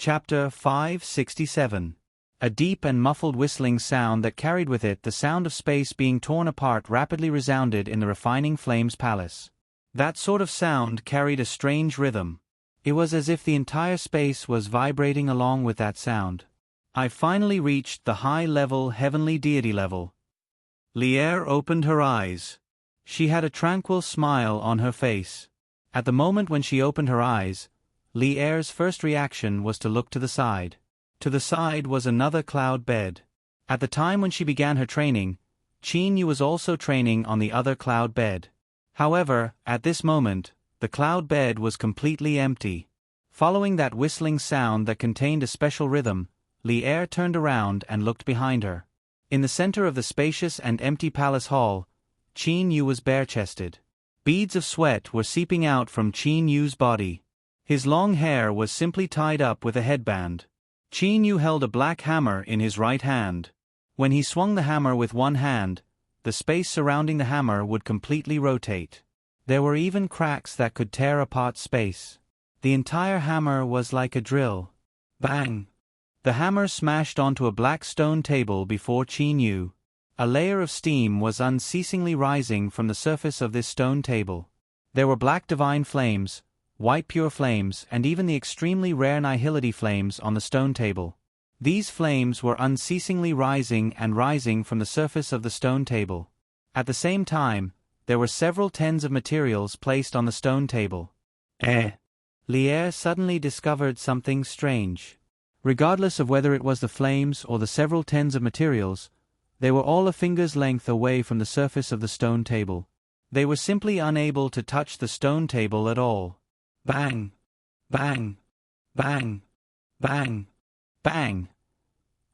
Chapter 567. A deep and muffled whistling sound that carried with it the sound of space being torn apart rapidly resounded in the refining flames palace. That sort of sound carried a strange rhythm. It was as if the entire space was vibrating along with that sound. I finally reached the high-level heavenly deity level. Lier opened her eyes. She had a tranquil smile on her face. At the moment when she opened her eyes, Lier's first reaction was to look to the side. To the side was another cloud bed. At the time when she began her training, Qin Yu was also training on the other cloud bed. However, at this moment, the cloud bed was completely empty. Following that whistling sound that contained a special rhythm, Lier turned around and looked behind her. In the center of the spacious and empty palace hall, Qin Yu was bare-chested. Beads of sweat were seeping out from Qin Yu's body. His long hair was simply tied up with a headband. Qin Yu held a black hammer in his right hand. When he swung the hammer with one hand, the space surrounding the hammer would completely rotate. There were even cracks that could tear apart space. The entire hammer was like a drill. Bang! The hammer smashed onto a black stone table before Qin Yu. A layer of steam was unceasingly rising from the surface of this stone table. There were black divine flames, white pure flames, and even the extremely rare nihility flames on the stone table. These flames were unceasingly rising and rising from the surface of the stone table. At the same time, there were several tens of materials placed on the stone table. Lier suddenly discovered something strange. Regardless of whether it was the flames or the several tens of materials, they were all a finger's length away from the surface of the stone table. They were simply unable to touch the stone table at all. Bang! Bang! Bang! Bang! Bang!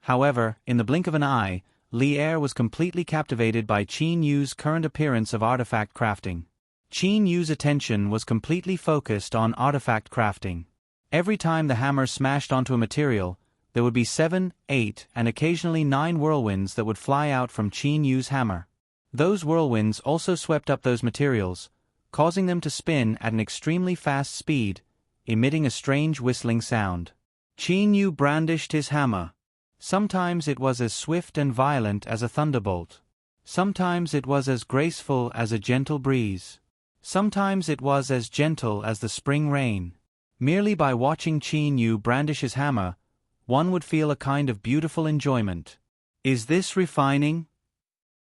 However, in the blink of an eye, Lier was completely captivated by Qin Yu's current appearance of artifact crafting. Qin Yu's attention was completely focused on artifact crafting. Every time the hammer smashed onto a material, there would be 7, 8, and occasionally 9 whirlwinds that would fly out from Qin Yu's hammer. Those whirlwinds also swept up those materials, causing them to spin at an extremely fast speed, emitting a strange whistling sound. Qin Yu brandished his hammer. Sometimes it was as swift and violent as a thunderbolt. Sometimes it was as graceful as a gentle breeze. Sometimes it was as gentle as the spring rain. Merely by watching Qin Yu brandish his hammer, one would feel a kind of beautiful enjoyment. Is this refining?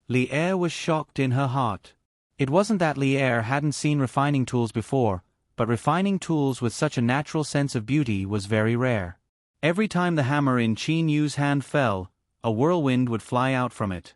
Lier was shocked in her heart. It wasn't that Lier hadn't seen refining tools before, but refining tools with such a natural sense of beauty was very rare. Every time the hammer in Qin Yu's hand fell, a whirlwind would fly out from it.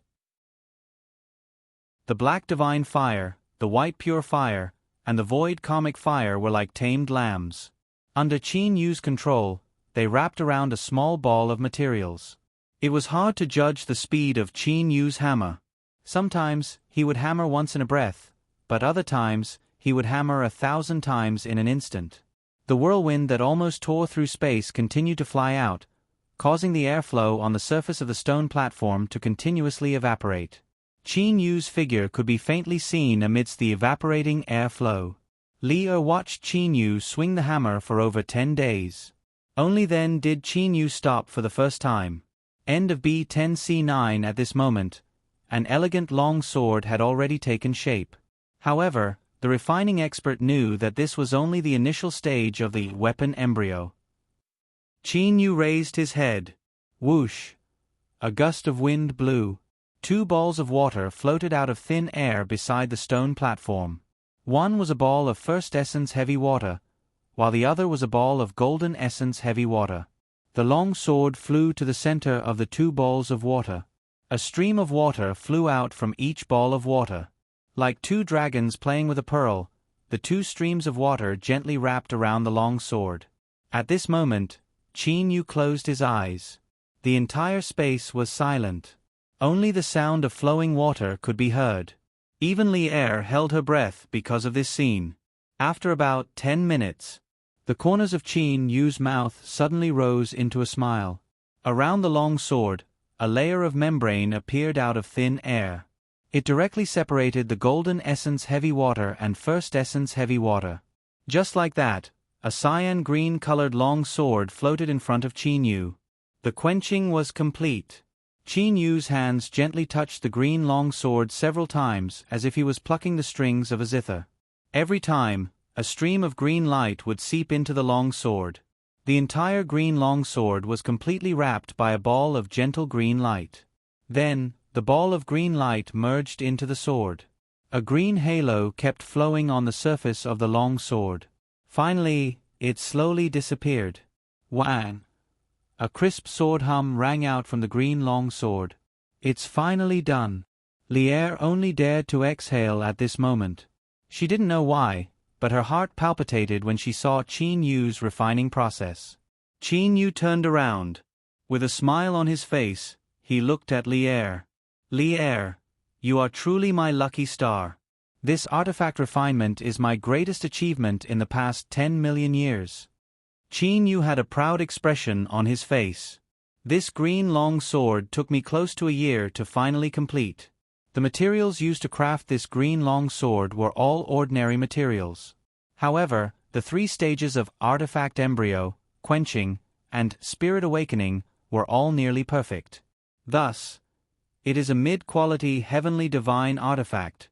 The black divine fire, the white pure fire, and the void karmic fire were like tamed lambs. Under Qin Yu's control, they wrapped around a small ball of materials. It was hard to judge the speed of Qin Yu's hammer. Sometimes, he would hammer once in a breath, but other times, he would hammer 1,000 times in an instant. The whirlwind that almost tore through space continued to fly out, causing the airflow on the surface of the stone platform to continuously evaporate. Qin Yu's figure could be faintly seen amidst the evaporating airflow. Lier watched Qin Yu swing the hammer for over 10 days. Only then did Qin Yu stop for the first time. End of B10C9 At this moment, an elegant long sword had already taken shape. However, the refining expert knew that this was only the initial stage of the weapon embryo. Qin Yu raised his head. Whoosh! A gust of wind blew. 2 balls of water floated out of thin air beside the stone platform. One was a ball of first essence heavy water, while the other was a ball of golden essence heavy water. The long sword flew to the center of the 2 balls of water. A stream of water flew out from each ball of water. Like 2 dragons playing with a pearl, the 2 streams of water gently wrapped around the long sword. At this moment, Qin Yu closed his eyes. The entire space was silent. Only the sound of flowing water could be heard. Even Lier held her breath because of this scene. After about 10 minutes, the corners of Qin Yu's mouth suddenly rose into a smile. Around the long sword, a layer of membrane appeared out of thin air. It directly separated the golden essence heavy water and first essence heavy water. Just like that, A cyan green-colored long sword floated in front of Qin Yu. The quenching was complete. Qin Yu's hands gently touched the green long sword several times as if he was plucking the strings of a zither. Every time, a stream of green light would seep into the long sword. The entire green long sword was completely wrapped by a ball of gentle green light. Then, the ball of green light merged into the sword. A green halo kept flowing on the surface of the long sword. Finally, it slowly disappeared. Wang! A crisp sword hum rang out from the green long sword. It's finally done. Li'er only dared to exhale at this moment. She didn't know why, but her heart palpitated when she saw Qin Yu's refining process. Qin Yu turned around. With a smile on his face, he looked at Li'er. Li'er, you are truly my lucky star. This artifact refinement is my greatest achievement in the past 10 million years. Qin Yu had a proud expression on his face. This green long sword took me close to a year to finally complete. The materials used to craft this green long sword were all ordinary materials. However, the 3 stages of artifact embryo, quenching, and spirit awakening were all nearly perfect. Thus, it is a mid-quality heavenly divine artifact.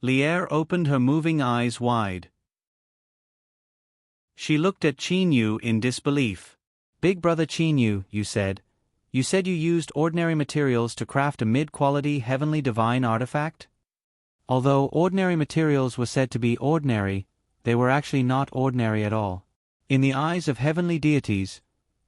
Li'er opened her moving eyes wide. She looked at Qin Yu in disbelief. Big brother Qin Yu, you said you used ordinary materials to craft a mid-quality heavenly divine artifact? Although ordinary materials were said to be ordinary, they were actually not ordinary at all. In the eyes of heavenly deities,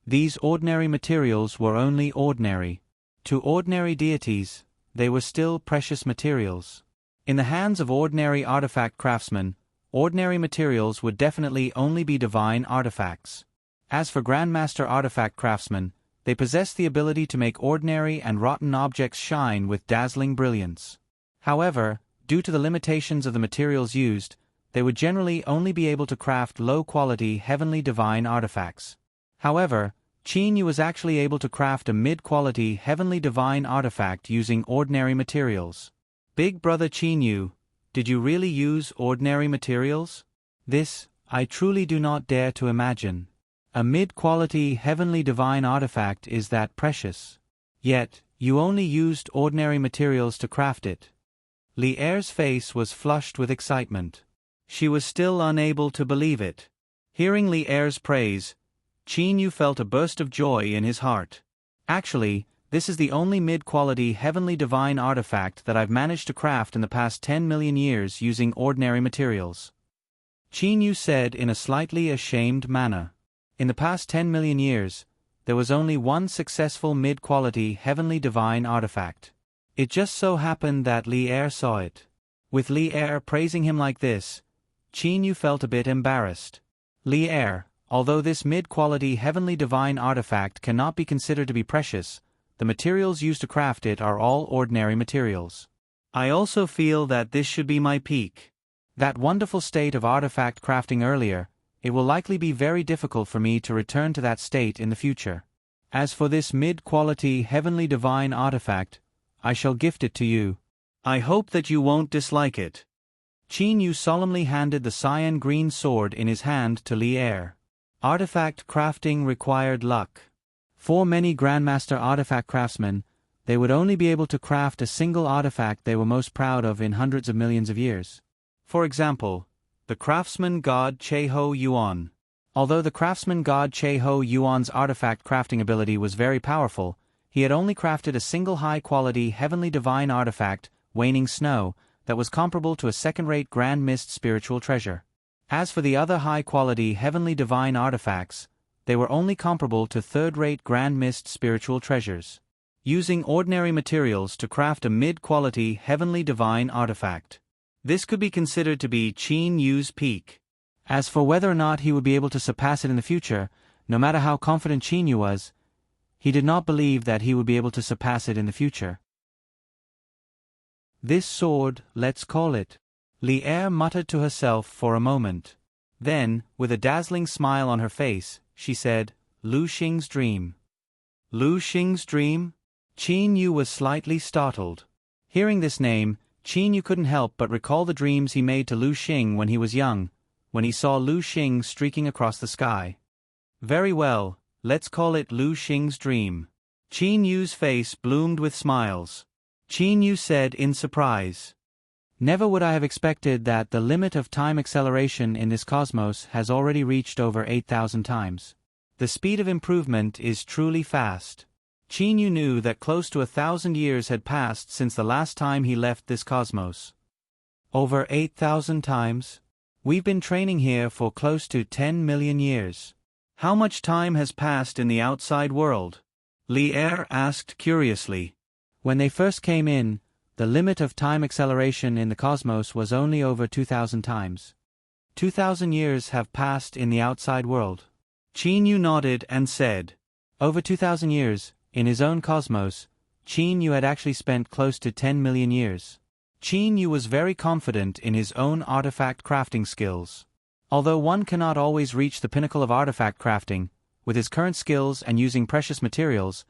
these ordinary materials were only ordinary. To ordinary deities, they were still precious materials. In the hands of ordinary artifact craftsmen, ordinary materials would definitely only be divine artifacts. As for Grandmaster artifact craftsmen, they possess the ability to make ordinary and rotten objects shine with dazzling brilliance. However, due to the limitations of the materials used, they would generally only be able to craft low-quality heavenly divine artifacts. However, Qin Yu was actually able to craft a mid-quality heavenly divine artifact using ordinary materials. Big brother Qin Yu, did you really use ordinary materials? This, I truly do not dare to imagine. A mid-quality heavenly divine artifact is that precious. Yet, you only used ordinary materials to craft it. Li'er's face was flushed with excitement. She was still unable to believe it. Hearing Li'er's praise, Qin Yu felt a burst of joy in his heart. Actually, this is the only mid-quality heavenly divine artifact that I've managed to craft in the past 10 million years using ordinary materials. Qin Yu said in a slightly ashamed manner. In the past 10 million years, there was only one successful mid-quality heavenly divine artifact. It just so happened that Li'er saw it. With Li'er praising him like this, Qin Yu felt a bit embarrassed. Li'er, although this mid-quality heavenly divine artifact cannot be considered to be precious, the materials used to craft it are all ordinary materials. I also feel that this should be my peak. That wonderful state of artifact crafting earlier, it will likely be very difficult for me to return to that state in the future. As for this mid-quality heavenly divine artifact, I shall gift it to you. I hope that you won't dislike it. Qin Yu solemnly handed the cyan green sword in his hand to Li'er. Artifact crafting required luck. For many Grandmaster artifact craftsmen, they would only be able to craft a single artifact they were most proud of in hundreds of millions of years. For example, the craftsman god Cheho Yuan. Although the craftsman god Cheho Yuan's artifact crafting ability was very powerful, he had only crafted a single high-quality heavenly divine artifact, Waning Snow, that was comparable to a second-rate Grand Mist spiritual treasure. As for the other high-quality heavenly divine artifacts, they were only comparable to third-rate Grand Mist spiritual treasures. Using ordinary materials to craft a mid-quality heavenly divine artifact. This could be considered to be Qin Yu's peak. As for whether or not he would be able to surpass it in the future, no matter how confident Qin Yu was, he did not believe that he would be able to surpass it in the future. This sword, let's call it. Li'er muttered to herself for a moment. Then, with a dazzling smile on her face, she said, Lu Xing's dream. Lu Xing's dream? Qin Yu was slightly startled. Hearing this name, Qin Yu couldn't help but recall the dreams he made to Lu Xing when he was young, when he saw Lu Xing streaking across the sky. Very well, let's call it Lu Xing's dream. Qin Yu's face bloomed with smiles. Qin Yu said in surprise. Never would I have expected that the limit of time acceleration in this cosmos has already reached over 8,000 times. The speed of improvement is truly fast. Qin Yu knew that close to 1,000 years had passed since the last time he left this cosmos. Over 8,000 times? We've been training here for close to 10 million years. How much time has passed in the outside world? Li Er asked curiously. When they first came in, the limit of time acceleration in the cosmos was only over 2,000 times. 2,000 years have passed in the outside world. Qin Yu nodded and said, over 2,000 years, in his own cosmos, Qin Yu had actually spent close to 10 million years. Qin Yu was very confident in his own artifact crafting skills. Although one cannot always reach the pinnacle of artifact crafting, with his current skills and using precious materials,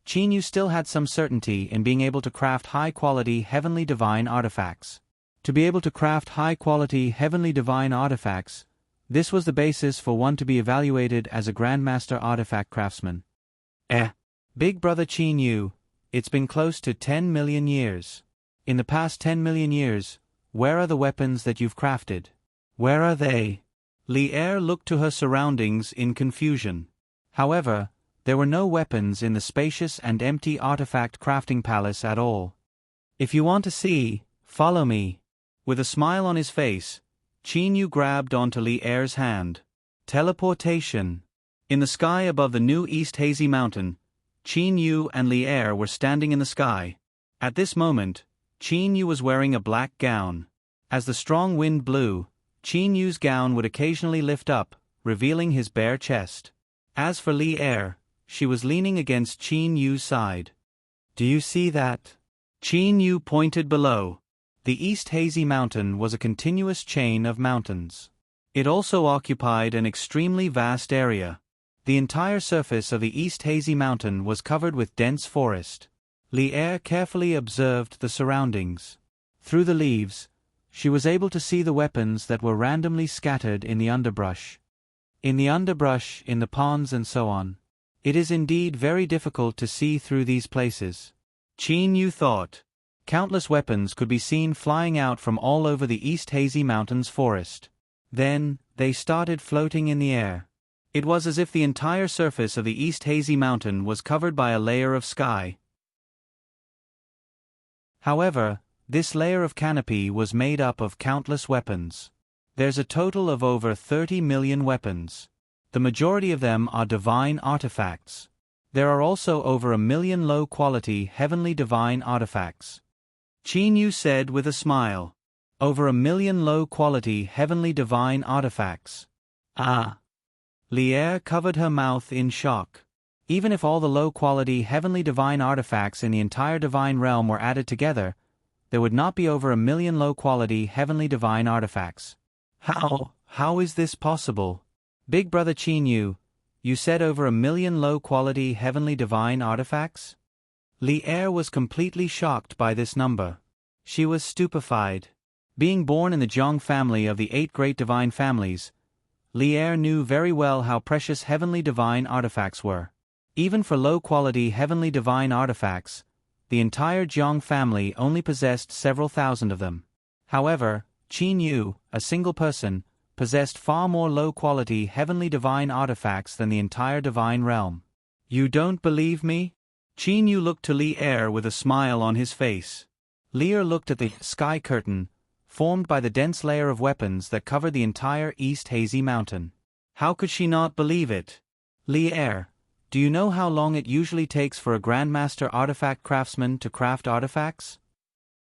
Qin Yu still had some certainty in being able to craft high-quality heavenly divine artifacts. To be able to craft high-quality heavenly divine artifacts, this was the basis for one to be evaluated as a Grandmaster artifact craftsman. Big brother Qin Yu, it's been close to 10 million years. In the past 10 million years, where are the weapons that you've crafted? Where are they? Li Er looked to her surroundings in confusion. However, there were no weapons in the spacious and empty artifact crafting palace at all. If you want to see, follow me. With a smile on his face, Qin Yu grabbed onto Li Er's hand. Teleportation. In the sky above the new East Hazy Mountain, Qin Yu and Li Er were standing in the sky. At this moment, Qin Yu was wearing a black gown. As the strong wind blew, Qin Yu's gown would occasionally lift up, revealing his bare chest. As for Li Er, she was leaning against Qin Yu's side. Do you see that? Qin Yu pointed below. The East Hazy Mountain was a continuous chain of mountains. It also occupied an extremely vast area. The entire surface of the East Hazy Mountain was covered with dense forest. Li Er carefully observed the surroundings. Through the leaves, she was able to see the weapons that were randomly scattered in the underbrush. In the ponds and so on. It is indeed very difficult to see through these places. Qin Yu thought. Countless weapons could be seen flying out from all over the East Hazy Mountains forest. Then, they started floating in the air. It was as if the entire surface of the East Hazy Mountain was covered by a layer of sky. However, this layer of canopy was made up of countless weapons. There's a total of over 30 million weapons. The majority of them are divine artifacts. There are also over 1 million low-quality heavenly divine artifacts. Qin Yu said with a smile. Over 1 million low-quality heavenly divine artifacts. Ah! Li Er covered her mouth in shock. Even if all the low-quality heavenly divine artifacts in the entire divine realm were added together, there would not be over 1 million low-quality heavenly divine artifacts. How is this possible? Big brother Qin Yu, you said over 1 million low-quality heavenly divine artifacts? Li Er was completely shocked by this number. She was stupefied. Being born in the Zhang family of the 8 great divine families, Li Er knew very well how precious heavenly divine artifacts were. Even for low-quality heavenly divine artifacts, the entire Zhang family only possessed several thousand of them. However, Qin Yu, a single person, possessed far more low-quality heavenly divine artifacts than the entire divine realm. You don't believe me? Qin Yu looked to Li Er with a smile on his face. Li Er looked at the sky curtain, formed by the dense layer of weapons that covered the entire East Hazy Mountain. How could she not believe it? Li Er, do you know how long it usually takes for a Grandmaster artifact craftsman to craft artifacts?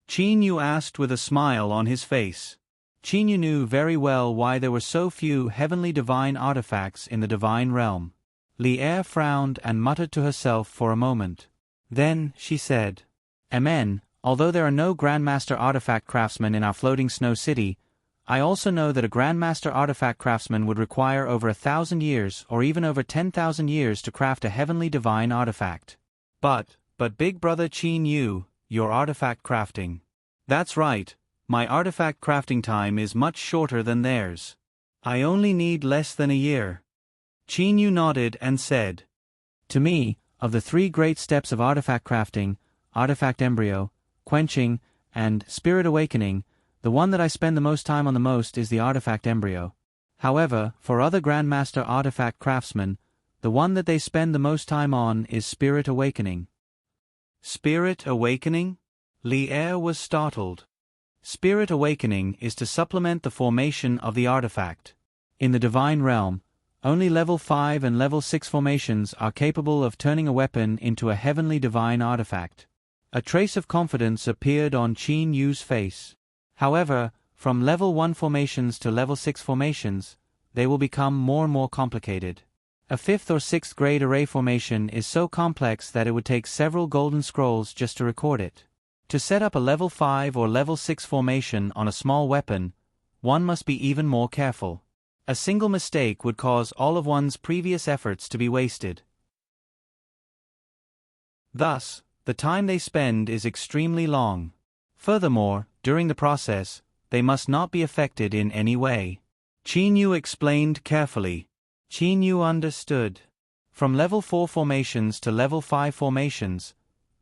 Qin Yu asked with a smile on his face. Qin Yu knew very well why there were so few heavenly divine artifacts in the divine realm. Li Er frowned and muttered to herself for a moment. Then, she said, Amen, although there are no Grandmaster artifact craftsmen in our floating snow city, I also know that a Grandmaster artifact craftsman would require over 1,000 years or even over 10,000 years to craft a heavenly divine artifact. But big brother Qin Yu, your artifact crafting. That's right, my artifact crafting time is much shorter than theirs. I only need less than a year. Qin Yu nodded and said, To me, of the 3 great steps of artifact crafting, artifact embryo, quenching, and spirit awakening, the one that I spend the most time on the most is the artifact embryo. However, for other Grandmaster artifact craftsmen, the one that they spend the most time on is spirit awakening. Spirit awakening? Li Er was startled. Spirit awakening is to supplement the formation of the artifact. In the divine realm, only level 5 and level 6 formations are capable of turning a weapon into a heavenly divine artifact. A trace of confidence appeared on Qin Yu's face. However, from level 1 formations to level 6 formations, they will become more and more complicated. A 5th or 6th grade array formation is so complex that it would take several golden scrolls just to record it. To set up a level 5 or level 6 formation on a small weapon, one must be even more careful. A single mistake would cause all of one's previous efforts to be wasted. Thus, the time they spend is extremely long. Furthermore, during the process, they must not be affected in any way. Qin Yu explained carefully. Qin Yu understood. From level 4 formations to level 5 formations,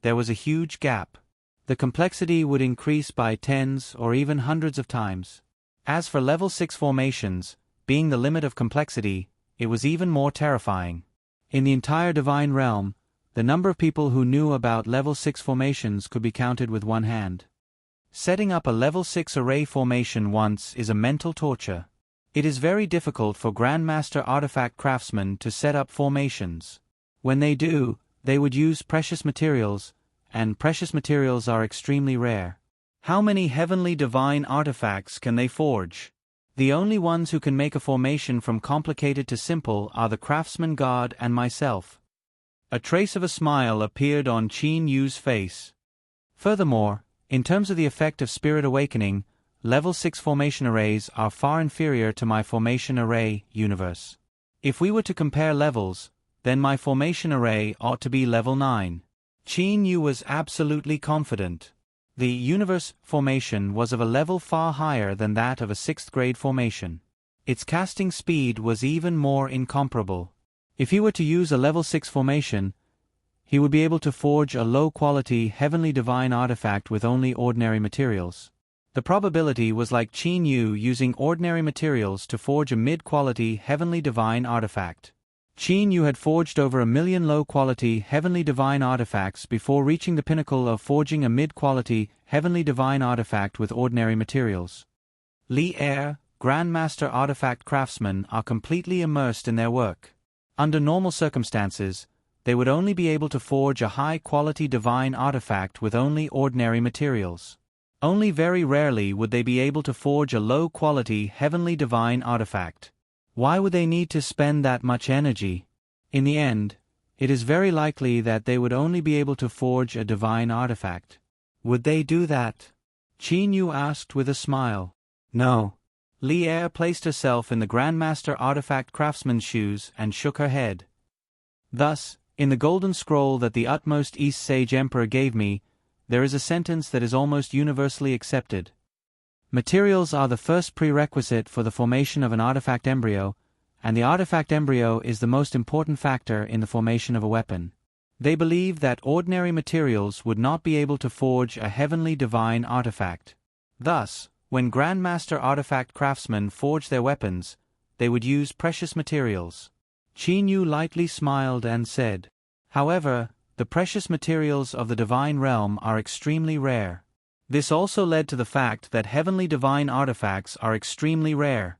there was a huge gap. The complexity would increase by tens or even hundreds of times. As for level 6 formations, being the limit of complexity, it was even more terrifying. In the entire divine realm, the number of people who knew about level 6 formations could be counted with one hand. Setting up a level 6 array formation once is a mental torture. It is very difficult for Grandmaster artifact craftsmen to set up formations. When they do, they would use precious materials, and precious materials are extremely rare. How many heavenly divine artifacts can they forge? The only ones who can make a formation from complicated to simple are the craftsman god and myself. A trace of a smile appeared on Qin Yu's face. Furthermore, in terms of the effect of spirit awakening, level 6 formation arrays are far inferior to my formation array universe. If we were to compare levels, then my formation array ought to be level 9. Qin Yu was absolutely confident. The universe formation was of a level far higher than that of a 6th grade formation. Its casting speed was even more incomparable. If he were to use a level 6 formation, he would be able to forge a low-quality heavenly divine artifact with only ordinary materials. The probability was like Qin Yu using ordinary materials to forge a mid-quality heavenly divine artifact. Qin Yu had forged over 1 million low-quality heavenly divine artifacts before reaching the pinnacle of forging a mid-quality heavenly divine artifact with ordinary materials. Li Er, Grandmaster artifact craftsmen are completely immersed in their work. Under normal circumstances, they would only be able to forge a high-quality divine artifact with only ordinary materials. Only very rarely would they be able to forge a low-quality heavenly divine artifact. Why would they need to spend that much energy? In the end, it is very likely that they would only be able to forge a divine artifact. Would they do that? Qin Yu asked with a smile. No. Li Er placed herself in the Grandmaster artifact craftsman's shoes and shook her head. Thus, in the golden scroll that the utmost East Sage Emperor gave me, there is a sentence that is almost universally accepted. Materials are the first prerequisite for the formation of an artifact embryo, and the artifact embryo is the most important factor in the formation of a weapon. They believe that ordinary materials would not be able to forge a heavenly divine artifact. Thus, when Grandmaster artifact craftsmen forge their weapons, they would use precious materials. Qin Yu lightly smiled and said, However, the precious materials of the divine realm are extremely rare. This also led to the fact that heavenly divine artifacts are extremely rare.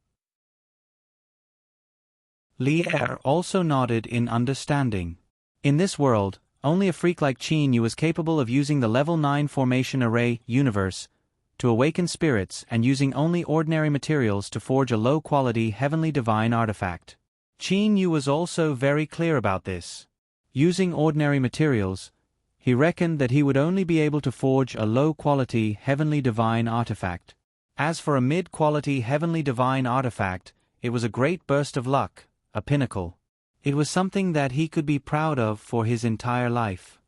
Li Er also nodded in understanding. In this world, only a freak like Qin Yu is capable of using the level 9 formation array universe to awaken spirits and using only ordinary materials to forge a low-quality heavenly divine artifact. Qin Yu was also very clear about this. Using ordinary materials, he reckoned that he would only be able to forge a low-quality heavenly divine artifact. As for a mid-quality heavenly divine artifact, it was a great burst of luck, a pinnacle. It was something that he could be proud of for his entire life.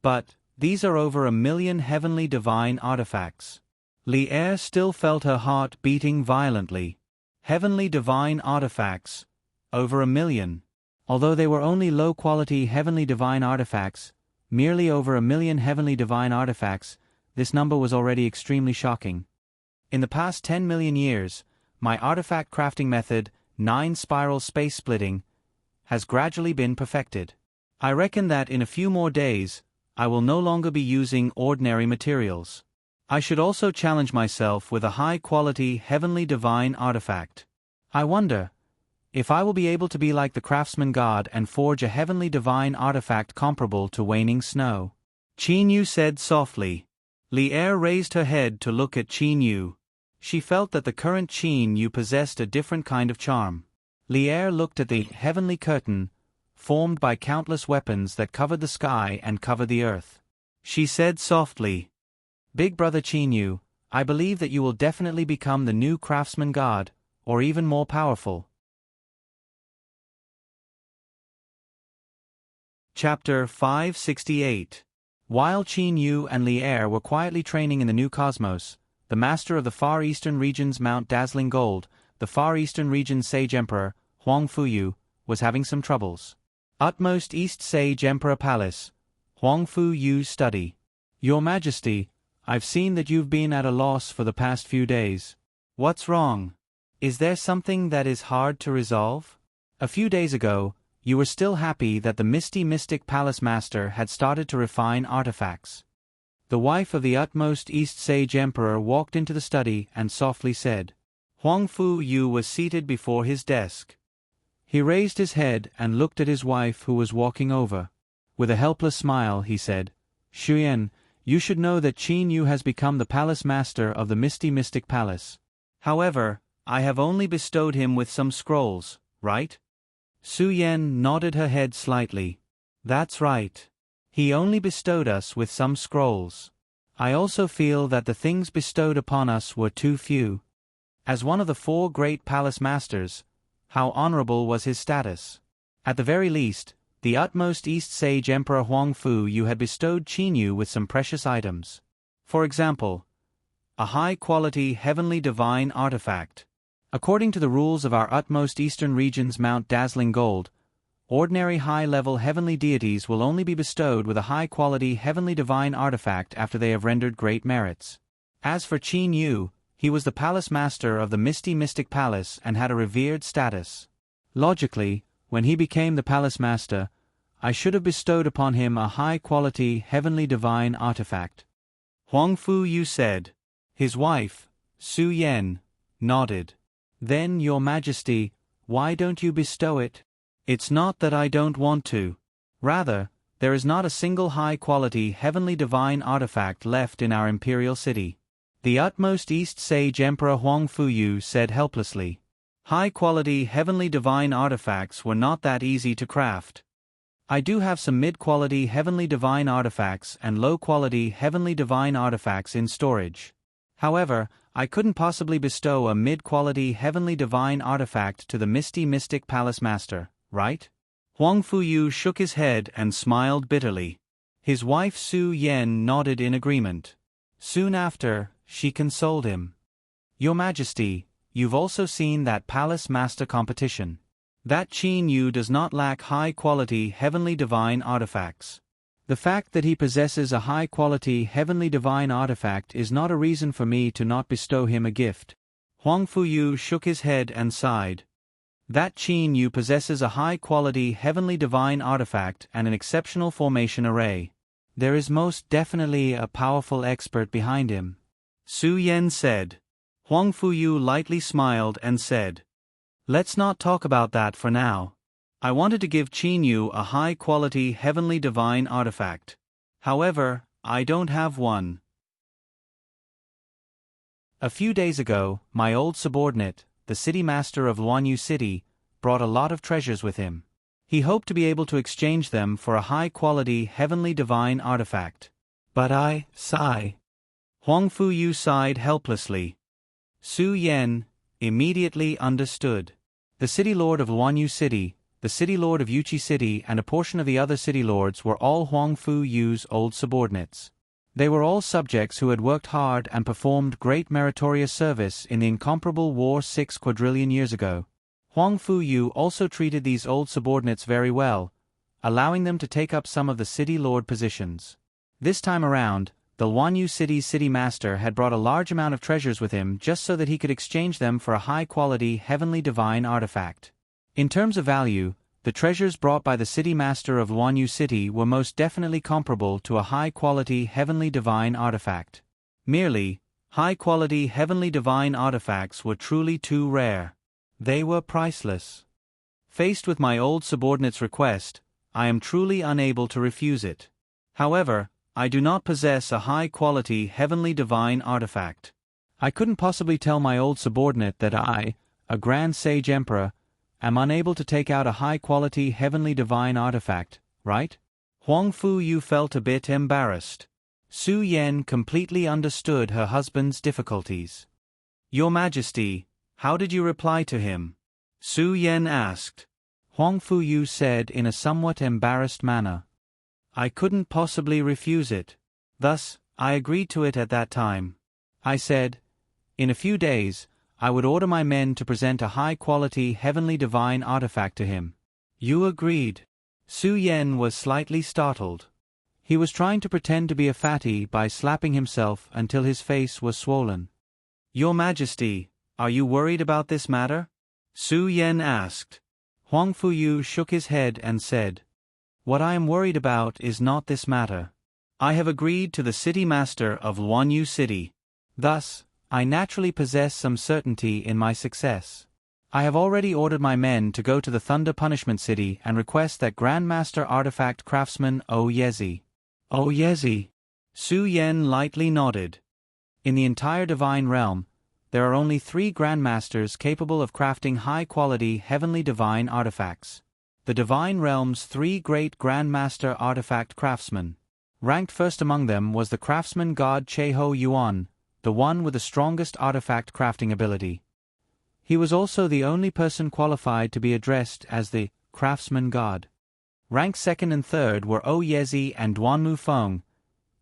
But, these are over 1 million heavenly divine artifacts. Li Er still felt her heart beating violently. Heavenly divine artifacts. Over 1,000,000. Although they were only low-quality heavenly divine artifacts, merely over 1,000,000 heavenly divine artifacts, this number was already extremely shocking. In the past 10 million years, my artifact crafting method, 9-spiral space splitting, has gradually been perfected. I reckon that in a few more days, I will no longer be using ordinary materials. I should also challenge myself with a high-quality heavenly divine artifact. I wonder if I will be able to be like the craftsman god and forge a heavenly divine artifact comparable to waning snow. Qin Yu said softly. Li'er raised her head to look at Qin Yu. She felt that the current Qin Yu possessed a different kind of charm. Li'er looked at the heavenly curtain, formed by countless weapons that covered the sky and covered the earth. She said softly, Big brother Qin Yu, I believe that you will definitely become the new craftsman god, or even more powerful. Chapter 568. While Qin Yu and Li'er were quietly training in the new cosmos, the master of the Far Eastern region's Mount Dazzling Gold, the Far Eastern region's Sage Emperor, Huang Fuyu, was having some troubles. Utmost East Sage Emperor Palace, Huang Fuyu's study. Your Majesty, I've seen that you've been at a loss for the past few days. What's wrong? Is there something that is hard to resolve? A few days ago, you were still happy that the misty mystic palace master had started to refine artifacts. The wife of the utmost East Sage Emperor walked into the study and softly said. Huang Fuyu was seated before his desk. He raised his head and looked at his wife who was walking over. With a helpless smile, he said, Xuyan, you should know that Qin Yu has become the palace master of the misty mystic palace. However, I have only bestowed him with some scrolls, right? Su Yan nodded her head slightly. That's right. He only bestowed us with some scrolls. I also feel that the things bestowed upon us were too few. As one of the 4 great palace masters, how honorable was his status. At the very least, the utmost East Sage Emperor Huang Fuyu had bestowed Qin Yu with some precious items. For example, a high-quality heavenly divine artifact. According to the rules of our utmost eastern region's Mount Dazzling Gold, ordinary high-level heavenly deities will only be bestowed with a high-quality heavenly divine artifact after they have rendered great merits. As for Qin Yu, he was the palace master of the misty mystic palace and had a revered status. Logically, when he became the palace master, I should have bestowed upon him a high-quality heavenly divine artifact. Huang Fuyu said. His wife, Su Yan, nodded. Then, Your Majesty, why don't you bestow it? It's not that I don't want to. Rather, there is not a single high-quality heavenly divine artifact left in our imperial city. The utmost East Sage Emperor Huang Fuyu said helplessly. High-quality heavenly divine artifacts were not that easy to craft. I do have some mid-quality heavenly divine artifacts and low-quality heavenly divine artifacts in storage. However, I couldn't possibly bestow a mid-quality heavenly divine artifact to the misty mystic palace master, right? Huang Fuyu shook his head and smiled bitterly. His wife Su Yan nodded in agreement. Soon after, she consoled him. Your Majesty, you've also seen that palace master competition. That Qin Yu does not lack high-quality heavenly divine artifacts. The fact that he possesses a high-quality heavenly divine artifact is not a reason for me to not bestow him a gift. Huang Fuyu shook his head and sighed. That Qin Yu possesses a high-quality heavenly divine artifact and an exceptional formation array. There is most definitely a powerful expert behind him. Su Yan said. Huang Fuyu lightly smiled and said, Let's not talk about that for now. I wanted to give Qin Yu a high-quality heavenly divine artifact. However, I don't have one. A few days ago, my old subordinate, the city master of Luanyu City, brought a lot of treasures with him. He hoped to be able to exchange them for a high-quality heavenly divine artifact. But I sigh. Huang Fuyu sighed helplessly. Su Yan immediately understood. The city lord of Luanyu City, the city lord of Yuchi City and a portion of the other city lords were all Huang Fuyu's old subordinates. They were all subjects who had worked hard and performed great meritorious service in the incomparable war 6 quadrillion years ago. Huang Fuyu also treated these old subordinates very well, allowing them to take up some of the city lord positions. This time around, the Wanyu City's city master had brought a large amount of treasures with him just so that he could exchange them for a high-quality heavenly divine artifact. In terms of value, the treasures brought by the city master of Wanyu City were most definitely comparable to a high-quality heavenly divine artifact. Merely, high-quality heavenly divine artifacts were truly too rare. They were priceless. Faced with my old subordinate's request, I am truly unable to refuse it. However, I do not possess a high-quality heavenly divine artifact. I couldn't possibly tell my old subordinate that I, a grand sage emperor, am unable to take out a high-quality heavenly divine artifact, right? Huang Fuyu felt a bit embarrassed. Su Yan completely understood her husband's difficulties. Your Majesty, how did you reply to him? Su Yan asked. Huang Fuyu said in a somewhat embarrassed manner. I couldn't possibly refuse it. Thus, I agreed to it at that time. I said, in a few days, I would order my men to present a high-quality heavenly divine artifact to him. You agreed. Su Yan was slightly startled. He was trying to pretend to be a fatty by slapping himself until his face was swollen. Your Majesty, are you worried about this matter? Su Yan asked. Huang Fuyu shook his head and said, what I am worried about is not this matter. I have agreed to the city master of Wanyu City. Thus, I naturally possess some certainty in my success. I have already ordered my men to go to the Thunder Punishment City and request that Grandmaster Artifact Craftsman Oyezi. Oyezi? Su Yan lightly nodded. In the entire Divine Realm, there are only 3 Grandmasters capable of crafting high-quality heavenly divine artifacts. The Divine Realm's 3 great Grandmaster Artifact Craftsmen. Ranked first among them was the craftsman god Cheho Yuan, the one with the strongest artifact crafting ability. He was also the only person qualified to be addressed as the craftsman god. Ranked second and third were Oyezi and Duanmu Feng,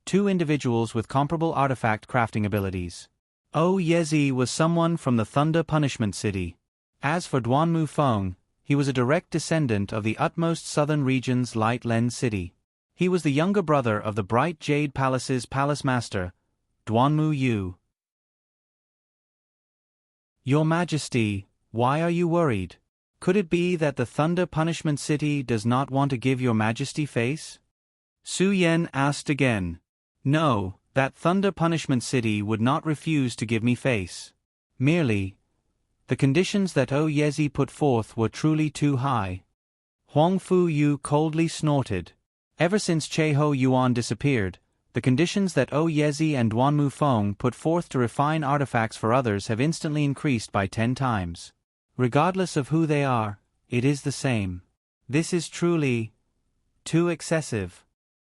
2 individuals with comparable artifact crafting abilities. Oyezi was someone from the Thunder Punishment City. As for Duanmu Feng, he was a direct descendant of the utmost southern region's Light Lens City. He was the younger brother of the Bright Jade Palace's palace master, Duanmu Yu. Your Majesty, why are you worried? Could it be that the Thunder Punishment City does not want to give your Majesty face? Su Yan asked again. No, that Thunder Punishment City would not refuse to give me face. Merely, the conditions that Oyezi put forth were truly too high. Huang Fuyu coldly snorted. Ever since Cheho Yuan disappeared, the conditions that Oyezi and Duanmu Feng put forth to refine artifacts for others have instantly increased by 10 times. Regardless of who they are, it is the same. This is truly too excessive.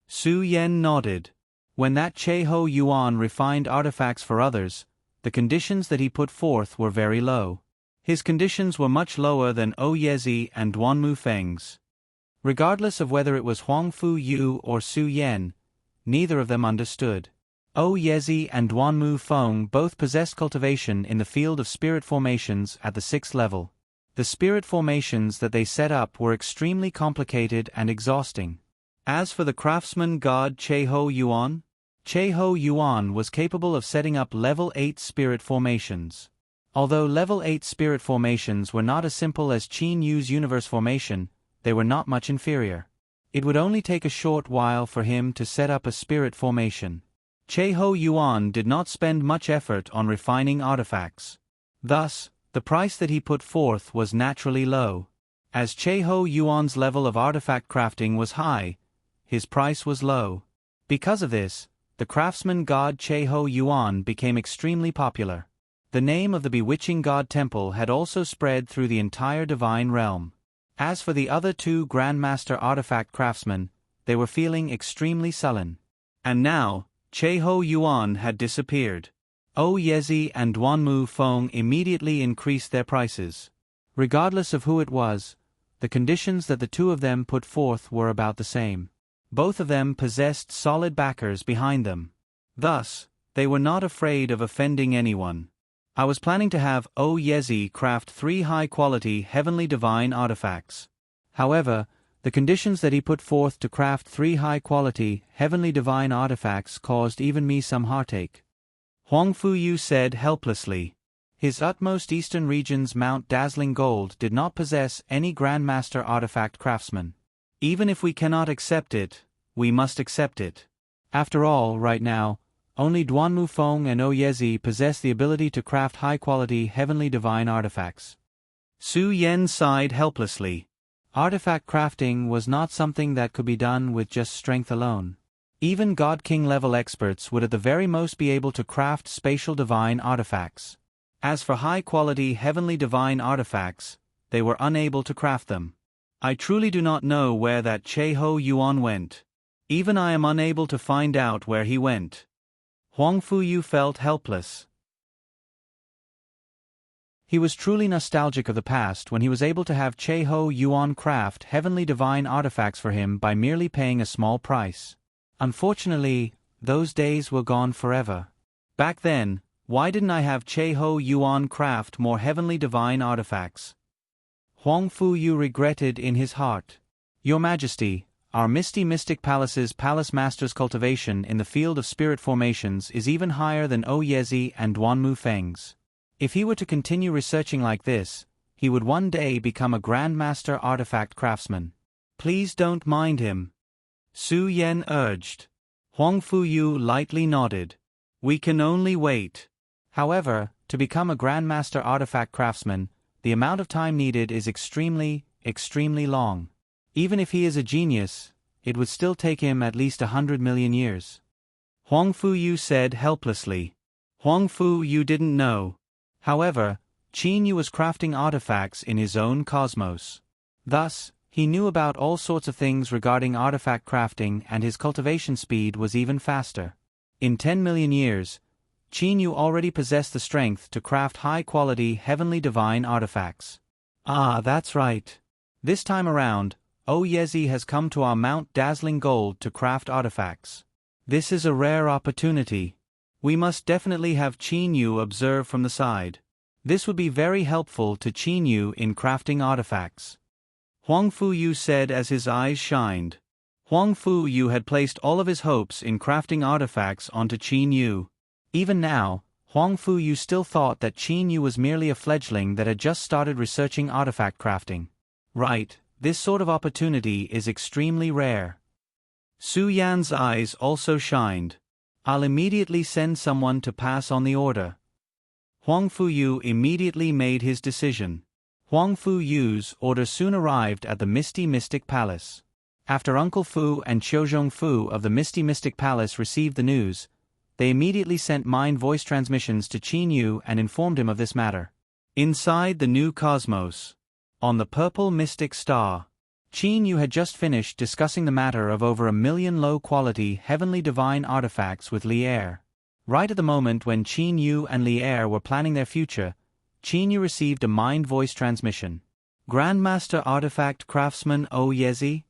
Su Yan nodded. When that Cheho Yuan refined artifacts for others, the conditions that he put forth were very low. His conditions were much lower than Oyezi and Duanmu Feng's. Regardless of whether it was Huang Fuyu or Su Yan, neither of them understood. Oyezi and Duanmu Feng both possessed cultivation in the field of spirit formations at the 6th level. The spirit formations that they set up were extremely complicated and exhausting. As for the craftsman god Cheho Yuan was capable of setting up level 8 spirit formations. Although level 8 spirit formations were not as simple as Qin Yu's universe formation, they were not much inferior. It would only take a short while for him to set up a spirit formation. Cheho Yuan did not spend much effort on refining artifacts. Thus, the price that he put forth was naturally low. As Cheho Yuan's level of artifact crafting was high, his price was low. Because of this, the craftsman god Cheho Yuan became extremely popular. The name of the bewitching god temple had also spread through the entire divine realm. As for the other 2 Grandmaster artifact craftsmen, they were feeling extremely sullen. And now, Cheho Yuan had disappeared. Oyezi and Duanmu Feng immediately increased their prices. Regardless of who it was, the conditions that the 2 of them put forth were about the same. Both of them possessed solid backers behind them. Thus, they were not afraid of offending anyone. I was planning to have Yezi craft 3 high-quality heavenly divine artifacts. However, the conditions that he put forth to craft 3 high-quality heavenly divine artifacts caused even me some heartache. Huang Fuyu said helplessly. His utmost eastern region's Mount Dazzling Gold did not possess any Grandmaster artifact craftsman. Even if we cannot accept it, we must accept it. After all, right now, only Duanmu Feng and Yezi possess the ability to craft high-quality heavenly divine artifacts. Su Yen sighed helplessly. Artifact crafting was not something that could be done with just strength alone. Even God King level experts would at the very most be able to craft spatial divine artifacts. As for high-quality heavenly divine artifacts, they were unable to craft them. I truly do not know where that Che-Ho Yuan went. Even I am unable to find out where he went. Huang Fuyu felt helpless. He was truly nostalgic of the past when he was able to have Che-Ho Yuan craft heavenly divine artifacts for him by merely paying a small price. Unfortunately, those days were gone forever. Back then, why didn't I have Che-Ho Yuan craft more heavenly divine artifacts? Huang Fuyu regretted in his heart. Your Majesty, our Misty Mystic Palace's Palace Master's cultivation in the field of spirit formations is even higher than Yezi and Duanmu Feng's. If he were to continue researching like this, he would one day become a Grandmaster artifact craftsman. Please don't mind him. Su Yen urged. Huang Fuyu lightly nodded. We can only wait. However, to become a Grandmaster artifact craftsman, the amount of time needed is extremely long. Even if he is a genius, it would still take him at least 100 million years. Huang Fuyu said helplessly. Huang Fuyu didn't know. However, Qin Yu was crafting artifacts in his own cosmos. Thus, he knew about all sorts of things regarding artifact crafting, and his cultivation speed was even faster. In 10 million years, Qin Yu already possessed the strength to craft high-quality heavenly divine artifacts. Ah, that's right. This time around, Yezi has come to our Mount Dazzling Gold to craft artifacts. This is a rare opportunity. We must definitely have Qin Yu observe from the side. This would be very helpful to Qin Yu in crafting artifacts. Huang Fuyu said as his eyes shined. Huang Fuyu had placed all of his hopes in crafting artifacts onto Qin Yu. Even now, Huang Fuyu still thought that Qin Yu was merely a fledgling that had just started researching artifact crafting. Right, this sort of opportunity is extremely rare. Su Yan's eyes also shined. I'll immediately send someone to pass on the order. Huang Fuyu immediately made his decision. Huang Fuyu's order soon arrived at the Misty Mystic Palace. After Uncle Fu and Qiuzhong Fu of the Misty Mystic Palace received the news, they immediately sent mind voice transmissions to Qin Yu and informed him of this matter. Inside the new cosmos, on the purple mystic star, Qin Yu had just finished discussing the matter of over 1 million low-quality heavenly divine artifacts with Li Er. Right at the moment when Qin Yu and Li Er were planning their future, Qin Yu received a mind voice transmission. Grandmaster Artifact Craftsman Yezi?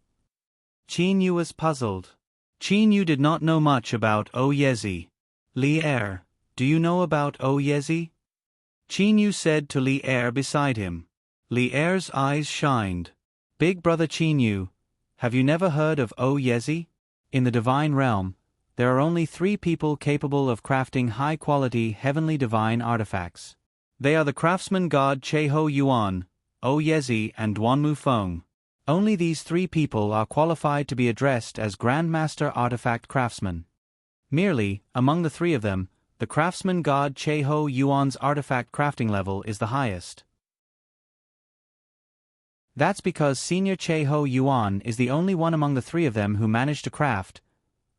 Qin Yu was puzzled. Qin Yu did not know much about Yezi. Li Er, do you know about Yezi? Qin Yu said to Li Er beside him. Li Er's eyes shined. Big brother Qin Yu, have you never heard of Yezi? In the divine realm, there are only 3 people capable of crafting high-quality heavenly divine artifacts. They are the craftsman god Che-Ho Yuan, Yezi and Duanmu Feng. Only these 3 people are qualified to be addressed as Grandmaster Artifact Craftsmen. Merely, among the 3 of them, the craftsman god Che-Ho Yuan's artifact crafting level is the highest. That's because Senior Che-Ho Yuan is the only one among the 3 of them who managed to craft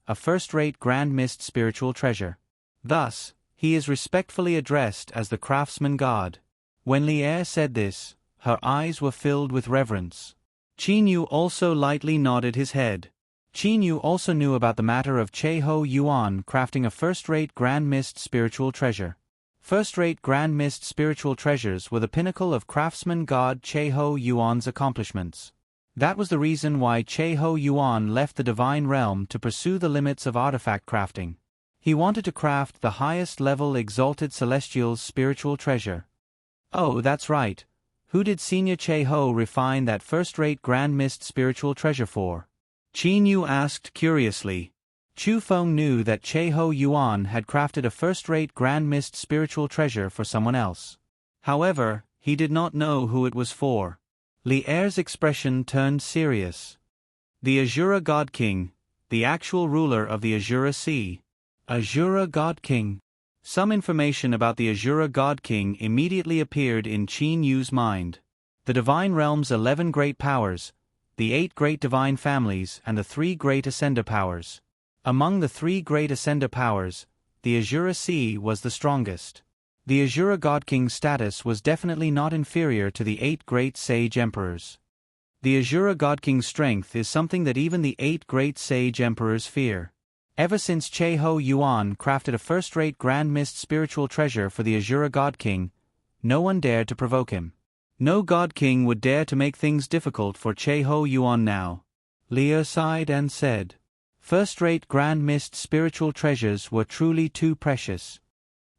a first-rate Grand Mist spiritual treasure. Thus, he is respectfully addressed as the craftsman god. When Li Er said this, her eyes were filled with reverence. Qin Yu also lightly nodded his head. Qin Yu also knew about the matter of Che-Ho Yuan crafting a first-rate Grand Mist spiritual treasure. First-rate Grand Mist spiritual treasures were the pinnacle of craftsman god Che-Ho Yuan's accomplishments. That was the reason why Che-Ho Yuan left the divine realm to pursue the limits of artifact crafting. He wanted to craft the highest-level exalted celestial's spiritual treasure. Oh, that's right. Who did Senior Che-Ho refine that first-rate Grand Mist spiritual treasure for? Qin Yu asked curiously. Chu Feng knew that Che-Ho Yuan had crafted a first-rate Grand Mist spiritual treasure for someone else. However, he did not know who it was for. Li Er's expression turned serious. The Azura God King, the actual ruler of the Azura Sea. Azura God King. Some information about the Azura God King immediately appeared in Qin Yu's mind. The Divine Realm's 11 great powers, the 8 great divine families and the 3 great Ascender powers. Among the 3 great Ascender powers, the Azura Sea was the strongest. The Azura God King's status was definitely not inferior to the 8 great Sage Emperors. The Azura God King's strength is something that even the 8 great Sage Emperors fear. Ever since Che-Ho Yuan crafted a first-rate Grand Mist spiritual treasure for the Azura God King, no one dared to provoke him. No God King would dare to make things difficult for Che-Ho Yuan now. Li Er sighed and said, "First-rate Grand Mist spiritual treasures were truly too precious.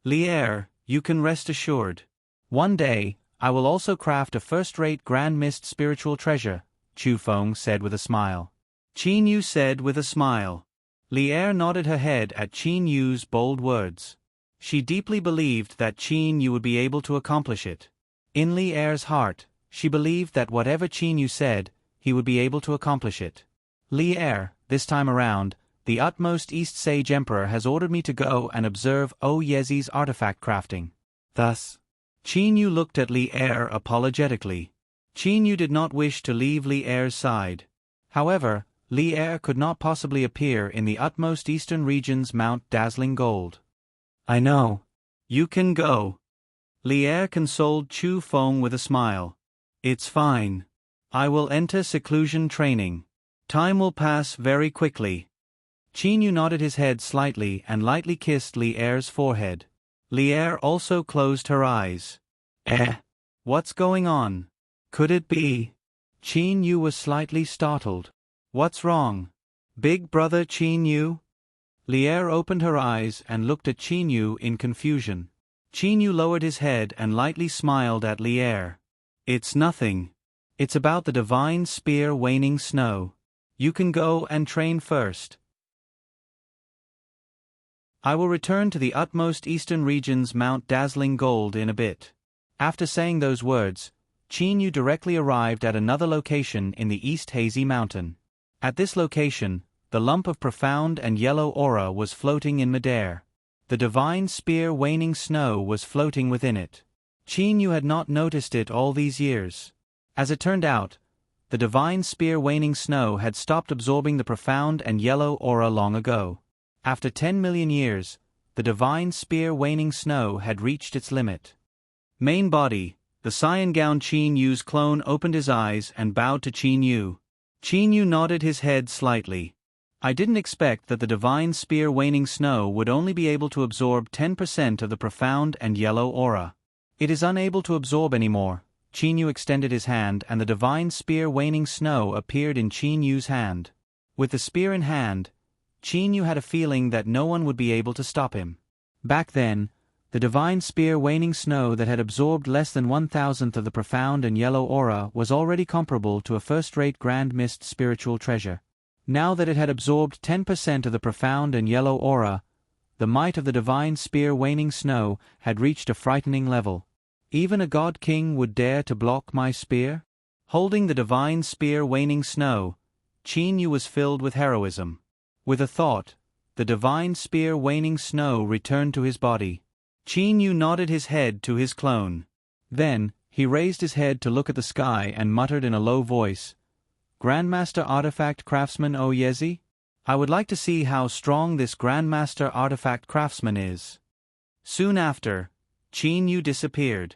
Li Er, you can rest assured. One day, I will also craft a first-rate Grand Mist spiritual treasure," Chu Feng said with a smile. Qin Yu said with a smile. Li Er nodded her head at Qin Yu's bold words. She deeply believed that Qin Yu would be able to accomplish it. In Li Er's heart, she believed that whatever Qin Yu said, he would be able to accomplish it. Li Er, this time around, the utmost East Sage Emperor has ordered me to go and observe O Yezi's artifact crafting. Thus, Qin Yu looked at Li Er apologetically. Qin Yu did not wish to leave Li Er's side. However, Li Er could not possibly appear in the utmost eastern region's Mount Dazzling Gold. "I know. You can go." Li Er consoled Chu Feng with a smile. "It's fine. I will enter seclusion training. Time will pass very quickly." Qin Yu nodded his head slightly and lightly kissed Li Er's forehead. Li Er also closed her eyes. What's going on? Could it be? Qin Yu was slightly startled. What's wrong? Big brother Qin Yu? Li Er opened her eyes and looked at Qin Yu in confusion. Qin Yu lowered his head and lightly smiled at Li Er. "It's nothing. It's about the divine spear waning snow. You can go and train first. I will return to the utmost eastern region's Mount Dazzling Gold in a bit." After saying those words, Qin Yu directly arrived at another location in the East Hazy Mountain. At this location, the lump of profound and yellow aura was floating in midair. The divine spear waning snow was floating within it. Qin Yu had not noticed it all these years. As it turned out, the divine spear waning snow had stopped absorbing the profound and yellow aura long ago. After 10 million years, the divine spear waning snow had reached its limit. Main body, the cyan gown Qin Yu's clone opened his eyes and bowed to Qin Yu. Qin Yu nodded his head slightly. "I didn't expect that the divine spear waning snow would only be able to absorb 10% of the profound and yellow aura. It is unable to absorb anymore." Qin Yu extended his hand and the divine spear waning snow appeared in Qin Yu's hand. With the spear in hand, Qin Yu had a feeling that no one would be able to stop him. Back then, the divine spear waning snow that had absorbed less than 1,000th of the profound and yellow aura was already comparable to a first-rate Grand Mist spiritual treasure. Now that it had absorbed 10% of the profound and yellow aura, the might of the divine spear waning snow had reached a frightening level. "Even a god king would dare to block my spear?" Holding the divine spear waning snow, Qin Yu was filled with heroism. With a thought, the divine spear waning snow returned to his body. Qin Yu nodded his head to his clone. Then, he raised his head to look at the sky and muttered in a low voice, "Grandmaster Artifact Craftsman O Yezi? I would like to see how strong this Grandmaster Artifact Craftsman is." Soon after, Qin Yu disappeared.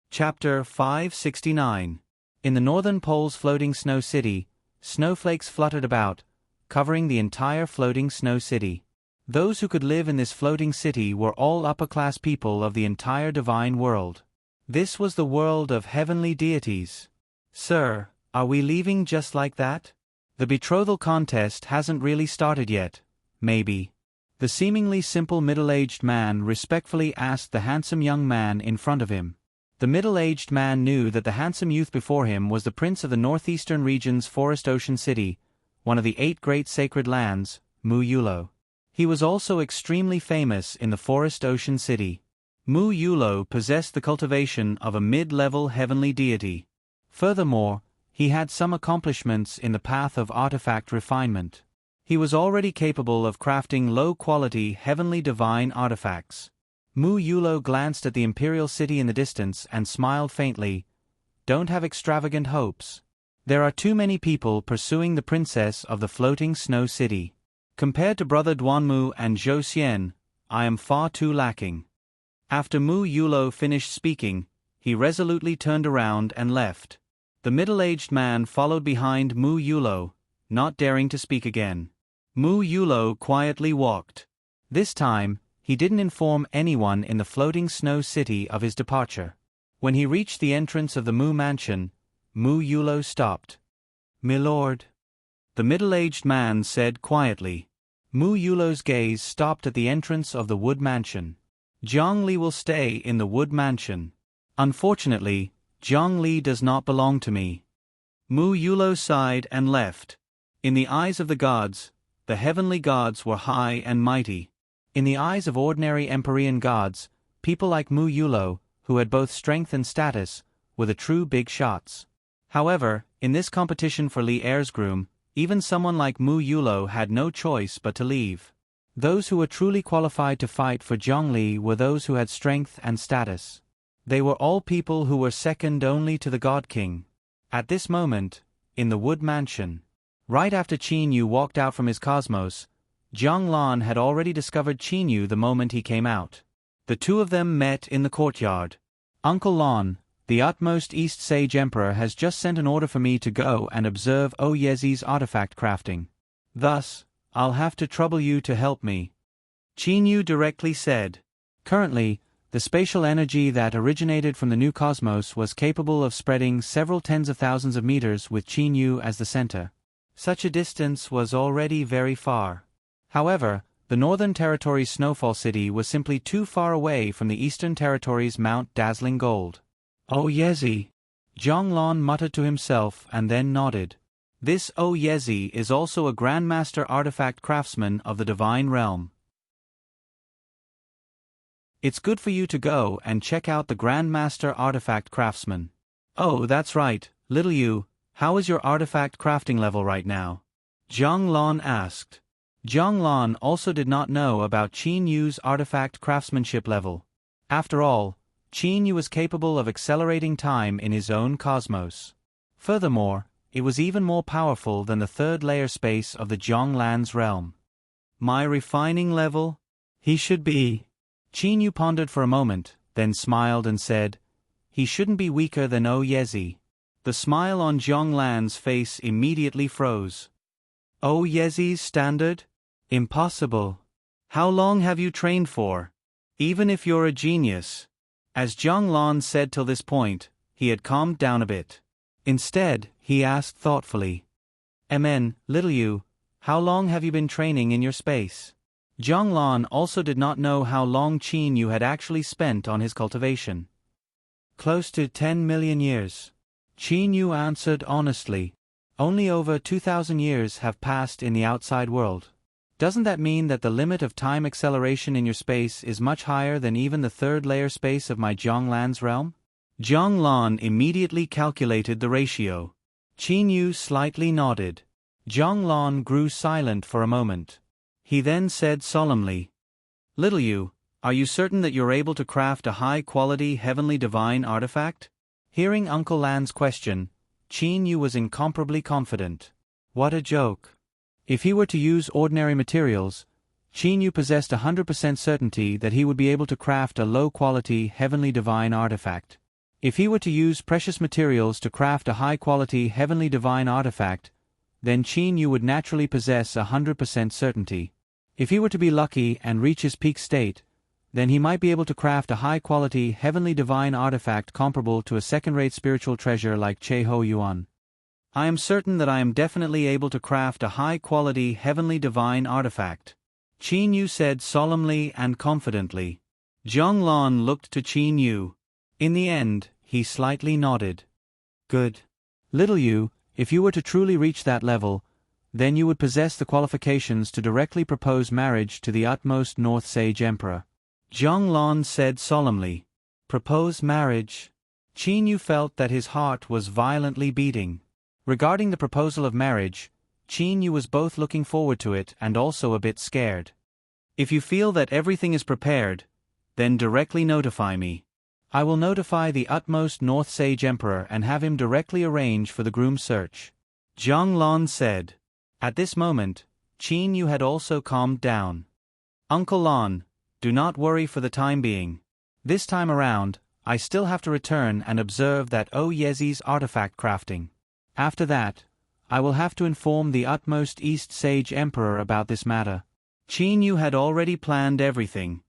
Chapter 569. In the northern pole's floating snow city, snowflakes fluttered about, covering the entire floating snow city. Those who could live in this floating city were all upper-class people of the entire divine world. This was the world of heavenly deities. "Sir, are we leaving just like that?" The betrothal contest hasn't really started yet, maybe. The seemingly simple middle-aged man respectfully asked the handsome young man in front of him. The middle-aged man knew that the handsome youth before him was the prince of the northeastern region's Forest Ocean City, one of the 8 great sacred lands, Mu Yulo. He was also extremely famous in the Forest Ocean City. Mu Yulo possessed the cultivation of a mid-level heavenly deity. Furthermore, he had some accomplishments in the path of artifact refinement. He was already capable of crafting low-quality heavenly divine artifacts. Mu Yulo glanced at the imperial city in the distance and smiled faintly. Don't have extravagant hopes. There are too many people pursuing the princess of the floating snow city. Compared to brother Duanmu and Zhou Xian, I am far too lacking. After Mu Yulo finished speaking, he resolutely turned around and left. The middle-aged man followed behind Mu Yulo, not daring to speak again. Mu Yulo quietly walked. This time, he didn't inform anyone in the floating snow city of his departure. When he reached the entrance of the Mu mansion, Mu Yulo stopped. "Milord," the middle-aged man said quietly. Mu Yulo's gaze stopped at the entrance of the wood mansion. "Zhongli will stay in the wood mansion. Unfortunately, Zhongli does not belong to me." Mu Yulo sighed and left. In the eyes of the gods, the heavenly gods were high and mighty. In the eyes of ordinary Empyrean gods, people like Mu Yulo, who had both strength and status, were the true big shots. However, in this competition for Li Er's-groom, even someone like Mu Yulo had no choice but to leave. Those who were truly qualified to fight for Zhongli were those who had strength and status. They were all people who were second only to the God King. At this moment, in the wood mansion, right after Qin Yu walked out from his cosmos, Jiang Lan had already discovered Qin Yu the moment he came out. The two of them met in the courtyard. "Uncle Lan, the utmost East Sage Emperor has just sent an order for me to go and observe Yezi's artifact crafting. Thus, I'll have to trouble you to help me," Qin Yu directly said. Currently, the spatial energy that originated from the new cosmos was capable of spreading several tens of thousands of meters with Qin Yu as the center. Such a distance was already very far. However, the Northern Territory's Snowfall City was simply too far away from the Eastern Territory's Mount Dazzling Gold. "Yezi," Zhang Lan muttered to himself and then nodded. This Yezi is also a Grandmaster Artifact Craftsman of the Divine Realm. It's good for you to go and check out the Grandmaster Artifact Craftsman. "Oh, that's right, little you, how is your artifact crafting level right now?" Zhang Lan asked. Zhang Lan also did not know about Qin Yu's artifact craftsmanship level. After all, Qin Yu was capable of accelerating time in his own cosmos. Furthermore, it was even more powerful than the third layer space of the Zhonglan's realm. "My refining level? He should be..." Qin Yu pondered for a moment, then smiled and said, "He shouldn't be weaker than Yezi." The smile on Zhonglan's face immediately froze. "Yezi's standard? Impossible. How long have you trained for? Even if you're a genius." As Zhang Lan said till this point, he had calmed down a bit. Instead, he asked thoughtfully, "Little you, how long have you been training in your space?" Zhang Lan also did not know how long Qin Yu had actually spent on his cultivation. "Close to 10 million years. Qin Yu answered honestly. "Only over 2,000 years have passed in the outside world. Doesn't that mean that the limit of time acceleration in your space is much higher than even the third layer space of my Zhonglan's realm?" Zhang Lan immediately calculated the ratio. Qin Yu slightly nodded. Zhang Lan grew silent for a moment. He then said solemnly, "Little you, are you certain that you're able to craft a high-quality heavenly divine artifact?" Hearing Uncle Lan's question, Qin Yu was incomparably confident. What a joke. If he were to use ordinary materials, Qin Yu possessed 100% certainty that he would be able to craft a low-quality heavenly divine artifact. If he were to use precious materials to craft a high-quality heavenly divine artifact, then Qin Yu would naturally possess 100% certainty. If he were to be lucky and reach his peak state, then he might be able to craft a high-quality heavenly divine artifact comparable to a second-rate spiritual treasure like Che Ho Yuan. I am certain that I am definitely able to craft a high-quality heavenly divine artifact," Qin Yu said solemnly and confidently. Zhang Lan looked to Qin Yu. In the end, he slightly nodded. "Good. Little Yu, if you were to truly reach that level, then you would possess the qualifications to directly propose marriage to the utmost North Sage Emperor," Zhang Lan said solemnly. Propose marriage? Qin Yu felt that his heart was violently beating. Regarding the proposal of marriage, Qin Yu was both looking forward to it and also a bit scared. "If you feel that everything is prepared, then directly notify me. I will notify the utmost North Sage Emperor and have him directly arrange for the groom search," Zhang Lan said. At this moment, Qin Yu had also calmed down. "Uncle Lan, do not worry for the time being. This time around, I still have to return and observe that Yezi's artifact crafting. After that, I will have to inform the utmost East Sage Emperor about this matter." Qin Yu had already planned everything.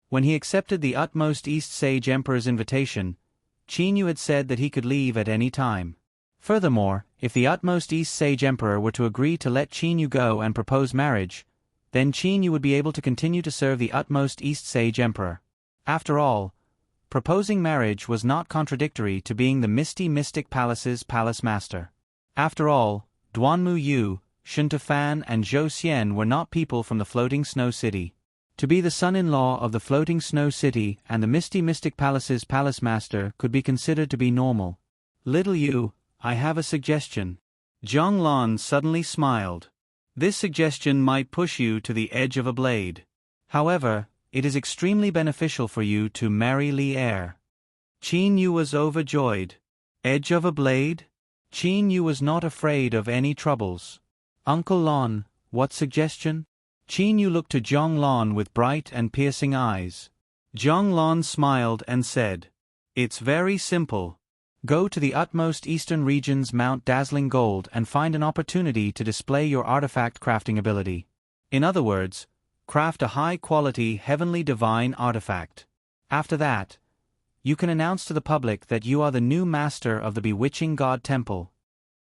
When he accepted the utmost East Sage Emperor's invitation, Qin Yu had said that he could leave at any time. Furthermore, if the utmost East Sage Emperor were to agree to let Qin Yu go and propose marriage, then Qin Yu would be able to continue to serve the utmost East Sage Emperor. After all, proposing marriage was not contradictory to being the Misty Mystic Palace's palace master. After all, Duanmu Yu, Shun Tufan and Zhou Xian were not people from the Floating Snow City. To be the son-in-law of the Floating Snow City and the Misty Mystic Palace's palace master could be considered to be normal. "Little Yu, I have a suggestion." Zhang Lan suddenly smiled. "This suggestion might push you to the edge of a blade. However, it is extremely beneficial for you to marry Li Er." Qin Yu was overjoyed. Edge of a blade? Qin Yu was not afraid of any troubles. "Uncle Lan, what suggestion?" Qin Yu looked to Zhang Lan with bright and piercing eyes. Zhang Lan smiled and said, "It's very simple. Go to the utmost eastern region's Mount Dazzling Gold and find an opportunity to display your artifact crafting ability. In other words, craft a high-quality heavenly divine artifact. After that, you can announce to the public that you are the new master of the Bewitching God Temple."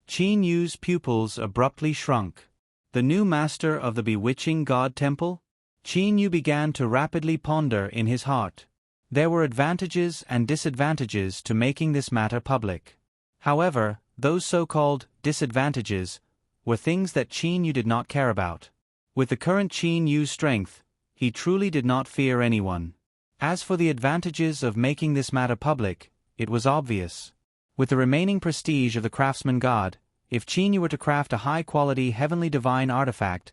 Qin Yu's pupils abruptly shrunk. The new master of the Bewitching God Temple? Qin Yu began to rapidly ponder in his heart. There were advantages and disadvantages to making this matter public. However, those so-called disadvantages were things that Qin Yu did not care about. With the current Qin Yu's strength, he truly did not fear anyone. As for the advantages of making this matter public, it was obvious. With the remaining prestige of the craftsman god, if Qin Yu were to craft a high-quality heavenly divine artifact,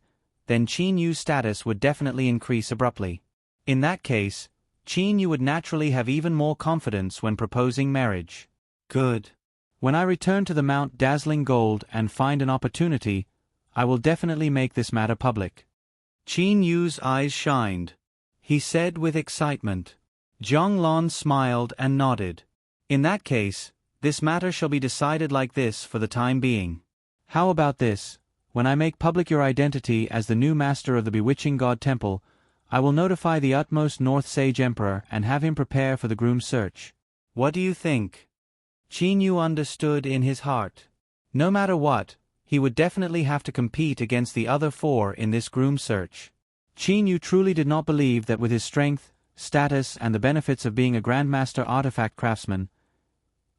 then Qin Yu's status would definitely increase abruptly. In that case, Qin Yu would naturally have even more confidence when proposing marriage. "Good. When I return to the Mount Dazzling Gold and find an opportunity, I will definitely make this matter public." Qin Yu's eyes shined. He said with excitement. Zhang Lan smiled and nodded. "In that case, this matter shall be decided like this for the time being. How about this? When I make public your identity as the new master of the Bewitching God Temple, I will notify the utmost North Sage Emperor and have him prepare for the groom search. What do you think?" Qin Yu understood in his heart. No matter what, he would definitely have to compete against the other four in this groom search. Qin Yu truly did not believe that with his strength, status and the benefits of being a Grandmaster artifact craftsman,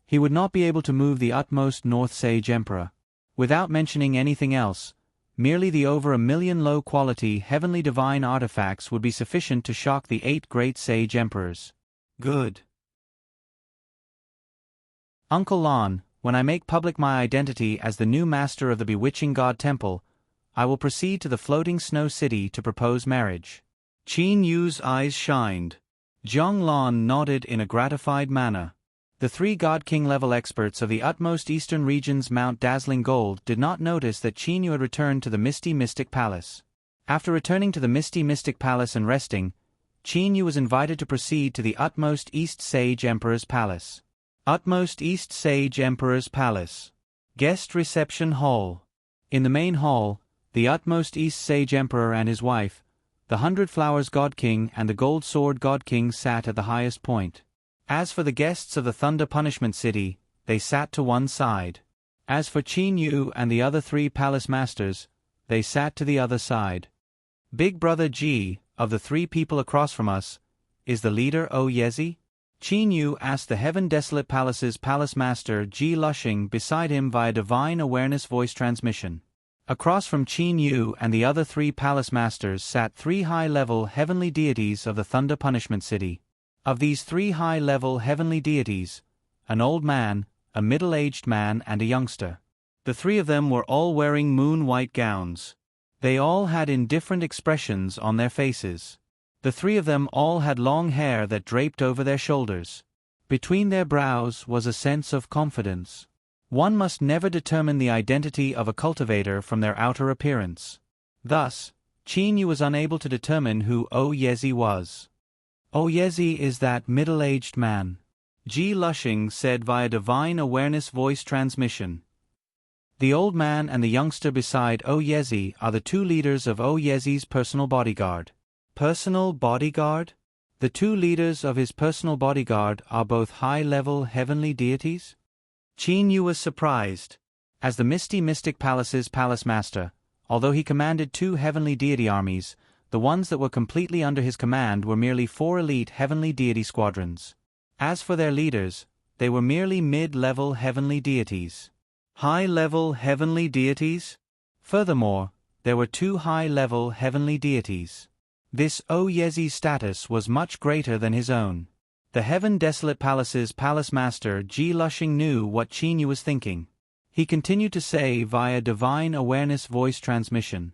he would not be able to move the utmost North Sage Emperor. Without mentioning anything else, merely the over 1,000,000 low-quality heavenly divine artifacts would be sufficient to shock the 8 great sage emperors. "Good. Uncle Lan, when I make public my identity as the new master of the Bewitching God Temple, I will proceed to the Floating Snow City to propose marriage." Qin Yu's eyes shined. Zhang Lan nodded in a gratified manner. The 3 God King level experts of the utmost eastern region's Mount Dazzling Gold did not notice that Qin Yu had returned to the Misty Mystic Palace. After returning to the Misty Mystic Palace and resting, Qin Yu was invited to proceed to the utmost East Sage Emperor's Palace. Utmost East Sage Emperor's Palace. Guest Reception Hall. In the main hall, the utmost East Sage Emperor and his wife, the 100 Flowers God King and the Gold Sword God King sat at the highest point. As for the guests of the Thunder Punishment City, they sat to one side. As for Qin Yu and the other 3 palace masters, they sat to the other side. Big brother Ji, of the 3 people across from us, is the leader O Yezi? Qin Yu asked the Heaven Desolate Palace's palace master Ji Lushing beside him via divine awareness voice transmission. Across from Qin Yu and the other 3 palace masters sat 3 high-level heavenly deities of the Thunder Punishment City. Of these 3 high-level heavenly deities, an old man, a middle-aged man and a youngster. The 3 of them were all wearing moon-white gowns. They all had indifferent expressions on their faces. The 3 of them all had long hair that draped over their shoulders. Between their brows was a sense of confidence. One must never determine the identity of a cultivator from their outer appearance. Thus, Qin Yu was unable to determine who O Yezi was. O Yezi is that middle-aged man, Ji Lushing said via divine awareness voice transmission. The old man and the youngster beside O Yezi are the 2 leaders of O Yezi's personal bodyguard. Personal bodyguard? The 2 leaders of his personal bodyguard are both high-level heavenly deities? Qin Yu was surprised. As the Misty Mystic Palace's palace master, although he commanded 2 heavenly deity armies, the ones that were completely under his command were merely 4 elite heavenly deity squadrons. As for their leaders, they were merely mid-level heavenly deities. High-level heavenly deities? Furthermore, there were 2 high-level heavenly deities. This O Yezi's status was much greater than his own. The Heaven Desolate Palace's palace master Ji Lushing knew what Qin Yu was thinking. He continued to say via divine awareness voice transmission.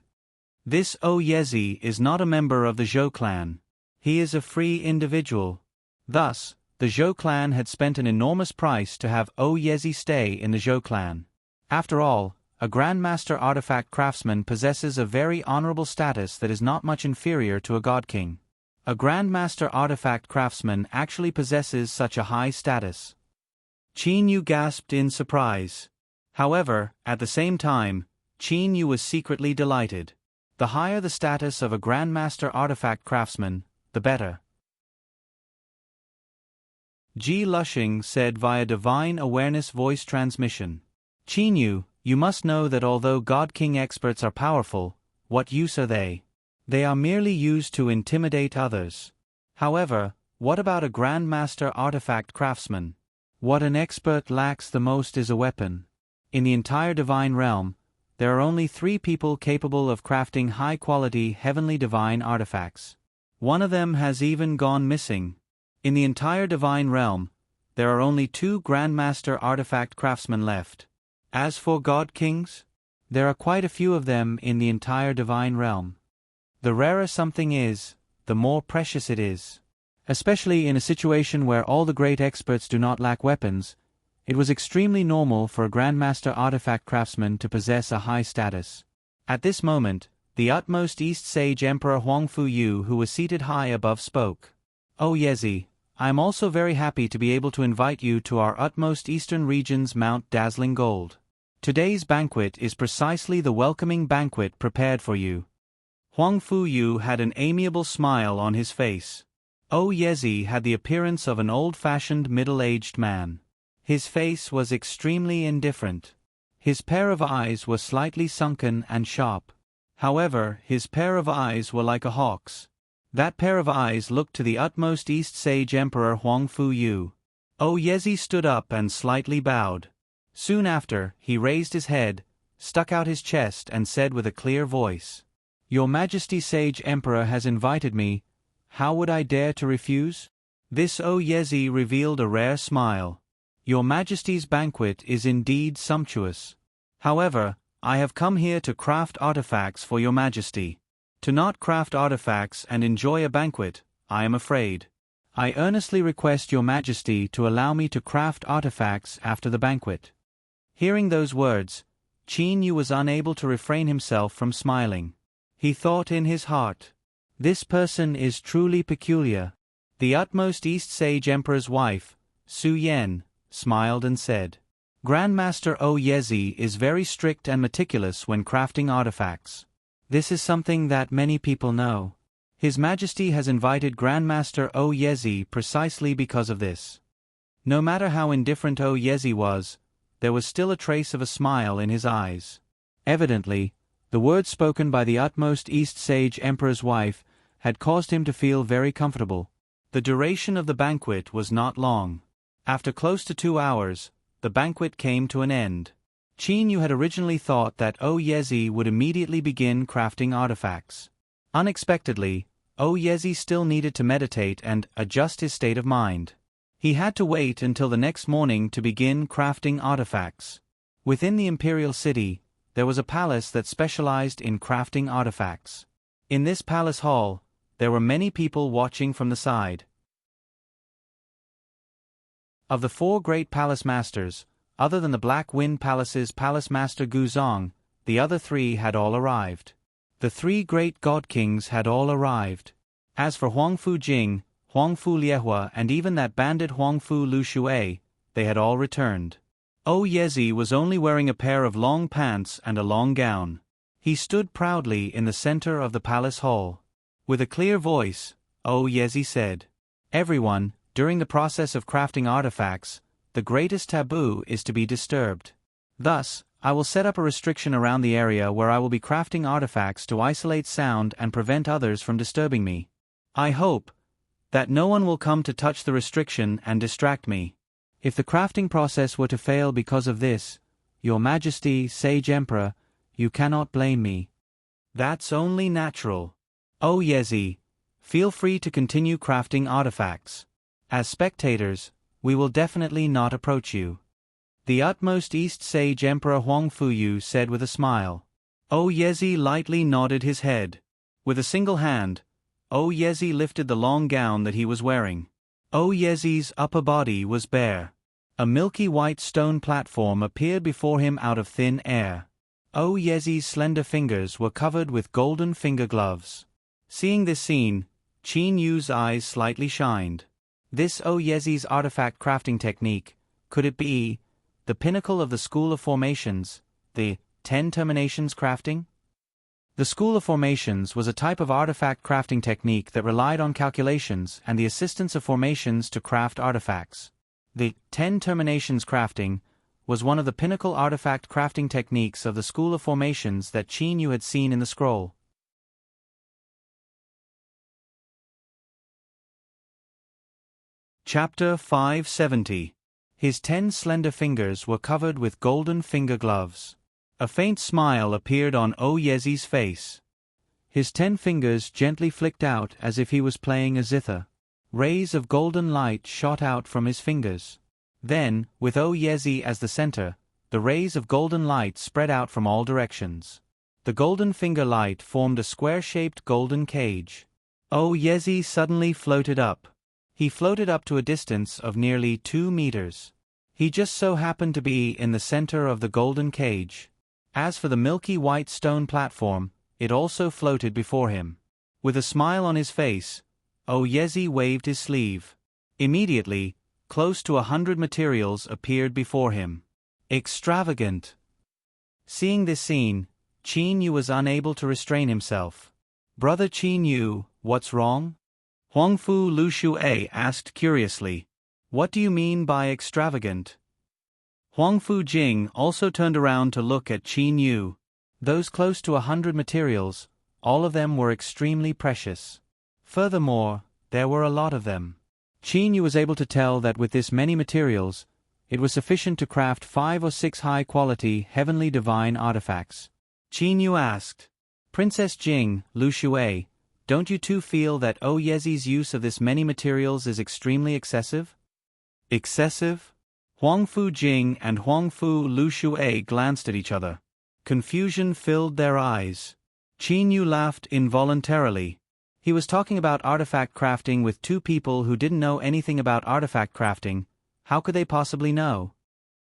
This O Yezi is not a member of the Zhou clan. He is a free individual. Thus, the Zhou clan had spent an enormous price to have O Yezi stay in the Zhou clan. After all, a Grandmaster Artifact Craftsman possesses a very honorable status that is not much inferior to a God King. A Grandmaster Artifact Craftsman actually possesses such a high status. Qin Yu gasped in surprise. However, at the same time, Qin Yu was secretly delighted. The higher the status of a Grandmaster Artifact Craftsman, the better. Ji Lushing said via divine awareness voice transmission. Qin Yu, you must know that although God King experts are powerful, what use are they? They are merely used to intimidate others. However, what about a Grandmaster Artifact Craftsman? What an expert lacks the most is a weapon. In the entire divine realm, there are only 3 people capable of crafting high-quality heavenly divine artifacts. One of them has even gone missing. In the entire divine realm, there are only 2 Grandmaster Artifact Craftsmen left. As for God Kings, there are quite a few of them in the entire divine realm. The rarer something is, the more precious it is. Especially in a situation where all the great experts do not lack weapons, it was extremely normal for a Grandmaster Artifact Craftsman to possess a high status. At this moment, the utmost East Sage Emperor Huangfu Yu, who was seated high above, spoke. O Yezi, I am also very happy to be able to invite you to our utmost eastern region's Mount Dazzling Gold. Today's banquet is precisely the welcoming banquet prepared for you. Huangfu Yu had an amiable smile on his face. O Yezi had the appearance of an old-fashioned middle-aged man. His face was extremely indifferent. His pair of eyes was slightly sunken and sharp. However, his pair of eyes were like a hawk's. That pair of eyes looked to the utmost East Sage Emperor Huangfu Yu. O Yezi stood up and slightly bowed. Soon after, he raised his head, stuck out his chest and said with a clear voice, Your Majesty Sage Emperor has invited me. How would I dare to refuse? This O Yezi revealed a rare smile. Your Majesty's banquet is indeed sumptuous. However, I have come here to craft artifacts for your Majesty. To not craft artifacts and enjoy a banquet, I am afraid. I earnestly request your Majesty to allow me to craft artifacts after the banquet. Hearing those words, Qin Yu was unable to refrain himself from smiling. He thought in his heart, this person is truly peculiar. The utmost East Sage Emperor's wife, Su Yen, smiled and said, Grandmaster O Yezi is very strict and meticulous when crafting artifacts. This is something that many people know. His Majesty has invited Grandmaster O Yezi precisely because of this. No matter how indifferent Yezi was, there was still a trace of a smile in his eyes. Evidently, the words spoken by the utmost East Sage Emperor's wife had caused him to feel very comfortable. The duration of the banquet was not long. After close to 2 hours, the banquet came to an end. Qin Yu had originally thought that Yezi would immediately begin crafting artifacts. Unexpectedly, Yezi still needed to meditate and adjust his state of mind. He had to wait until the next morning to begin crafting artifacts. Within the imperial city, there was a palace that specialized in crafting artifacts. In this palace hall, there were many people watching from the side. Of the 4 great palace masters, other than the Black Wind Palace's palace master Guzong, the other 3 had all arrived. The 3 great god kings had all arrived. As for Huangfu Jing, Huangfu Liehua and even that bandit Huangfu Lu Shuai, they had all returned. Yezi was only wearing a pair of long pants and a long gown. He stood proudly in the center of the palace hall. With a clear voice, Yezi said, "Everyone, during the process of crafting artifacts, the greatest taboo is to be disturbed. Thus, I will set up a restriction around the area where I will be crafting artifacts to isolate sound and prevent others from disturbing me. I hope that no one will come to touch the restriction and distract me. If the crafting process were to fail because of this, Your Majesty, Sage Emperor, you cannot blame me. That's only natural. Yezi, feel free to continue crafting artifacts. As spectators, we will definitely not approach you." The utmost East Sage Emperor Huangfu said with a smile. Yezi lightly nodded his head. With a single hand, Yezi lifted the long gown that he was wearing. Yezi's upper body was bare. A milky white stone platform appeared before him out of thin air. Yezi's slender fingers were covered with golden finger gloves. Seeing this scene, Qin Yu's eyes slightly shined. This Yezi's artifact crafting technique, could it be the pinnacle of the School of Formations, the 10 Terminations crafting? The School of Formations was a type of artifact crafting technique that relied on calculations and the assistance of formations to craft artifacts. The 10 Terminations crafting was one of the pinnacle artifact crafting techniques of the School of Formations that Qin Yu had seen in the scroll. Chapter 570. His 10 slender fingers were covered with golden finger gloves. A faint smile appeared on Yezi's face. His 10 fingers gently flicked out as if he was playing a zither. Rays of golden light shot out from his fingers. Then, with Yezi as the center, the rays of golden light spread out from all directions. The golden finger light formed a square-shaped golden cage. Yezi suddenly floated up. He floated up to a distance of nearly 2 meters. He just so happened to be in the center of the golden cage. As for the milky white stone platform, it also floated before him. With a smile on his face, Yezi waved his sleeve. Immediately, close to 100 materials appeared before him. Extravagant! Seeing this scene, Qin Yu was unable to restrain himself. "Brother Qin Yu, what's wrong?" Huangfu Lu Shuai asked curiously. "What do you mean by extravagant?" Huangfu Jing also turned around to look at Qin Yu. Those close to 100 materials, all of them were extremely precious. Furthermore, there were a lot of them. Qin Yu was able to tell that with this many materials, it was sufficient to craft 5 or 6 high-quality, heavenly divine artifacts. Qin Yu asked, "Princess Jing, Lu Shuai, don't you too feel that Yezi's use of this many materials is extremely excessive?" Excessive? Huangfu Jing and Huangfu Lu Shuai glanced at each other. Confusion filled their eyes. Qin Yu laughed involuntarily. He was talking about artifact crafting with 2 people who didn't know anything about artifact crafting. How could they possibly know?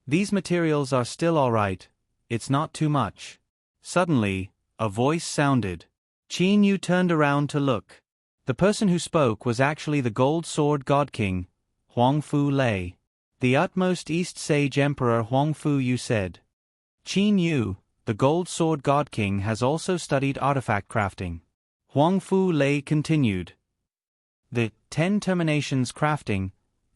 "These materials are still all right. It's not too much." Suddenly, a voice sounded. Qin Yu turned around to look. The person who spoke was actually the Gold Sword God King, Huangfu Lei. The utmost East Sage Emperor Huangfu said. "Qin Yu, the Gold Sword God King has also studied artifact crafting." Huangfu Lei continued. "The 10 Terminations crafting,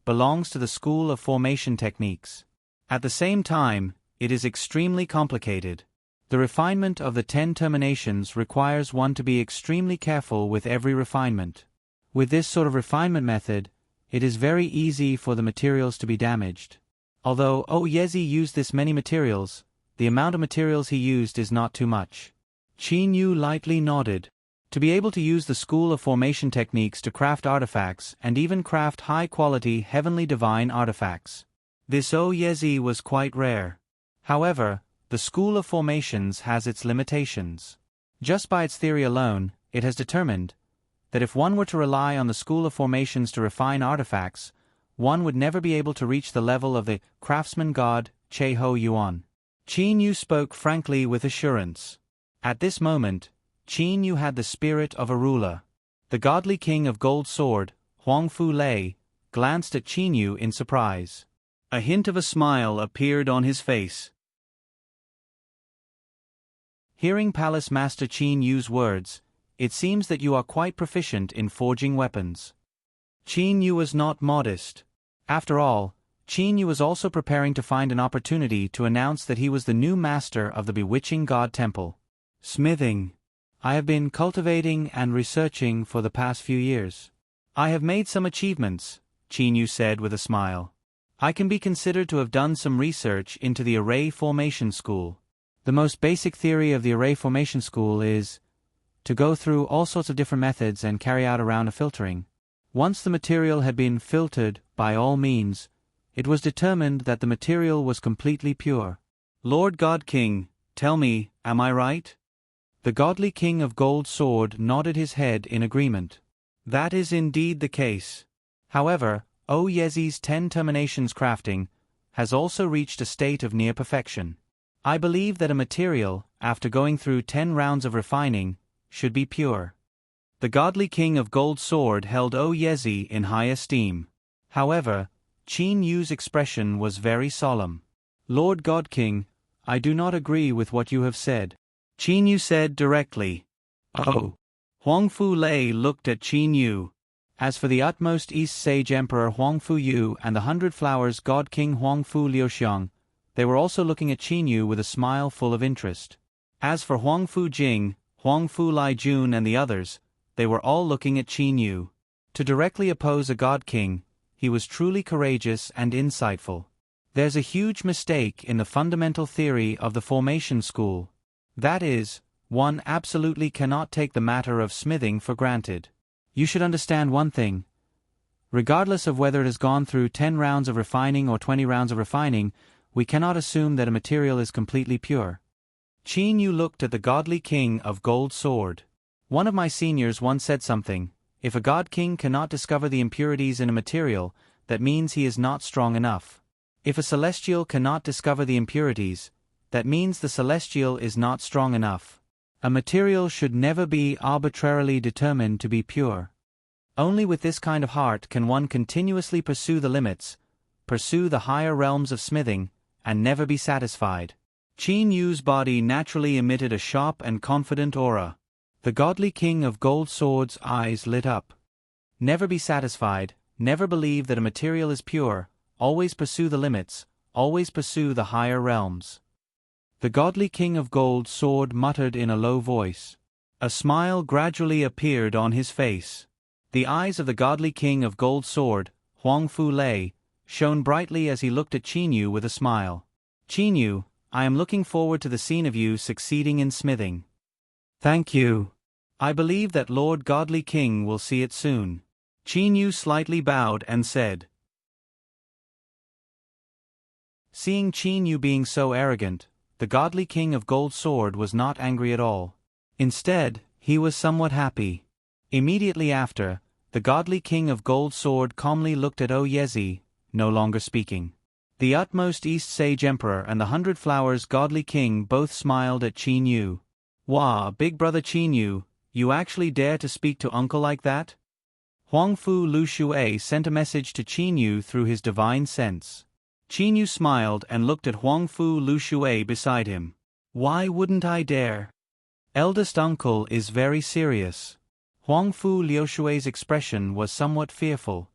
belongs to the school of formation techniques. At the same time, it is extremely complicated. The refinement of the 10 terminations requires one to be extremely careful with every refinement. With this sort of refinement method, it is very easy for the materials to be damaged. Although Oyezi used this many materials, the amount of materials he used is not too much. Qin Yu lightly nodded. To be able to use the school of formation techniques to craft artifacts and even craft high-quality heavenly divine artifacts. This Oyezi was quite rare. However, the school of formations has its limitations. Just by its theory alone, it has determined that if one were to rely on the school of formations to refine artifacts, one would never be able to reach the level of the craftsman god, Che Ho Yuan. Qin Yu spoke frankly with assurance. At this moment, Qin Yu had the spirit of a ruler. The godly king of Gold Sword, Huang Fu Lei, glanced at Qin Yu in surprise. A hint of a smile appeared on his face. Hearing Palace Master Qin Yu's words, it seems that you are quite proficient in forging weapons. Qin Yu was not modest. After all, Qin Yu was also preparing to find an opportunity to announce that he was the new master of the bewitching god temple. Smithing. I have been cultivating and researching for the past few years. I have made some achievements, Qin Yu said with a smile. I can be considered to have done some research into the array formation school. The most basic theory of the array formation school is to go through all sorts of different methods and carry out a round of filtering. Once the material had been filtered by all means, it was determined that the material was completely pure. Lord God King, tell me, am I right? The godly king of Gold Sword nodded his head in agreement. That is indeed the case. However, Oyezi's 10 terminations crafting has also reached a state of near perfection. I believe that a material, after going through 10 rounds of refining, should be pure. The godly king of Gold Sword held Oyezi in high esteem. However, Qin Yu's expression was very solemn. Lord God King, I do not agree with what you have said. Qin Yu said directly. Oh. Huang Fu Lei looked at Qin Yu. As for the utmost East Sage Emperor Huang Fu Yu and the 100 Flowers God King Huang Fu Liuxiang, they were also looking at Qin Yu with a smile full of interest. As for Huang Fu Jing, Huang Fu Lai Jun and the others, they were all looking at Qin Yu. To directly oppose a god king, he was truly courageous and insightful. There's a huge mistake in the fundamental theory of the formation school. That is, one absolutely cannot take the matter of smithing for granted. You should understand one thing. Regardless of whether it has gone through 10 rounds of refining or 20 rounds of refining, we cannot assume that a material is completely pure. Qin Yu looked at the godly king of Gold Sword. One of my seniors once said something, if a god king cannot discover the impurities in a material, that means he is not strong enough. If a celestial cannot discover the impurities, that means the celestial is not strong enough. A material should never be arbitrarily determined to be pure. Only with this kind of heart can one continuously pursue the limits, pursue the higher realms of smithing, and never be satisfied. Qin Yu's body naturally emitted a sharp and confident aura. The godly king of Gold Sword's eyes lit up. Never be satisfied, never believe that a material is pure, always pursue the limits, always pursue the higher realms. The godly king of Gold Sword muttered in a low voice. A smile gradually appeared on his face. The eyes of the godly king of Gold Sword, Huang Fu Lei, shone brightly as he looked at Qin Yu with a smile. Qin Yu, I am looking forward to the scene of you succeeding in smithing. Thank you. I believe that Lord Godly King will see it soon. Qin Yu slightly bowed and said. Seeing Qin Yu being so arrogant, the godly king of Gold Sword was not angry at all. Instead, he was somewhat happy. Immediately after, the godly king of Gold Sword calmly looked at Oyezi, no longer speaking. The utmost East Sage Emperor and the 100 Flowers godly king both smiled at Qin Yu. Wah, big brother Qin Yu, you actually dare to speak to uncle like that? Huang Fu Lu Shui sent a message to Qin Yu through his divine sense. Qin Yu smiled and looked at Huang Fu Lu Shui beside him. Why wouldn't I dare? Eldest uncle is very serious. Huang Fu Liu Shui's expression was somewhat fearful.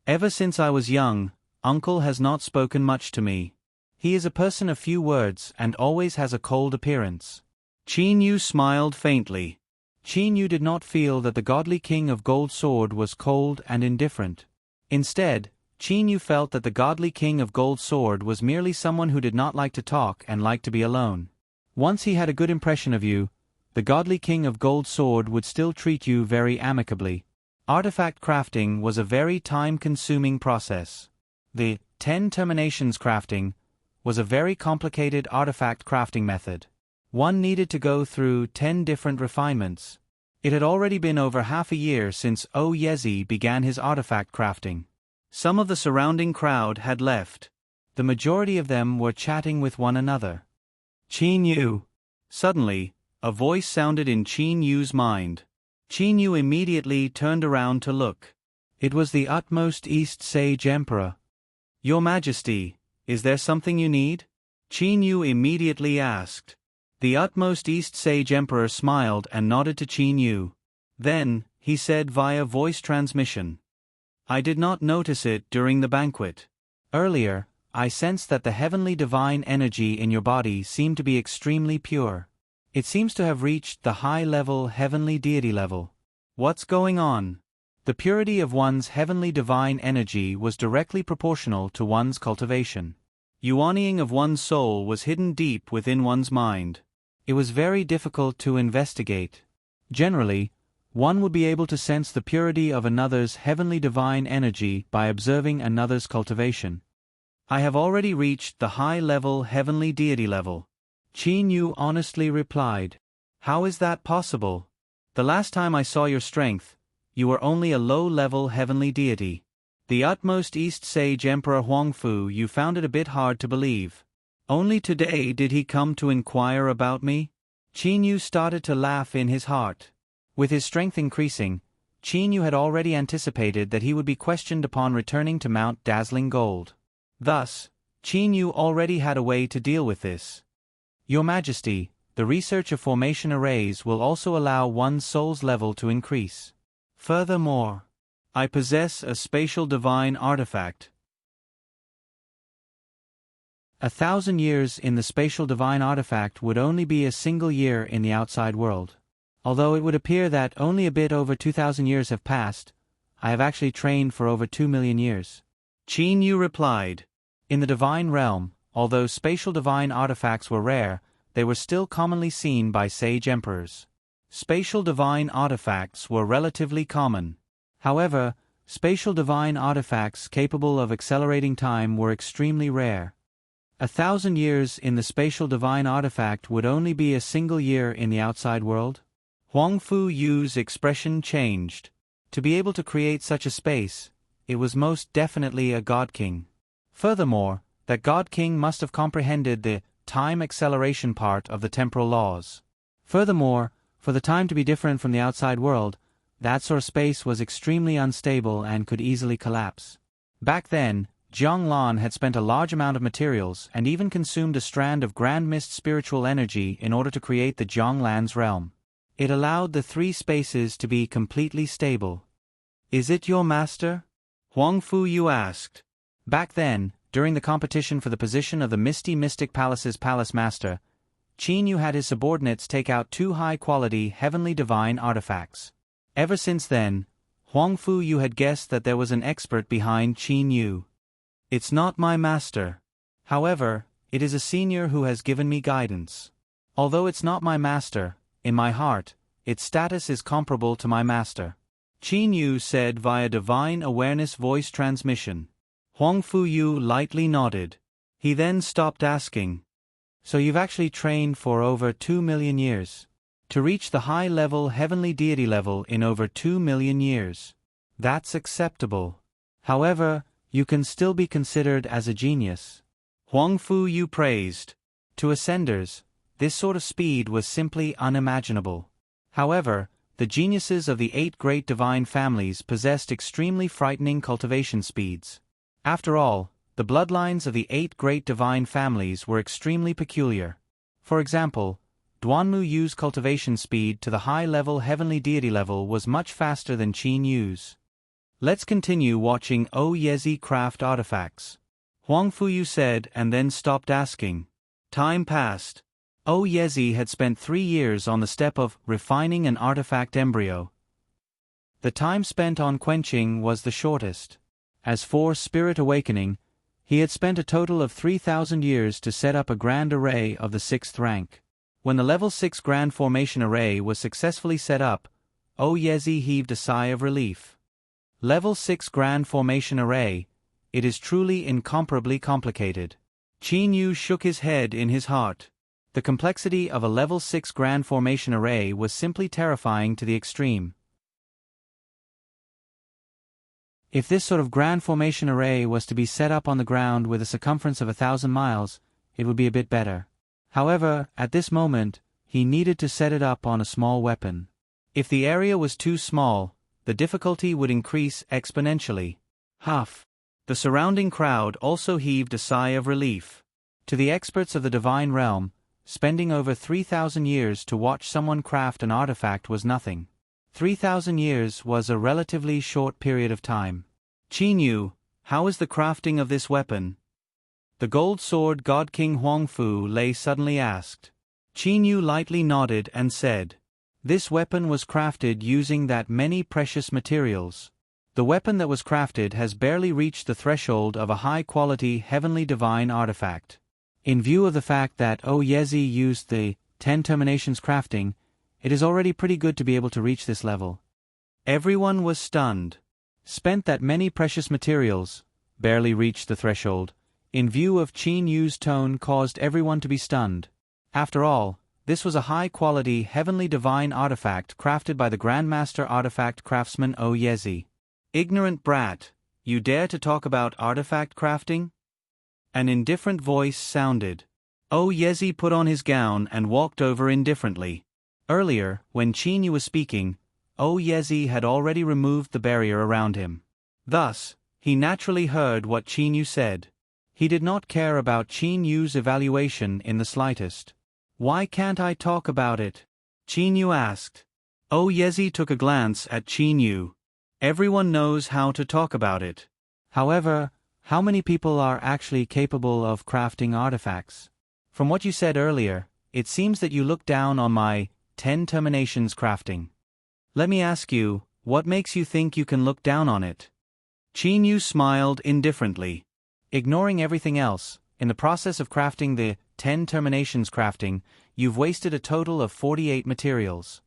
Ever since I was young, Uncle has not spoken much to me. He is a person of few words and always has a cold appearance. Qin Yu smiled faintly. Qin Yu did not feel that the godly king of Gold Sword was cold and indifferent. Instead, Qin Yu felt that the godly king of Gold Sword was merely someone who did not like to talk and liked to be alone. Once he had a good impression of you, the godly king of Gold Sword would still treat you very amicably. Artifact crafting was a very time-consuming process. The 10 terminations crafting was a very complicated artifact crafting method. One needed to go through 10 different refinements. It had already been over half a year since Yezi began his artifact crafting. Some of the surrounding crowd had left. The majority of them were chatting with one another. Qin Yu. Suddenly, a voice sounded in Qin Yu's mind. Qin Yu immediately turned around to look. It was the utmost East Sage Emperor. Your Majesty, is there something you need? Qin Yu immediately asked. The utmost East Sage Emperor smiled and nodded to Qin Yu. Then, he said via voice transmission. I did not notice it during the banquet. Earlier, I sensed that the heavenly divine energy in your body seemed to be extremely pure. It seems to have reached the high-level heavenly deity level. What's going on? The purity of one's heavenly divine energy was directly proportional to one's cultivation. Yuanying of one's soul was hidden deep within one's mind. It was very difficult to investigate. Generally, one would be able to sense the purity of another's heavenly divine energy by observing another's cultivation. I have already reached the high-level heavenly deity level. Qin Yu honestly replied. How is that possible? The last time I saw your strength, you were only a low-level heavenly deity. The utmost East Sage Emperor Huangfu, you found it a bit hard to believe. Only today did he come to inquire about me? Qin Yu started to laugh in his heart. With his strength increasing, Qin Yu had already anticipated that he would be questioned upon returning to Mount Dazzling Gold. Thus, Qin Yu already had a way to deal with this. Your Majesty, the research of formation arrays will also allow one's soul's level to increase. Furthermore, I possess a spatial divine artifact. 1,000 years in the spatial divine artifact would only be a single year in the outside world. Although it would appear that only a bit over 2,000 years have passed, I have actually trained for over 2 million years. Qin Yu replied. In the divine realm, although spatial divine artifacts were rare, they were still commonly seen by sage emperors. Spatial divine artifacts were relatively common. However, spatial divine artifacts capable of accelerating time were extremely rare. 1,000 years in the spatial divine artifact would only be a single year in the outside world? Huangfu Yu's expression changed. To be able to create such a space, it was most definitely a God King. Furthermore, that God King must have comprehended the time acceleration part of the temporal laws. Furthermore, for the time to be different from the outside world, that sort of space was extremely unstable and could easily collapse. Back then, Jiang Lan had spent a large amount of materials and even consumed a strand of Grand Mist spiritual energy in order to create the Jiang Lan's realm. It allowed the three spaces to be completely stable. Is it your master? Huangfu Yu asked. Back then, during the competition for the position of the Misty Mystic Palace's palace master, Qin Yu had his subordinates take out 2 high-quality heavenly divine artifacts. Ever since then, Huangfu Yu had guessed that there was an expert behind Qin Yu. It's not my master. However, it is a senior who has given me guidance. Although it's not my master, in my heart, its status is comparable to my master. Qin Yu said via divine awareness voice transmission. Huangfu Yu lightly nodded. He then stopped asking. So you've actually trained for over 2 million years. To reach the high-level heavenly deity level in over 2 million years. That's acceptable. However, you can still be considered as a genius. Huangfu Yu praised. To ascenders, this sort of speed was simply unimaginable. However, the geniuses of the 8 great divine families possessed extremely frightening cultivation speeds. After all, the bloodlines of the 8 great divine families were extremely peculiar. For example, Duanmu Yu's cultivation speed to the high-level heavenly deity level was much faster than Qin Yu's. Let's continue watching O Yezi craft artifacts. Huang Fuyu said and then stopped asking. Time passed. O Yezi had spent 3 years on the step of refining an artifact embryo. The time spent on quenching was the shortest. As for spirit awakening, he had spent a total of 3,000 years to set up a grand array of the 6th rank. When the level 6 grand formation array was successfully set up, O Yezi heaved a sigh of relief. Level 6 grand formation array, it is truly incomparably complicated. Qin Yu shook his head in his heart. The complexity of a level 6 grand formation array was simply terrifying to the extreme. If this sort of grand formation array was to be set up on the ground with a circumference of 1,000 miles, it would be a bit better. However, at this moment, he needed to set it up on a small weapon. If the area was too small, the difficulty would increase exponentially. Huff. The surrounding crowd also heaved a sigh of relief. To the experts of the divine realm, spending over 3,000 years to watch someone craft an artifact was nothing. 3,000 years was a relatively short period of time. Qin Yu, how is the crafting of this weapon? The gold sword God King Huangfu Lei suddenly asked. Qin Yu lightly nodded and said, this weapon was crafted using that many precious materials. The weapon that was crafted has barely reached the threshold of a high-quality heavenly divine artifact. In view of the fact that O Yezi used the 10 terminations crafting, it is already pretty good to be able to reach this level. Everyone was stunned. Spent that many precious materials, barely reached the threshold, in view of Qin Yu's tone caused everyone to be stunned. After all, this was a high-quality heavenly divine artifact crafted by the Grandmaster Artifact Craftsman O Yezi. Ignorant brat, you dare to talk about artifact crafting? An indifferent voice sounded. O Yezi put on his gown and walked over indifferently. Earlier, when Qin Yu was speaking, O Yezi had already removed the barrier around him. Thus, he naturally heard what Qin Yu said. He did not care about Qin Yu's evaluation in the slightest. Why can't I talk about it? Qin Yu asked. O Yezi took a glance at Qin Yu. Everyone knows how to talk about it. However, how many people are actually capable of crafting artifacts? From what you said earlier, it seems that you look down on my 10 terminations crafting. Let me ask you, what makes you think you can look down on it? Qin Yu smiled indifferently. Ignoring everything else, in the process of crafting the 10 terminations crafting, you've wasted a total of 48 materials.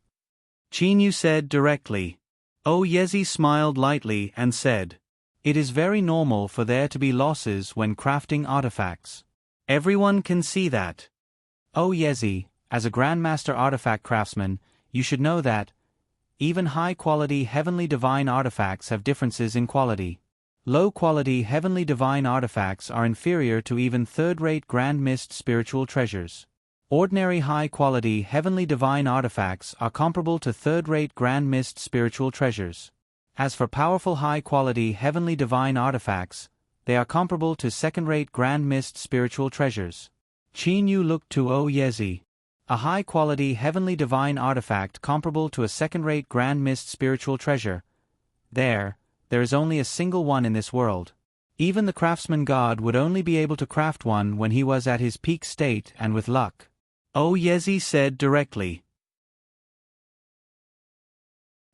Qin Yu said directly. O Yezi smiled lightly and said, it is very normal for there to be losses when crafting artifacts. Everyone can see that. O Yezi, as a Grandmaster Artifact Craftsman, you should know that even high-quality heavenly divine artifacts have differences in quality. Low-quality heavenly divine artifacts are inferior to even third-rate Grand Mist spiritual treasures. Ordinary high-quality heavenly divine artifacts are comparable to third-rate Grand Mist spiritual treasures. As for powerful high-quality heavenly divine artifacts, they are comparable to second-rate Grand Mist spiritual treasures. Qin Yu looked to O Yezi. A high-quality heavenly divine artifact comparable to a second-rate Grand Mist spiritual treasure. There is only a single one in this world. Even the craftsman god would only be able to craft one when he was at his peak state and with luck. O Yezi said directly.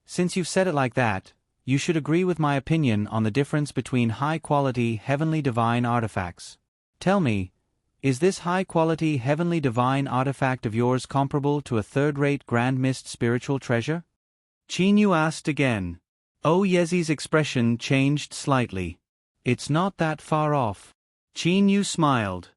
Since you've said it like that, you should agree with my opinion on the difference between high-quality heavenly divine artifacts. Tell me, is this high-quality heavenly divine artifact of yours comparable to a third-rate Grand Mist spiritual treasure? Qin Yu asked again. O Yezi's expression changed slightly. It's not that far off. Qin Yu smiled.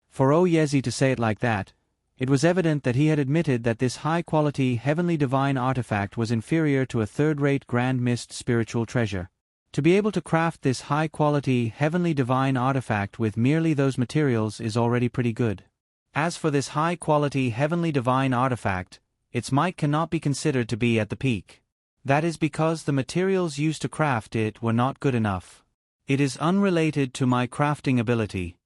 For O Yezi to say it like that, it was evident that he had admitted that this high-quality heavenly divine artifact was inferior to a third-rate Grand Mist spiritual treasure. To be able to craft this high-quality heavenly divine artifact with merely those materials is already pretty good. As for this high-quality heavenly divine artifact, its might cannot be considered to be at the peak. That is because the materials used to craft it were not good enough. It is unrelated to my crafting ability.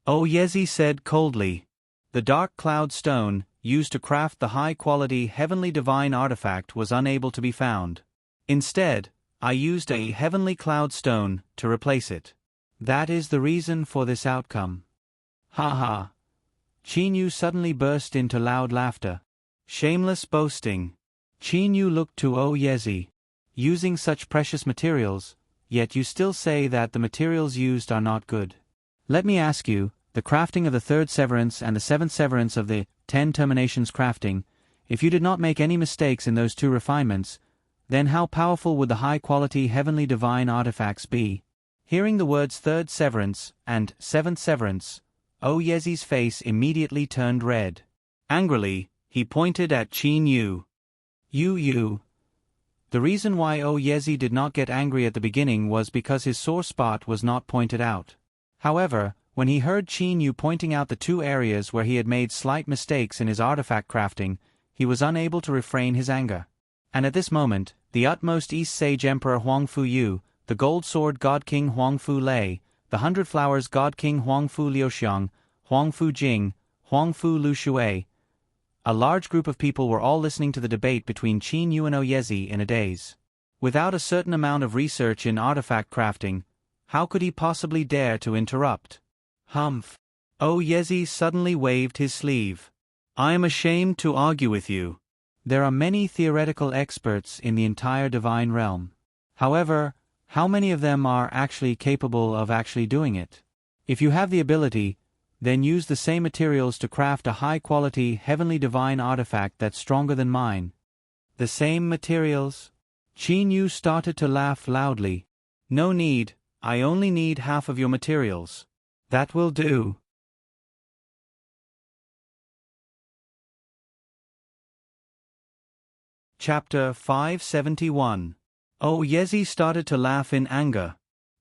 O Yezi said coldly. The dark cloud stone, used to craft the high-quality heavenly divine artifact was unable to be found. Instead, I used a heavenly cloud stone to replace it. That is the reason for this outcome. Ha ha. Qin Yu suddenly burst into loud laughter. Shameless boasting. Qin Yu looked to Yezi. Using such precious materials, yet you still say that the materials used are not good. Let me ask you, the crafting of the third severance and the seventh severance of the 10 terminations crafting, if you did not make any mistakes in those two refinements, then how powerful would the high-quality heavenly divine artifacts be? Hearing the words third severance and seventh severance, Yezi's face immediately turned red. Angrily, he pointed at Qin Yu. You. The reason why Yezi did not get angry at the beginning was because his sore spot was not pointed out. However, when he heard Qin Yu pointing out the two areas where he had made slight mistakes in his artifact crafting, he was unable to refrain his anger. And at this moment, the utmost East Sage Emperor Huangfu Yu, the Gold Sword God King Huangfu Lei, the 100 Flowers God King Huangfu Liuxiang, Huangfu Jing, Huangfu Lu Shui. A large group of people were all listening to the debate between Qin Yu and Yezi in a daze. Without a certain amount of research in artifact crafting, how could he possibly dare to interrupt? Humph. Yezi suddenly waved his sleeve. I am ashamed to argue with you. There are many theoretical experts in the entire divine realm. However, how many of them are actually capable of actually doing it? If you have the ability, then use the same materials to craft a high-quality heavenly divine artifact that's stronger than mine. The same materials? Qin Yu started to laugh loudly. No need, I only need half of your materials. That will do. Chapter 571. Yezi started to laugh in anger.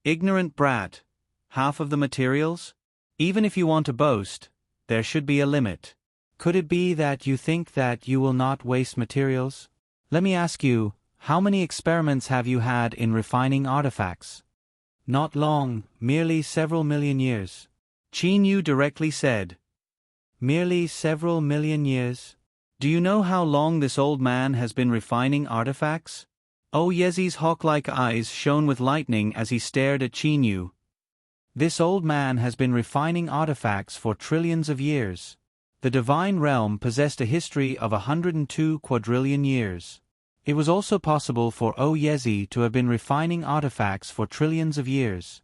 Ignorant brat. Half of the materials? Even if you want to boast, there should be a limit. Could it be that you think that you will not waste materials? Let me ask you, how many experiments have you had in refining artifacts? Not long, merely several million years. Qin Yu directly said. Merely several million years? Do you know how long this old man has been refining artifacts? Yezi's hawk-like eyes shone with lightning as he stared at Qin Yu. This old man has been refining artifacts for trillions of years. The divine realm possessed a history of 102 quadrillion years. It was also possible for Yezi to have been refining artifacts for trillions of years.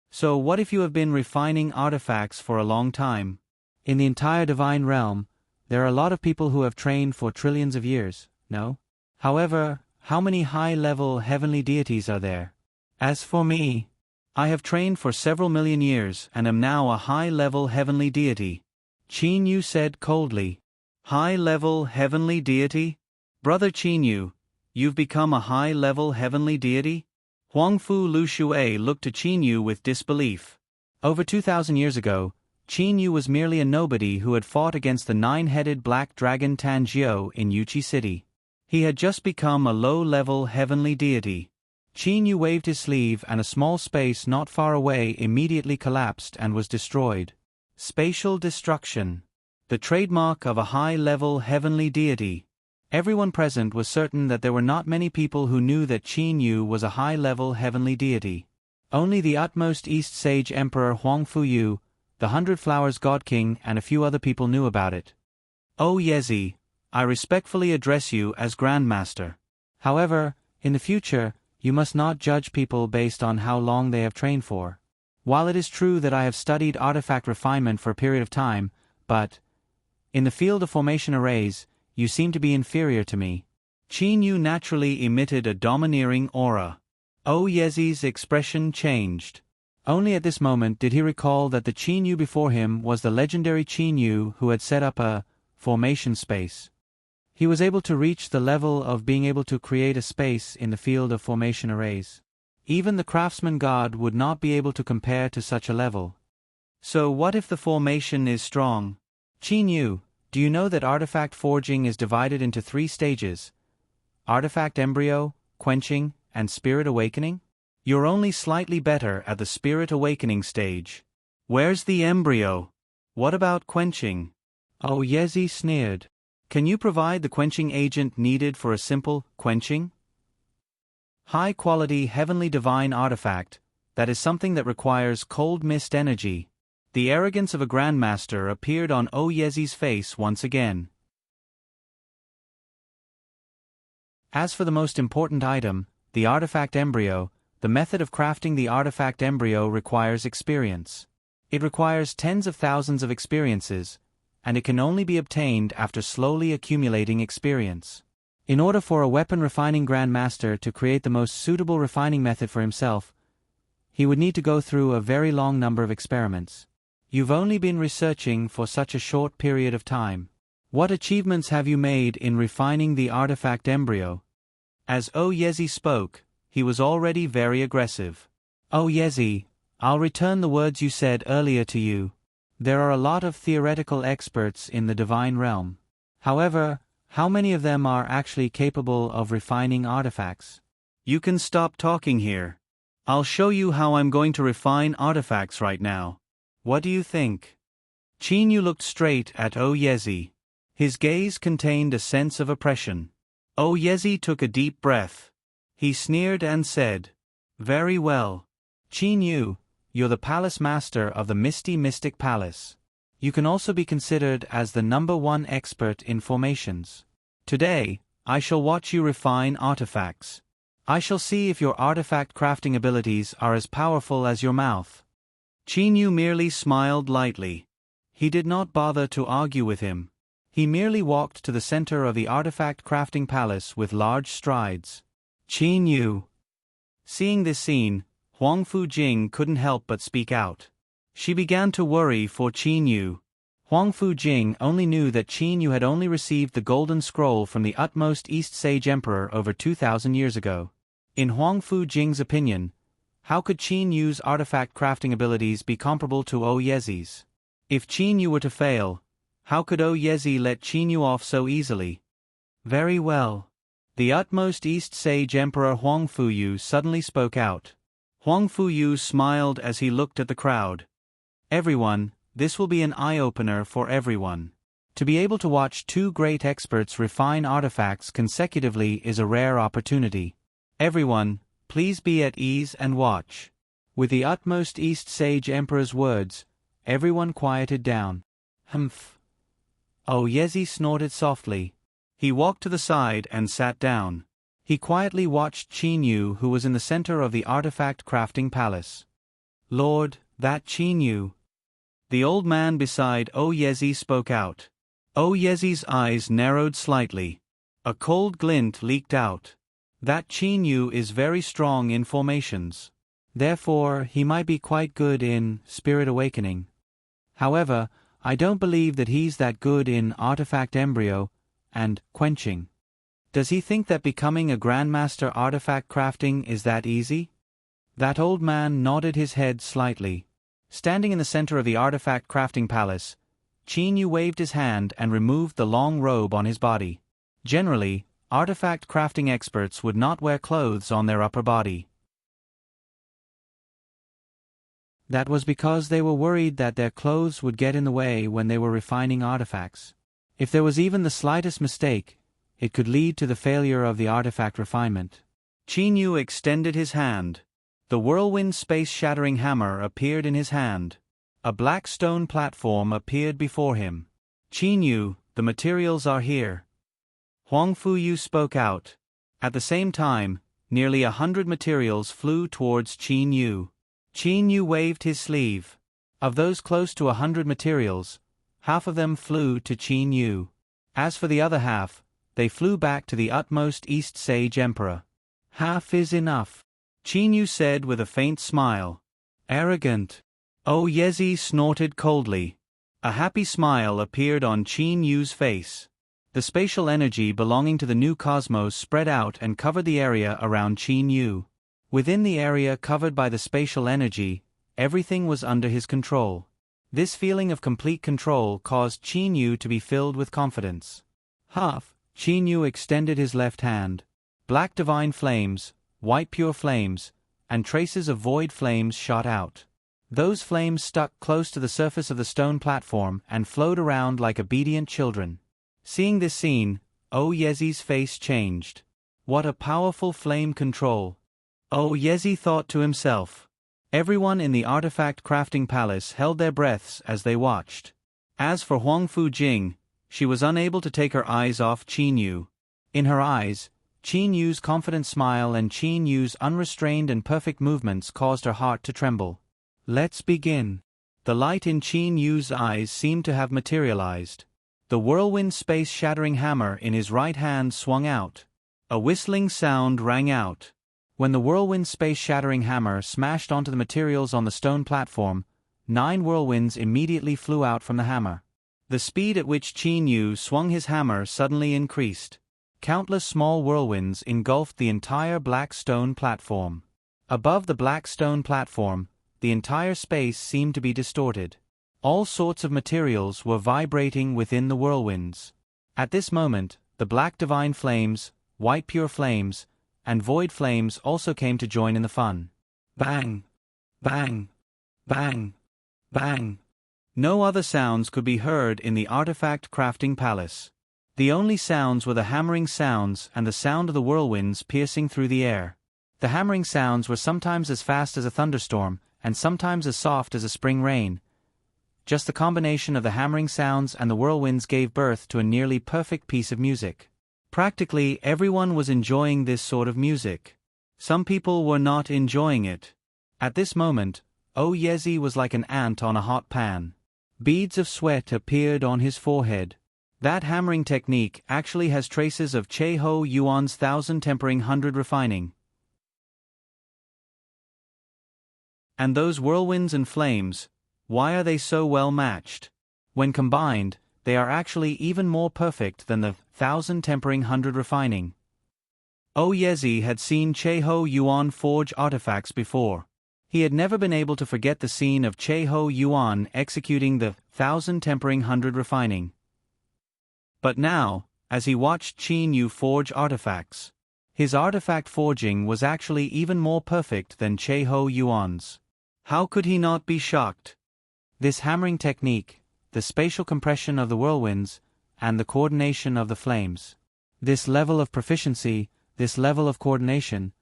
So what if you have been refining artifacts for a long time? In the entire divine realm, there are a lot of people who have trained for trillions of years, no? However, how many high-level heavenly deities are there? As for me, I have trained for several million years and am now a high-level heavenly deity. Qin Yu said coldly. High-level heavenly deity? Brother Qin Yu, you've become a high-level heavenly deity? Huangfu Lu Shui looked to Qin Yu with disbelief. Over 2,000 years ago, Qin Yu was merely a nobody who had fought against the 9-headed black dragon Tanjiu in Yuchi City. He had just become a low-level heavenly deity. Qin Yu waved his sleeve and a small space not far away immediately collapsed and was destroyed. Spatial destruction. The trademark of a high-level heavenly deity. Everyone present was certain that there were not many people who knew that Qin Yu was a high-level heavenly deity. Only the utmost East Sage Emperor Huangfu Yu, the 100 Flowers God King, and a few other people knew about it. Yezi, I respectfully address you as Grandmaster. However, in the future, you must not judge people based on how long they have trained for. While it is true that I have studied artifact refinement for a period of time, but in the field of formation arrays, you seem to be inferior to me. Qin Yu naturally emitted a domineering aura. Yezi's expression changed. Only at this moment did he recall that the Qin Yu before him was the legendary Qin Yu who had set up a formation space. He was able to reach the level of being able to create a space in the field of formation arrays. Even the craftsman god would not be able to compare to such a level. So what if the formation is strong? Qin Yu, do you know that artifact forging is divided into 3 stages? Artifact embryo, quenching, and spirit awakening? You're only slightly better at the spirit awakening stage. Where's the embryo? What about quenching? Yezi sneered. Can you provide the quenching agent needed for a simple quenching? High-quality heavenly divine artifact, that is something that requires cold mist energy. The arrogance of a grandmaster appeared on Oyezi's face once again. As for the most important item, the artifact embryo, the method of crafting the artifact embryo requires experience. It requires tens of thousands of experiences, and it can only be obtained after slowly accumulating experience. In order for a weapon refining grandmaster to create the most suitable refining method for himself, he would need to go through a very long number of experiments. You've only been researching for such a short period of time. What achievements have you made in refining the artifact embryo? As Oyezi spoke, he was already very aggressive. Oyezi, I'll return the words you said earlier to you. There are a lot of theoretical experts in the divine realm. However, how many of them are actually capable of refining artifacts? You can stop talking here. I'll show you how I'm going to refine artifacts right now. What do you think? Chinyu looked straight at Oyezi. His gaze contained a sense of oppression. Oyezi took a deep breath. He sneered and said, "Very well. Chinyu, you're the palace master of the Misty Mystic Palace. You can also be considered as the #1 expert in formations. Today, I shall watch you refine artifacts. I shall see if your artifact crafting abilities are as powerful as your mouth." Chinyu merely smiled lightly. He did not bother to argue with him. He merely walked to the center of the artifact crafting palace with large strides. Chinyu. Seeing this scene, Huang Fujing couldn't help but speak out. She began to worry for Chinyu. Huang Fujing only knew that Chinyu had only received the golden scroll from the utmost East Sage Emperor over 2,000 years ago. In Huang Fujing's opinion, how could Chinyu's artifact crafting abilities be comparable to Oyezi's? If Chinyu were to fail, how could Oyezi let Chinyu off so easily? Very well. The utmost East Sage Emperor Huang Fuyu suddenly spoke out. Huang Fuyu smiled as he looked at the crowd. Everyone, this will be an eye-opener for everyone. To be able to watch two great experts refine artifacts consecutively is a rare opportunity. Everyone, please be at ease and watch. With the utmost East Sage Emperor's words, everyone quieted down. Humph. Oyezi snorted softly. He walked to the side and sat down. He quietly watched Chinyu, who was in the center of the artifact crafting palace. Lord, that Chinyu. The old man beside Oyezi spoke out. Oyezi's eyes narrowed slightly. A cold glint leaked out. That Chinyu is very strong in formations. Therefore, he might be quite good in spirit awakening. However, I don't believe that he's that good in artifact embryo and quenching. Does he think that becoming a grandmaster artifact crafting is that easy? That old man nodded his head slightly. Standing in the center of the artifact crafting palace, Chinyu waved his hand and removed the long robe on his body. Generally, artifact crafting experts would not wear clothes on their upper body. That was because they were worried that their clothes would get in the way when they were refining artifacts. If there was even the slightest mistake, it could lead to the failure of the artifact refinement. Chinyu extended his hand. The whirlwind space-shattering hammer appeared in his hand. A black stone platform appeared before him. Chinyu, the materials are here. Huang Fuyu spoke out. At the same time, nearly 100 materials flew towards Chinyu. Chinyu waved his sleeve. Of those close to 100 materials, half of them flew to Chinyu. As for the other half, they flew back to the utmost East Sage Emperor. Half is enough, Chinyu said with a faint smile. Arrogant. Oyezi snorted coldly. A happy smile appeared on Chinyu's face. The spatial energy belonging to the new cosmos spread out and covered the area around Chinyu. Within the area covered by the spatial energy, everything was under his control. This feeling of complete control caused Chinyu to be filled with confidence. Chinyu extended his left hand. Black divine flames, white pure flames, and traces of void flames shot out. Those flames stuck close to the surface of the stone platform and flowed around like obedient children. Seeing this scene, Oyezi's face changed. What a powerful flame control! Oh, Yezi thought to himself. Everyone in the artifact crafting palace held their breaths as they watched. As for Huang Fu Jing, she was unable to take her eyes off Qin Yu. In her eyes, Qin Yu's confident smile and Qin Yu's unrestrained and perfect movements caused her heart to tremble. Let's begin. The light in Qin Yu's eyes seemed to have materialized. The whirlwind space-shattering hammer in his right hand swung out. A whistling sound rang out. When the whirlwind space-shattering hammer smashed onto the materials on the stone platform, 9 whirlwinds immediately flew out from the hammer. The speed at which Qin Yu swung his hammer suddenly increased. Countless small whirlwinds engulfed the entire black stone platform. Above the black stone platform, the entire space seemed to be distorted. All sorts of materials were vibrating within the whirlwinds. At this moment, the black divine flames, white pure flames, and void flames also came to join in the fun. Bang! Bang! Bang! Bang! No other sounds could be heard in the artifact crafting palace. The only sounds were the hammering sounds and the sound of the whirlwinds piercing through the air. The hammering sounds were sometimes as fast as a thunderstorm, and sometimes as soft as a spring rain. Just the combination of the hammering sounds and the whirlwinds gave birth to a nearly perfect piece of music. Practically everyone was enjoying this sort of music. Some people were not enjoying it. At this moment, Oh Yezi was like an ant on a hot pan. Beads of sweat appeared on his forehead. That hammering technique actually has traces of Che Ho Yuan's 1000 tempering 100 refining. And those whirlwinds and flames, why are they so well matched? When combined, they are actually even more perfect than the 1000 tempering 100 refining. Oh Yezi had seen Che Ho Yuan forge artifacts before. He had never been able to forget the scene of Che Ho Yuan executing the 1000 tempering 100 refining. But now, as he watched Qin Yu forge artifacts, his artifact forging was actually even more perfect than Che Ho Yuan's. How could he not be shocked? This hammering technique, the spatial compression of the whirlwinds, and the coordination of the flames. This level of proficiency, this level of coordination,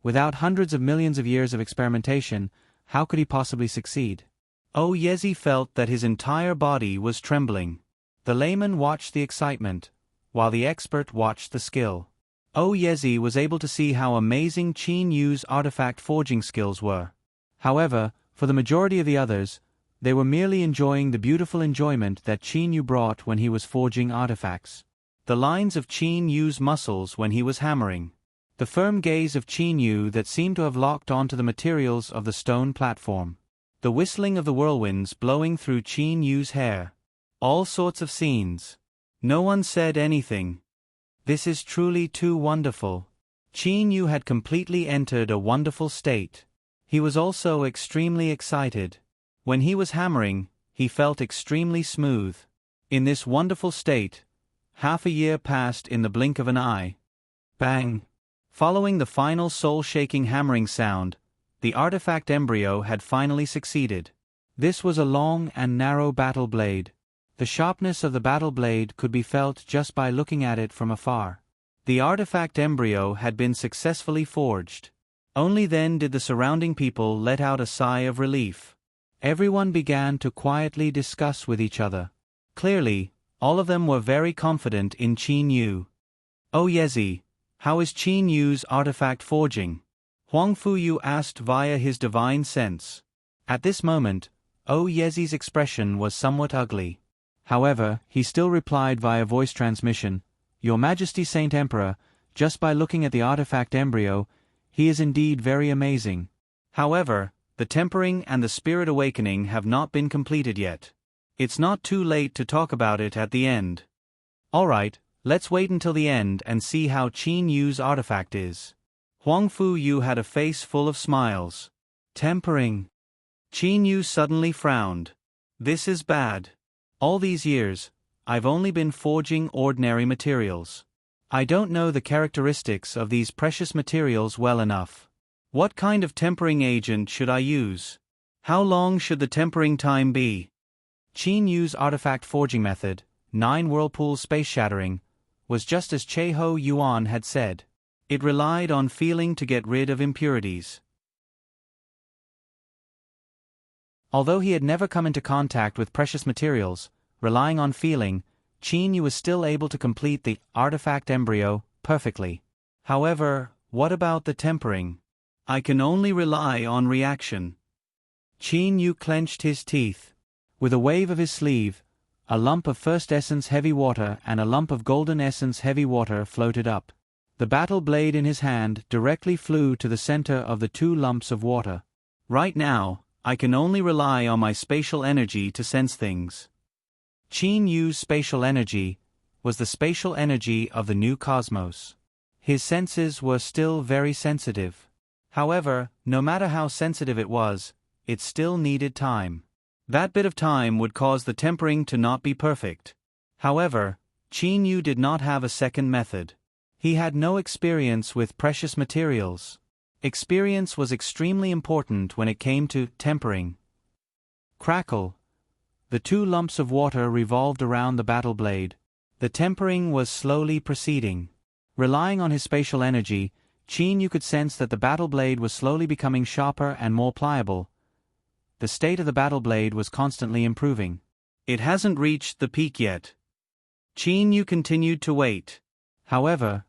without hundreds of millions of years of experimentation, how could he possibly succeed? Oh Yezi felt that his entire body was trembling. The layman watched the excitement, while the expert watched the skill. Oh Yezi was able to see how amazing Qin Yu's artifact forging skills were. However, for the majority of the others, they were merely enjoying the beautiful enjoyment that Qin Yu brought when he was forging artifacts. The lines of Qin Yu's muscles when he was hammering. The firm gaze of Qin Yu that seemed to have locked onto the materials of the stone platform. The whistling of the whirlwinds blowing through Qin Yu's hair. All sorts of scenes. No one said anything. This is truly too wonderful. Qin Yu had completely entered a wonderful state. He was also extremely excited. When he was hammering, he felt extremely smooth. In this wonderful state, half a year passed in the blink of an eye. Bang! Following the final soul-shaking hammering sound, the artifact embryo had finally succeeded. This was a long and narrow battle blade. The sharpness of the battle blade could be felt just by looking at it from afar. The artifact embryo had been successfully forged. Only then did the surrounding people let out a sigh of relief. Everyone began to quietly discuss with each other. Clearly, all of them were very confident in Qin Yu. Oh Yezi, how is Qin Yu's artifact forging? Huang Fuyu asked via his divine sense. At this moment, Oh Yezi's expression was somewhat ugly. However, he still replied via voice transmission, Your Majesty Saint Emperor, just by looking at the artifact embryo, he is indeed very amazing. However, the tempering and the spirit awakening have not been completed yet. It's not too late to talk about it at the end. Alright, let's wait until the end and see how Qin Yu's artifact is. Huang Fuyu had a face full of smiles. Tempering. Qin Yu suddenly frowned. This is bad. All these years, I've only been forging ordinary materials. I don't know the characteristics of these precious materials well enough. What kind of tempering agent should I use? How long should the tempering time be? Qin Yu's artifact forging method, 9 whirlpool space shattering, was just as Che Ho Yuan had said. It relied on feeling to get rid of impurities. Although he had never come into contact with precious materials, relying on feeling, Qin Yu was still able to complete the artifact embryo perfectly. However, what about the tempering? I can only rely on reaction. Qin Yu clenched his teeth. With a wave of his sleeve, a lump of first essence heavy water and a lump of golden essence heavy water floated up. The battle blade in his hand directly flew to the center of the two lumps of water. Right now, I can only rely on my spatial energy to sense things. Qin Yu's spatial energy was the spatial energy of the new cosmos. His senses were still very sensitive. However, no matter how sensitive it was, it still needed time. That bit of time would cause the tempering to not be perfect. However, Qin Yu did not have a second method. He had no experience with precious materials. Experience was extremely important when it came to tempering. Crackle. The two lumps of water revolved around the battle blade. The tempering was slowly proceeding. Relying on his spatial energy, Qin Yu could sense that the battle blade was slowly becoming sharper and more pliable. The state of the battle blade was constantly improving. It hasn't reached the peak yet. Qin Yu continued to wait. However,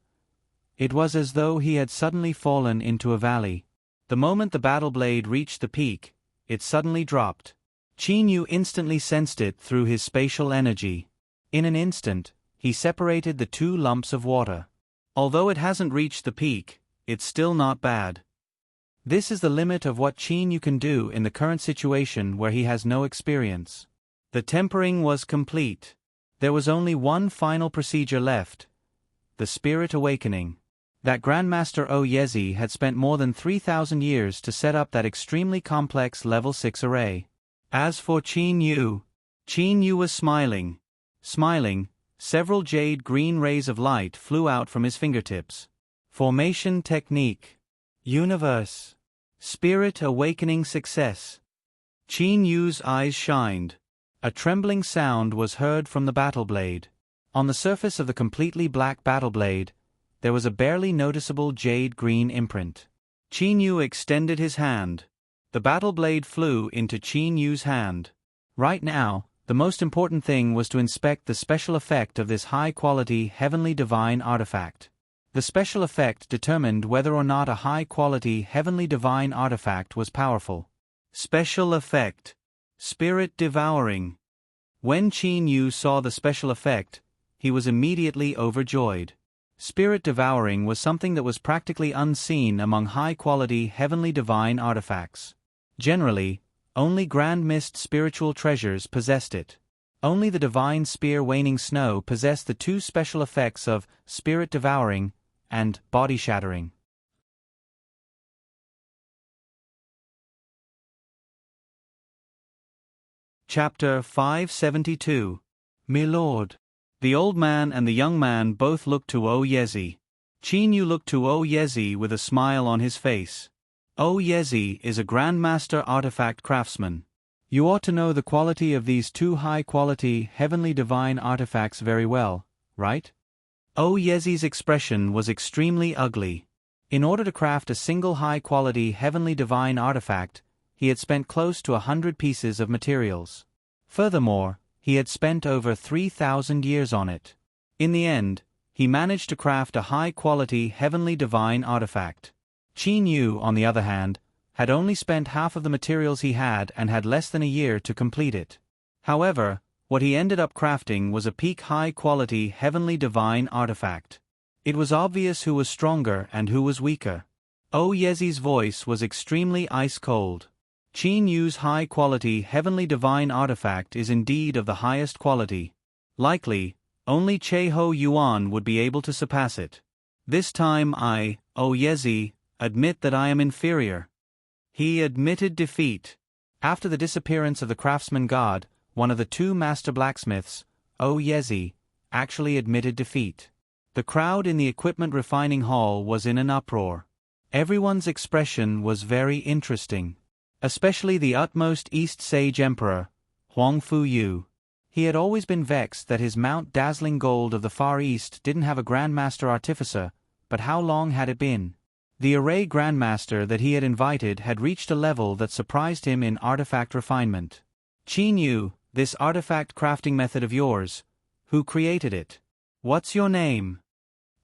it was as though he had suddenly fallen into a valley. The moment the battle blade reached the peak, it suddenly dropped. Qin Yu instantly sensed it through his spatial energy. In an instant, he separated the two lumps of water. Although it hasn't reached the peak, it's still not bad. This is the limit of what Qin Yu can do in the current situation where he has no experience. The tempering was complete. There was only one final procedure left: the spirit awakening. That Grandmaster Oyezi had spent more than 3,000 years to set up that extremely complex level 6 array. As for Qin Yu was smiling. Smiling, several jade green rays of light flew out from his fingertips. Formation technique. Universe. Spirit awakening success. Qin Yu's eyes shined. A trembling sound was heard from the battle blade. On the surface of the completely black battle blade, there was a barely noticeable jade green imprint. Qin Yu extended his hand. The battle blade flew into Qin Yu's hand. Right now, the most important thing was to inspect the special effect of this high-quality heavenly divine artifact. The special effect determined whether or not a high-quality heavenly divine artifact was powerful. Special effect. Spirit devouring. When Qin Yu saw the special effect, he was immediately overjoyed. Spirit devouring was something that was practically unseen among high-quality heavenly divine artifacts. Generally, only Grand Mist spiritual treasures possessed it. Only the divine spear Waning Snow possessed the two special effects of spirit devouring and body shattering. Chapter 572. Milord. The old man and the young man both looked to Oyezi. Qin Yu looked to Oyezi with a smile on his face. Oyezi is a Grandmaster artifact craftsman. You ought to know the quality of these two high-quality heavenly divine artifacts very well, right? Oyezi's expression was extremely ugly. In order to craft a single high-quality heavenly divine artifact, he had spent close to 100 pieces of materials. Furthermore, he had spent over 3,000 years on it. In the end, he managed to craft a high-quality heavenly divine artifact. Qin Yu, on the other hand, had only spent half of the materials he had and had less than a year to complete it. However, what he ended up crafting was a peak high-quality heavenly divine artifact. It was obvious who was stronger and who was weaker. Oyezi's voice was extremely ice-cold. Qin Yu's high-quality heavenly divine artifact is indeed of the highest quality. Likely, only Cheho Yuan would be able to surpass it. This time I, Oyezi, admit that I am inferior. He admitted defeat. After the disappearance of the craftsman god, one of the two master blacksmiths, Oyezi, actually admitted defeat. The crowd in the equipment refining hall was in an uproar. Everyone's expression was very interesting. Especially the utmost East Sage Emperor, Huang Fuyu. He had always been vexed that his Mount Dazzling Gold of the Far East didn't have a Grandmaster Artificer, but how long had it been? The array grandmaster that he had invited had reached a level that surprised him in artifact refinement. Qin Yu, this artifact crafting method of yours, who created it? What's your name?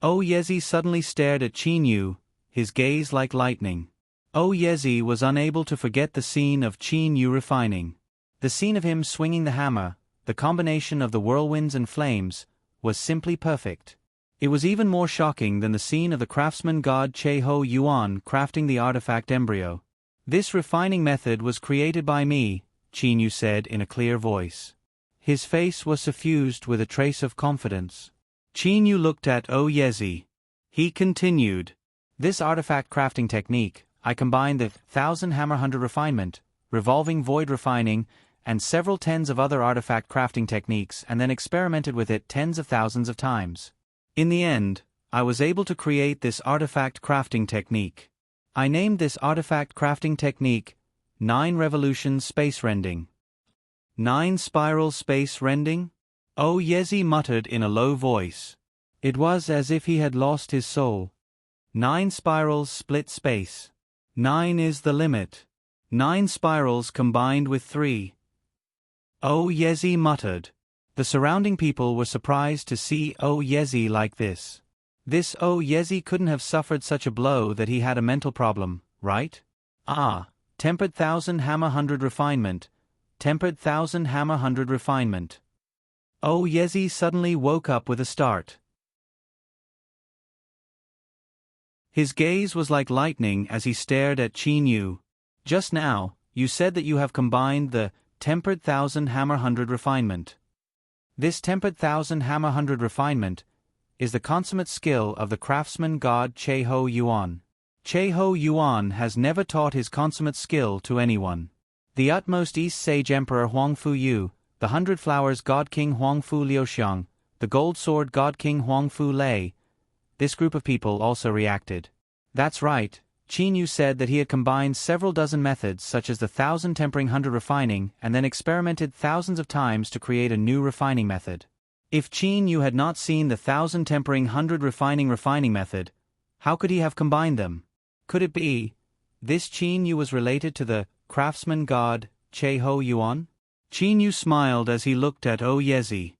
Oh Yezi suddenly stared at Qin Yu, his gaze like lightning. Oh Yezi was unable to forget the scene of Qin Yu refining. The scene of him swinging the hammer, the combination of the whirlwinds and flames, was simply perfect. It was even more shocking than the scene of the craftsman god Che Ho Yuan crafting the artifact embryo. This refining method was created by me, Qin Yu said in a clear voice. His face was suffused with a trace of confidence. Qin Yu looked at Oh Yezi. He continued. This artifact crafting technique, I combined the 1000 hammer 100 refinement, revolving void refining, and several tens of other artifact crafting techniques and then experimented with it tens of thousands of times. In the end, I was able to create this artifact crafting technique. I named this artifact crafting technique 9 Revolutions Space Rending. 9 Spiral Space Rending? Oh Yezi muttered in a low voice. It was as if he had lost his soul. 9 spirals split space. 9 is the limit. 9 spirals combined with 3. Oh Yezi muttered. The surrounding people were surprised to see Oh Yezi like this. This Oh Yezi couldn't have suffered such a blow that he had a mental problem, right? Ah, tempered 1000 hammer 100 refinement. Tempered 1000 hammer 100 refinement. Oh Yezi suddenly woke up with a start. His gaze was like lightning as he stared at Qin Yu. Just now, you said that you have combined the tempered 1000 hammer 100 refinement. This tempered 1000 hammer 100 refinement is the consummate skill of the craftsman god Che Ho Yuan. Che Ho Yuan has never taught his consummate skill to anyone. The utmost East Sage Emperor Huang Fu Yu, the 100 Flowers God King Huang Fu Liuxiang, the Gold Sword God King Huang Fu Lei. This group of people also reacted. That's right, Qin Yu said that he had combined several dozen methods such as the 1000 tempering 100 refining and then experimented thousands of times to create a new refining method. If Qin Yu had not seen the 1000 tempering 100 refining method, how could he have combined them? Could it be this Qin Yu was related to the craftsman god Che Ho Yuan? Qin Yu smiled as he looked at Oh Yezi.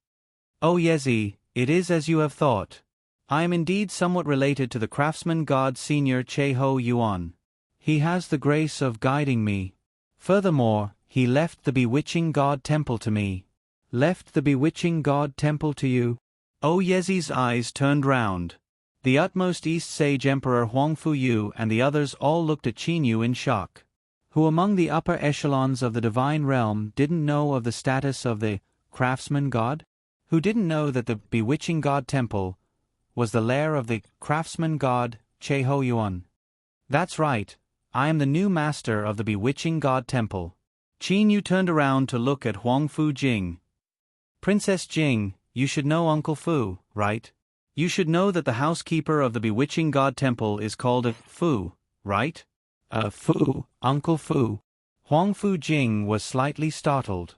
Oh Yezi, it is as you have thought. I am indeed somewhat related to the craftsman god senior Che Ho Yuan. He has the grace of guiding me. Furthermore, he left the bewitching god temple to me. Left the bewitching god temple to you? Oh Yezi's eyes turned round. The utmost East Sage Emperor Huang Fu Yu and the others all looked at Qin Yu in shock. Who among the upper echelons of the divine realm didn't know of the status of the craftsman god? Who didn't know that the bewitching god temple was the lair of the craftsman god Che Ho Yuan? That's right, I am the new master of the bewitching god temple. Qin Yu turned around to look at Huang Fu Jing. Princess Jing, you should know Uncle Fu, right? You should know that the housekeeper of the bewitching god temple is called a Fu, right? Fu, Uncle Fu. Huang Fu Jing was slightly startled.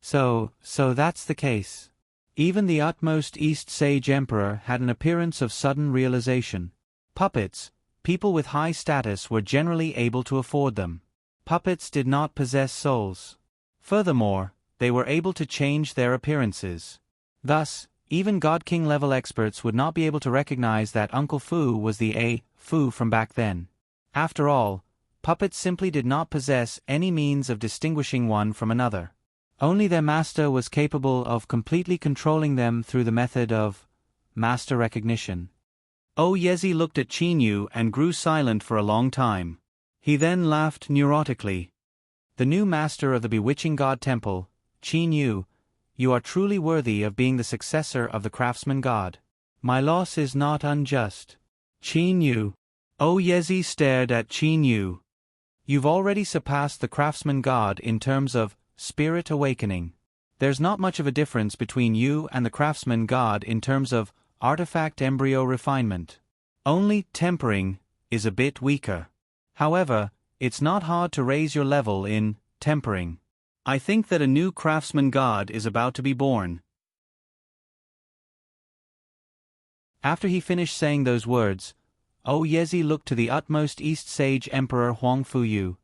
So that's the case. Even the utmost East Sage Emperor had an appearance of sudden realization. Puppets, people with high status were generally able to afford them. Puppets did not possess souls. Furthermore, they were able to change their appearances. Thus, even God King level experts would not be able to recognize that Uncle Fu was the Fu from back then. After all, puppets simply did not possess any means of distinguishing one from another. Only their master was capable of completely controlling them through the method of master recognition. Oh Yezi looked at Qin Yu and grew silent for a long time. He then laughed neurotically. The new master of the bewitching god temple, Qin Yu, you are truly worthy of being the successor of the craftsman god. My loss is not unjust. Qin Yu. Oh Yezi stared at Qin Yu. You've already surpassed the craftsman god in terms of spirit awakening. There's not much of a difference between you and the craftsman god in terms of artifact embryo refinement. Only tempering is a bit weaker. However, it's not hard to raise your level in tempering. I think that a new craftsman god is about to be born. After he finished saying those words, O Yezi looked to the utmost East Sage Emperor Huang Fuyu.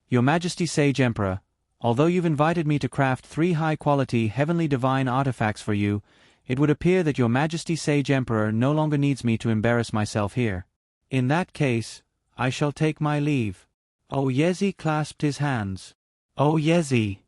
Your Majesty Sage Emperor, although you've invited me to craft 3 high-quality heavenly divine artifacts for you, it would appear that your Majesty Sage Emperor no longer needs me to embarrass myself here. In that case, I shall take my leave. O Yezi clasped his hands. O Yezi!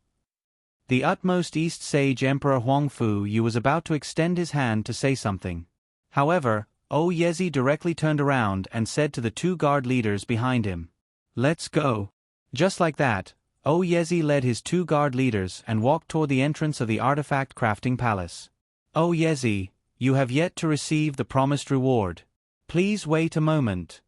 The utmost East Sage Emperor Huang Fuyu was about to extend his hand to say something. However, O Yezi directly turned around and said to the 2 guard leaders behind him, "Let's go." Just like that, O Yezi led his 2 guard leaders and walked toward the entrance of the artifact crafting palace. O Yezi, you have yet to receive the promised reward. Please wait a moment.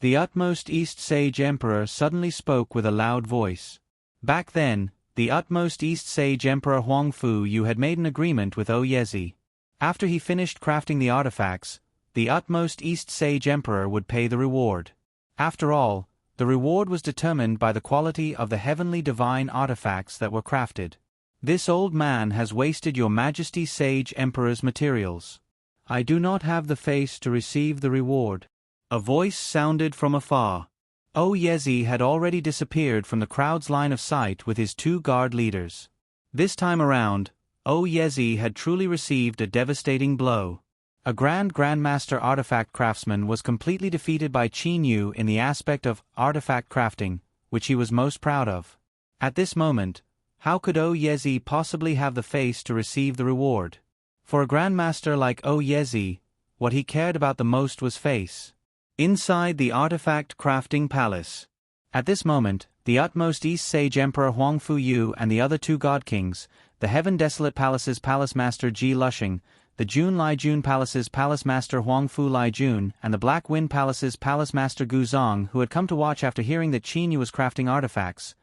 The utmost East Sage Emperor suddenly spoke with a loud voice. Back then, the utmost East Sage Emperor Huang Fuyu had made an agreement with O Yezi. After he finished crafting the artifacts, the utmost East Sage Emperor would pay the reward. After all, the reward was determined by the quality of the heavenly divine artifacts that were crafted. This old man has wasted your Majesty Sage Emperor's materials. I do not have the face to receive the reward. A voice sounded from afar. O Yezi had already disappeared from the crowd's line of sight with his 2 guard leaders. This time around, O Yezi had truly received a devastating blow. A Grandmaster artifact craftsman was completely defeated by Qin Yu in the aspect of artifact crafting, which he was most proud of. At this moment, how could O Yezi possibly have the face to receive the reward? For a Grandmaster like O Yezi, what he cared about the most was face. Inside the artifact crafting palace. At this moment, the utmost East Sage Emperor Huang Fuyu and the other 2 God Kings, the Heaven Desolate Palace's Palace Master Ji Lushing, the Jun Lai Jun Palace's Palace Master Huang Fu Lai Jun, and the Black Wind Palace's Palace Master Gu Zong, who had come to watch after hearing that Qin Yu was crafting artifacts.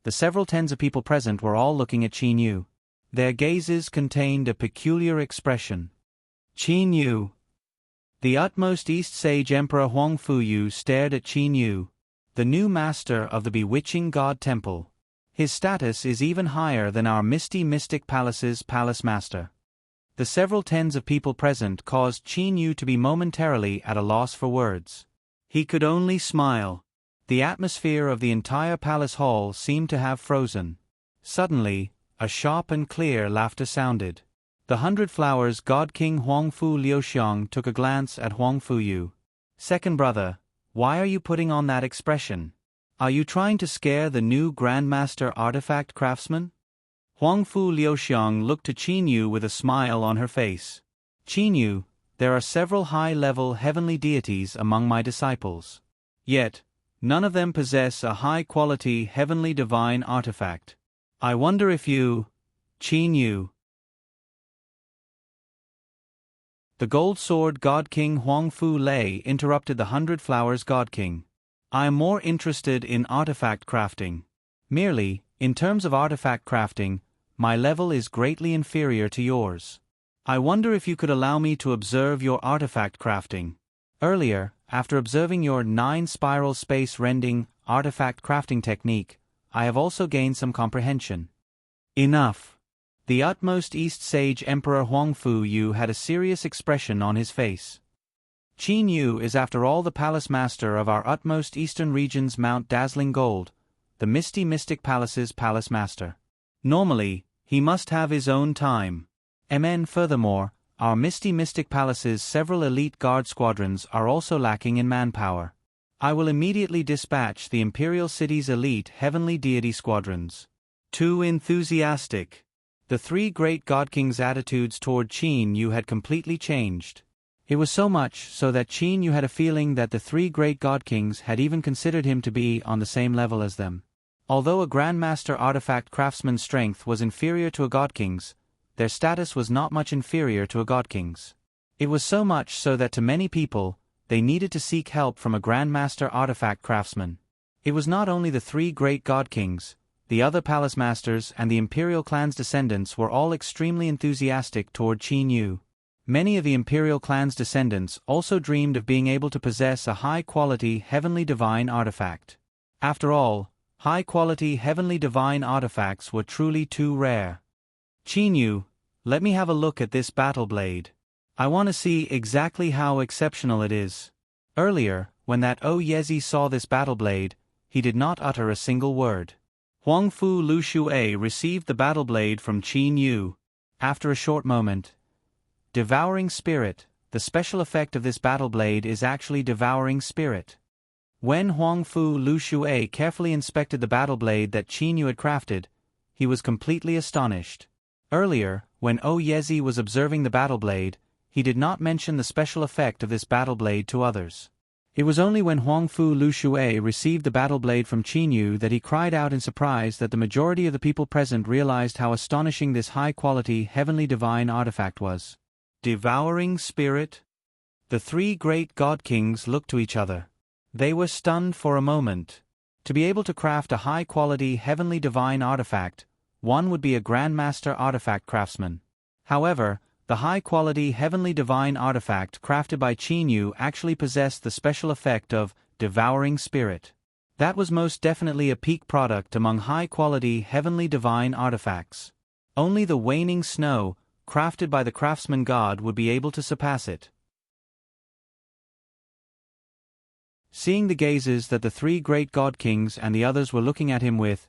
The several tens of people present were all looking at Qin Yu. Their gazes contained a peculiar expression. Qin Yu. The utmost East Sage Emperor Huang Fuyu stared at Qin Yu, the new master of the bewitching God Temple. His status is even higher than our Misty Mystic Palace's Palace Master. The several tens of people present caused Qin Yu to be momentarily at a loss for words. He could only smile. The atmosphere of the entire palace hall seemed to have frozen. Suddenly, a sharp and clear laughter sounded. The 100 Flowers God King Huang Fu Liuxiang took a glance at Huang Fuyu. "Second brother, why are you putting on that expression? Are you trying to scare the new Grandmaster artifact craftsman?" Huang Fu Liuxiang looked to Qin Yu with a smile on her face. "Qin Yu, there are several high-level heavenly deities among my disciples. Yet, none of them possess a high-quality heavenly divine artifact. I wonder if you, Qin Yu." The Gold Sword God King Huang Fu Lei interrupted the 100 Flowers God King. "I am more interested in artifact crafting. Merely, in terms of artifact crafting, my level is greatly inferior to yours. I wonder if you could allow me to observe your artifact crafting." Earlier, after observing your 9-spiral space rending artifact crafting technique, I have also gained some comprehension. Enough. The utmost East Sage Emperor Huang Fuyu had a serious expression on his face. Qin Yu is after all the Palace Master of our utmost Eastern region's Mount Dazzling Gold, the Misty Mystic Palace's Palace Master. Normally, he must have his own time. Furthermore, our Misty Mystic Palace's several elite guard squadrons are also lacking in manpower. I will immediately dispatch the Imperial City's elite heavenly deity squadrons. Too enthusiastic. The 3 great God Kings' attitudes toward Qin Yu had completely changed. It was so much so that Qin Yu had a feeling that the 3 great God Kings had even considered him to be on the same level as them. Although a Grandmaster artifact craftsman's strength was inferior to a God King's, their status was not much inferior to a God King's. It was so much so that to many people, they needed to seek help from a Grandmaster artifact craftsman. It was not only the 3 great God Kings, the other Palace Masters and the Imperial clan's descendants were all extremely enthusiastic toward Qin Yu. Many of the Imperial clan's descendants also dreamed of being able to possess a high-quality heavenly divine artifact. After all, high-quality heavenly divine artifacts were truly too rare. "Qin Yu, let me have a look at this battle blade. I want to see exactly how exceptional it is." Earlier, when that Yezi saw this battle blade, he did not utter a single word. Huang Fu Lu Shui received the battle blade from Qin Yu. After a short moment. Devouring Spirit. The special effect of this battle blade is actually Devouring Spirit. When Huang Fu Lu Shui carefully inspected the battle blade that Qin Yu had crafted, he was completely astonished. Earlier, when Yezi was observing the battle blade, he did not mention the special effect of this battle blade to others. It was only when Huang Fu Lu Shui received the battle blade from Qin Yu that he cried out in surprise that the majority of the people present realized how astonishing this high-quality heavenly divine artifact was. Devouring Spirit? The three great god kings looked to each other. They were stunned for a moment. To be able to craft a high-quality heavenly divine artifact, one would be a Grandmaster artifact craftsman. However, the high-quality heavenly divine artifact crafted by Qin Yu actually possessed the special effect of Devouring Spirit. That was most definitely a peak product among high-quality heavenly divine artifacts. Only the Waning Snow, crafted by the craftsman god, would be able to surpass it. Seeing the gazes that the three great god kings and the others were looking at him with,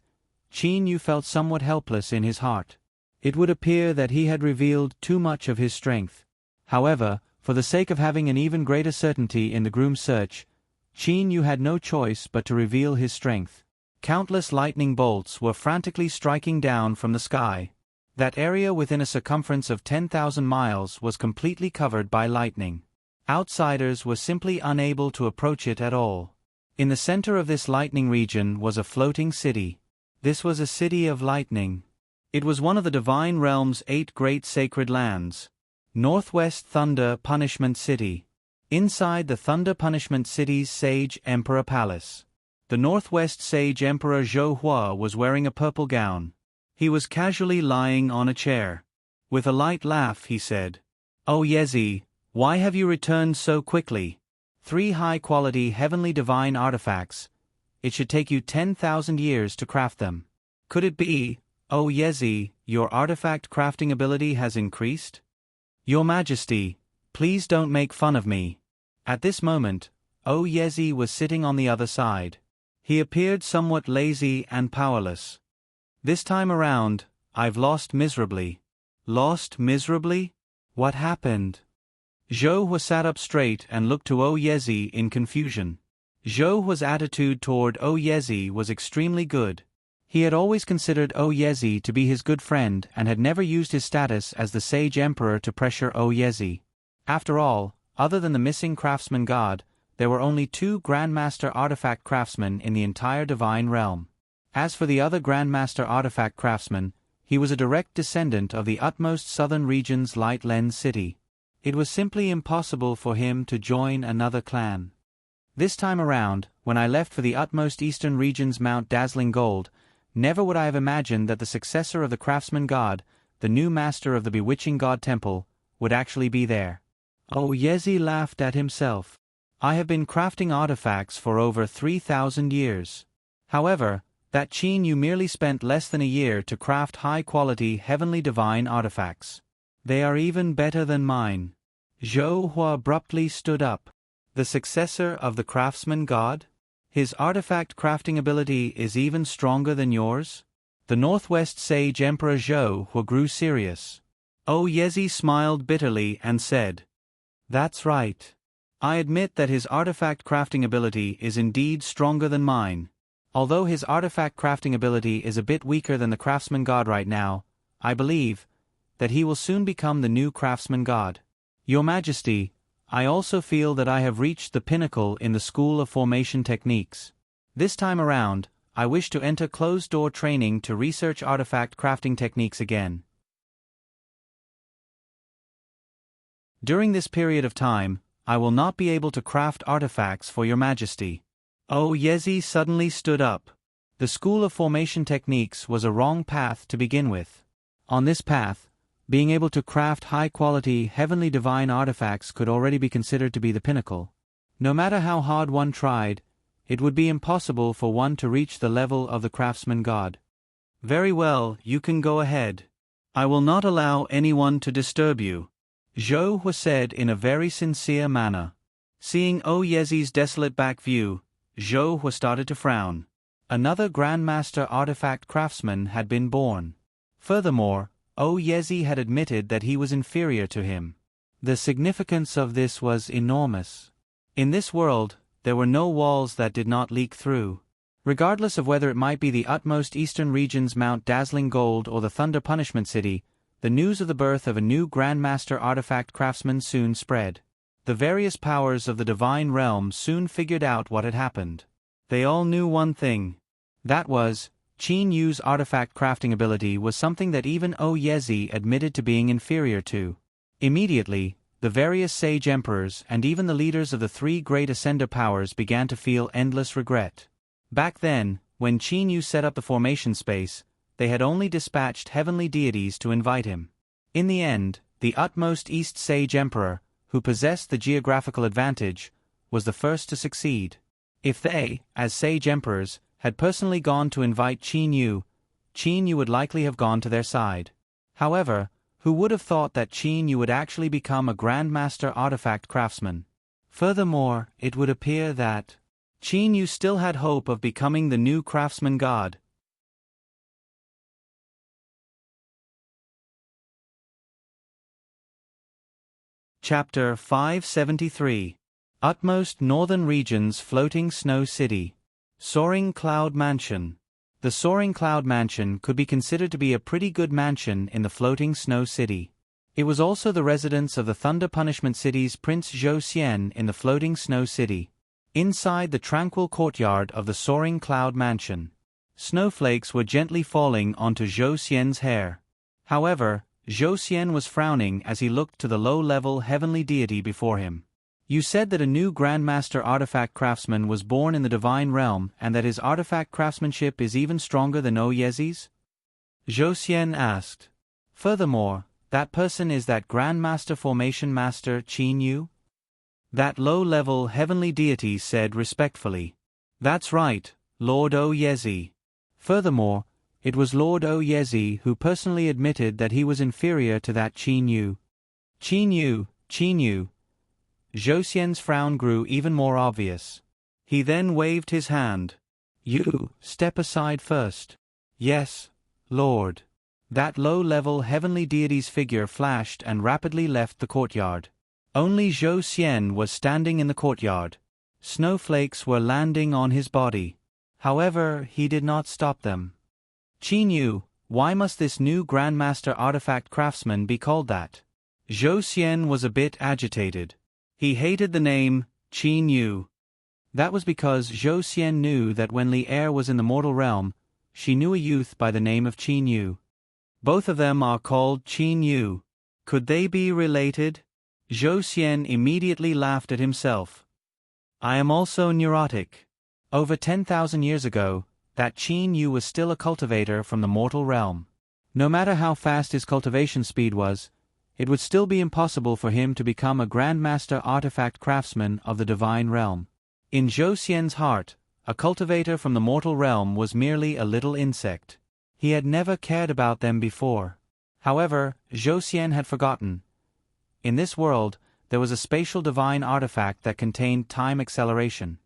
Qin Yu felt somewhat helpless in his heart. It would appear that he had revealed too much of his strength. However, for the sake of having an even greater certainty in the groom's search, Qin Yu had no choice but to reveal his strength. Countless lightning bolts were frantically striking down from the sky. That area within a circumference of 10,000 miles was completely covered by lightning. Outsiders were simply unable to approach it at all. In the center of this lightning region was a floating city. This was a city of lightning. It was one of the Divine Realm's 8 great sacred lands. Northwest Thunder Punishment City. Inside the Thunder Punishment City's Sage Emperor Palace. The Northwest Sage Emperor Zhou Hua was wearing a purple gown. He was casually lying on a chair. With a light laugh he said, "Oh Yezi, why have you returned so quickly? 3 high-quality heavenly divine artifacts. It should take you 10,000 years to craft them. Could it be, oh Yezi, your artifact crafting ability has increased? Your Majesty, please don't make fun of me." At this moment, oh Yezi was sitting on the other side. He appeared somewhat lazy and powerless. "This time around, I've lost miserably." "Lost miserably? What happened?" Zhou Hua sat up straight and looked to Oh Yezi in confusion. Zhou Hua's attitude toward Oh Yezi was extremely good. He had always considered Oh Yezi to be his good friend and had never used his status as the Sage Emperor to pressure Oh Yezi. After all, other than the missing craftsman god, there were only 2 Grandmaster artifact craftsmen in the entire Divine Realm. As for the other Grandmaster artifact craftsman, he was a direct descendant of the utmost southern region's Light Lens City. It was simply impossible for him to join another clan. This time around, when I left for the utmost eastern region's Mount Dazzling Gold, never would I have imagined that the successor of the craftsman god, the new master of the bewitching god temple, would actually be there. Oh Yezi laughed at himself. I have been crafting artifacts for over 3,000 years. However, that Qin Yu merely spent less than a year to craft high-quality heavenly divine artifacts. They are even better than mine. Zhou Hua abruptly stood up. The successor of the craftsman god? His artifact crafting ability is even stronger than yours? The Northwest Sage Emperor Zhou Hua grew serious. Oh Yezi smiled bitterly and said, "That's right. I admit that his artifact crafting ability is indeed stronger than mine. Although his artifact crafting ability is a bit weaker than the craftsman god right now, I believe that he will soon become the new craftsman god. Your Majesty, I also feel that I have reached the pinnacle in the School of Formation Techniques. This time around, I wish to enter closed-door training to research artifact crafting techniques again. During this period of time, I will not be able to craft artifacts for your Majesty." Oh Yezi suddenly stood up. The School of Formation Techniques was a wrong path to begin with. On this path, being able to craft high-quality heavenly divine artifacts could already be considered to be the pinnacle. No matter how hard one tried, it would be impossible for one to reach the level of the craftsman god. "Very well, you can go ahead. I will not allow anyone to disturb you," Zhou Hua said in a very sincere manner. Seeing Oyezi's desolate back view, Zhou Hua started to frown. Another Grandmaster artifact craftsman had been born. Furthermore, Oyezi had admitted that he was inferior to him. The significance of this was enormous. In this world, there were no walls that did not leak through. Regardless of whether it might be the utmost eastern region's Mount Dazzling Gold or the Thunder Punishment City, the news of the birth of a new Grandmaster artifact craftsman soon spread. The various powers of the divine realm soon figured out what had happened. They all knew one thing. That was, Qin Yu's artifact crafting ability was something that even Oyezi admitted to being inferior to. Immediately, the various sage emperors and even the leaders of the three great ascender powers began to feel endless regret. Back then, when Qin Yu set up the formation space, they had only dispatched heavenly deities to invite him. In the end, the utmost East Sage Emperor, who possessed the geographical advantage, was the first to succeed. If they, as Sage Emperors, had personally gone to invite Qin Yu would likely have gone to their side. However, who would have thought that Qin Yu would actually become a Grandmaster artifact craftsman? Furthermore, it would appear that Qin Yu still had hope of becoming the new craftsman god. Chapter 573. Utmost Northern Region's Floating Snow City. Soaring Cloud Mansion. The Soaring Cloud Mansion could be considered to be a pretty good mansion in the Floating Snow City. It was also the residence of the Thunder Punishment City's Prince Zhou Xian in the Floating Snow City. Inside the tranquil courtyard of the Soaring Cloud Mansion, snowflakes were gently falling onto Zhou Xian's hair. However, Zhou Xian was frowning as he looked to the low-level heavenly deity before him. You said that a new Grandmaster artifact craftsman was born in the divine realm and that his artifact craftsmanship is even stronger than Oyezi's? Zhou Xian asked. Furthermore, that person is that Grandmaster Formation Master Qin Yu? That low-level heavenly deity said respectfully. That's right, Lord Oyezi. Furthermore, it was Lord Oyezi who personally admitted that he was inferior to that Qin Yu. Qin Yu. Zhou Xian's frown grew even more obvious. He then waved his hand. You, step aside first. Yes, Lord. That low-level heavenly deity's figure flashed and rapidly left the courtyard. Only Zhou Xian was standing in the courtyard. Snowflakes were landing on his body. However, he did not stop them. Qin Yu, why must this new Grandmaster artifact craftsman be called that? Zhou Xian was a bit agitated. He hated the name, Qin Yu. That was because Zhou Xian knew that when Li Er was in the mortal realm, she knew a youth by the name of Qin Yu. Both of them are called Qin Yu. Could they be related? Zhou Xian immediately laughed at himself. I am also neurotic. Over 10,000 years ago, that Qin Yu was still a cultivator from the mortal realm. No matter how fast his cultivation speed was, it would still be impossible for him to become a Grandmaster artifact craftsman of the divine realm. In Zhou Xian's heart, a cultivator from the mortal realm was merely a little insect. He had never cared about them before. However, Zhou Xian had forgotten. In this world, there was a spatial divine artifact that contained time acceleration.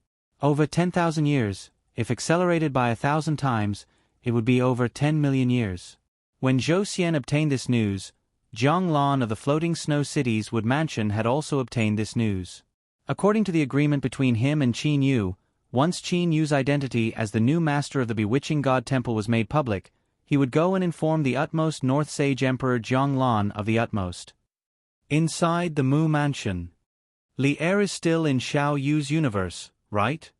Over 10,000 years, if accelerated by 1,000 times, it would be over 10 million years. When Zhou Xian obtained this news, Jiang Lan of the Floating Snow City's Wood Mansion had also obtained this news. According to the agreement between him and Qin Yu, once Qin Yu's identity as the new master of the Bewitching God Temple was made public, he would go and inform the utmost North Sage Emperor Jiang Lan of the utmost. Inside the Mu Mansion. Li Er is still in Xiao Yu's universe, right?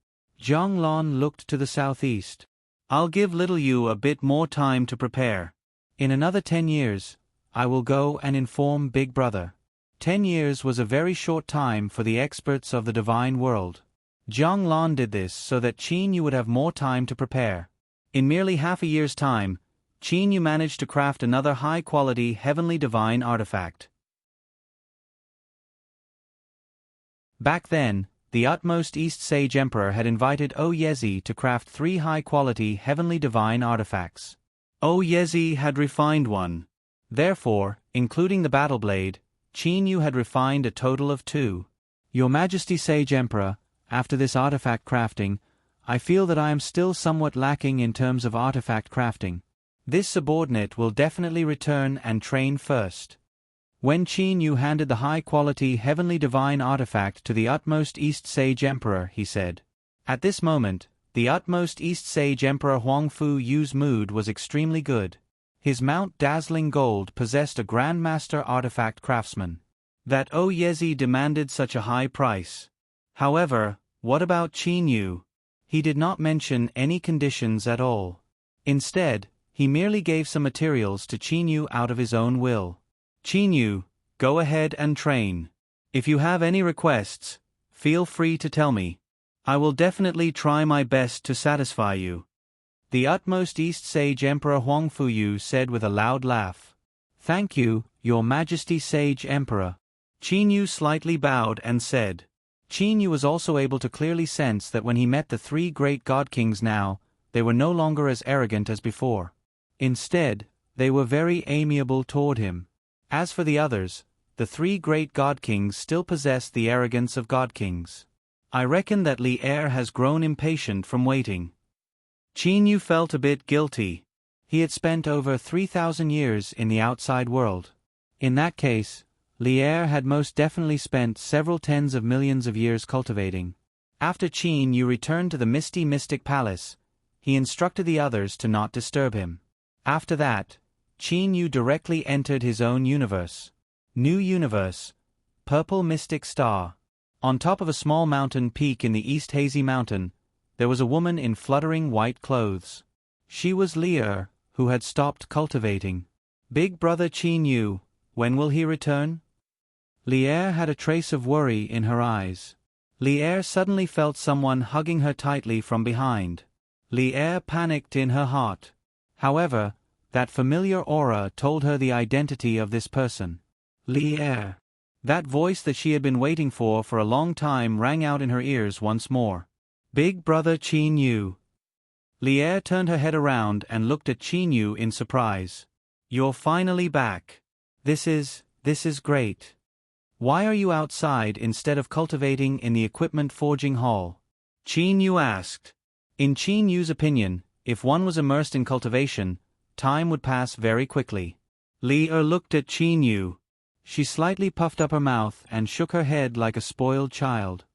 Jiang Lan looked to the southeast. I'll give little Yu a bit more time to prepare. In another 10 years, I will go and inform Big Brother. 10 years was a very short time for the experts of the divine world. Jiang Lan did this so that Qin Yu would have more time to prepare. In merely half a year's time, Qin Yu managed to craft another high-quality heavenly divine artifact. Back then, the utmost East Sage Emperor had invited Oyezi to craft 3 high-quality heavenly divine artifacts. Oyezi had refined one. Therefore, including the battle blade, Qin Yu had refined a total of 2. Your Majesty Sage Emperor, after this artifact crafting, I feel that I am still somewhat lacking in terms of artifact crafting. This subordinate will definitely return and train first. When Qin Yu handed the high-quality heavenly divine artifact to the utmost East Sage Emperor, he said. At this moment, the utmost East Sage Emperor Huangfu Yu's mood was extremely good. His Mount Dazzling Gold possessed a Grandmaster artifact craftsman. That Oyezi demanded such a high price. However, what about Qin Yu? He did not mention any conditions at all. Instead, he merely gave some materials to Qin Yu out of his own will. Qin Yu, go ahead and train. If you have any requests, feel free to tell me. I will definitely try my best to satisfy you. The utmost East Sage Emperor Huangfu Yu said with a loud laugh. Thank you, Your Majesty Sage Emperor. Qin Yu slightly bowed and said. Qin Yu was also able to clearly sense that when he met the three great god kings now, they were no longer as arrogant as before. Instead, they were very amiable toward him. As for the others, the three great god kings still possessed the arrogance of god kings. I reckon that Li Er has grown impatient from waiting. Qin Yu felt a bit guilty. He had spent over 3,000 years in the outside world. In that case, Li Er had most definitely spent several tens of millions of years cultivating. After Qin Yu returned to the misty mystic palace, he instructed the others to not disturb him. After that, Qin Yu directly entered his own universe. New universe, Purple Mystic Star. On top of a small mountain peak in the East Hazy Mountain, there was a woman in fluttering white clothes. She was Li Er, who had stopped cultivating. Big brother Qin Yu, when will he return? Li Er had a trace of worry in her eyes. Li Er suddenly felt someone hugging her tightly from behind. Li Er panicked in her heart. However, that familiar aura told her the identity of this person. Li Er. That voice that she had been waiting for a long time rang out in her ears once more. Big brother Qin Yu. Li Er turned her head around and looked at Qin Yu in surprise. You're finally back. This is great. Why are you outside instead of cultivating in the equipment forging hall? Qin Yu asked. In Qin Yu's opinion, if one was immersed in cultivation, time would pass very quickly. Li Er looked at Qin Yu. She slightly puffed up her mouth and shook her head like a spoiled child.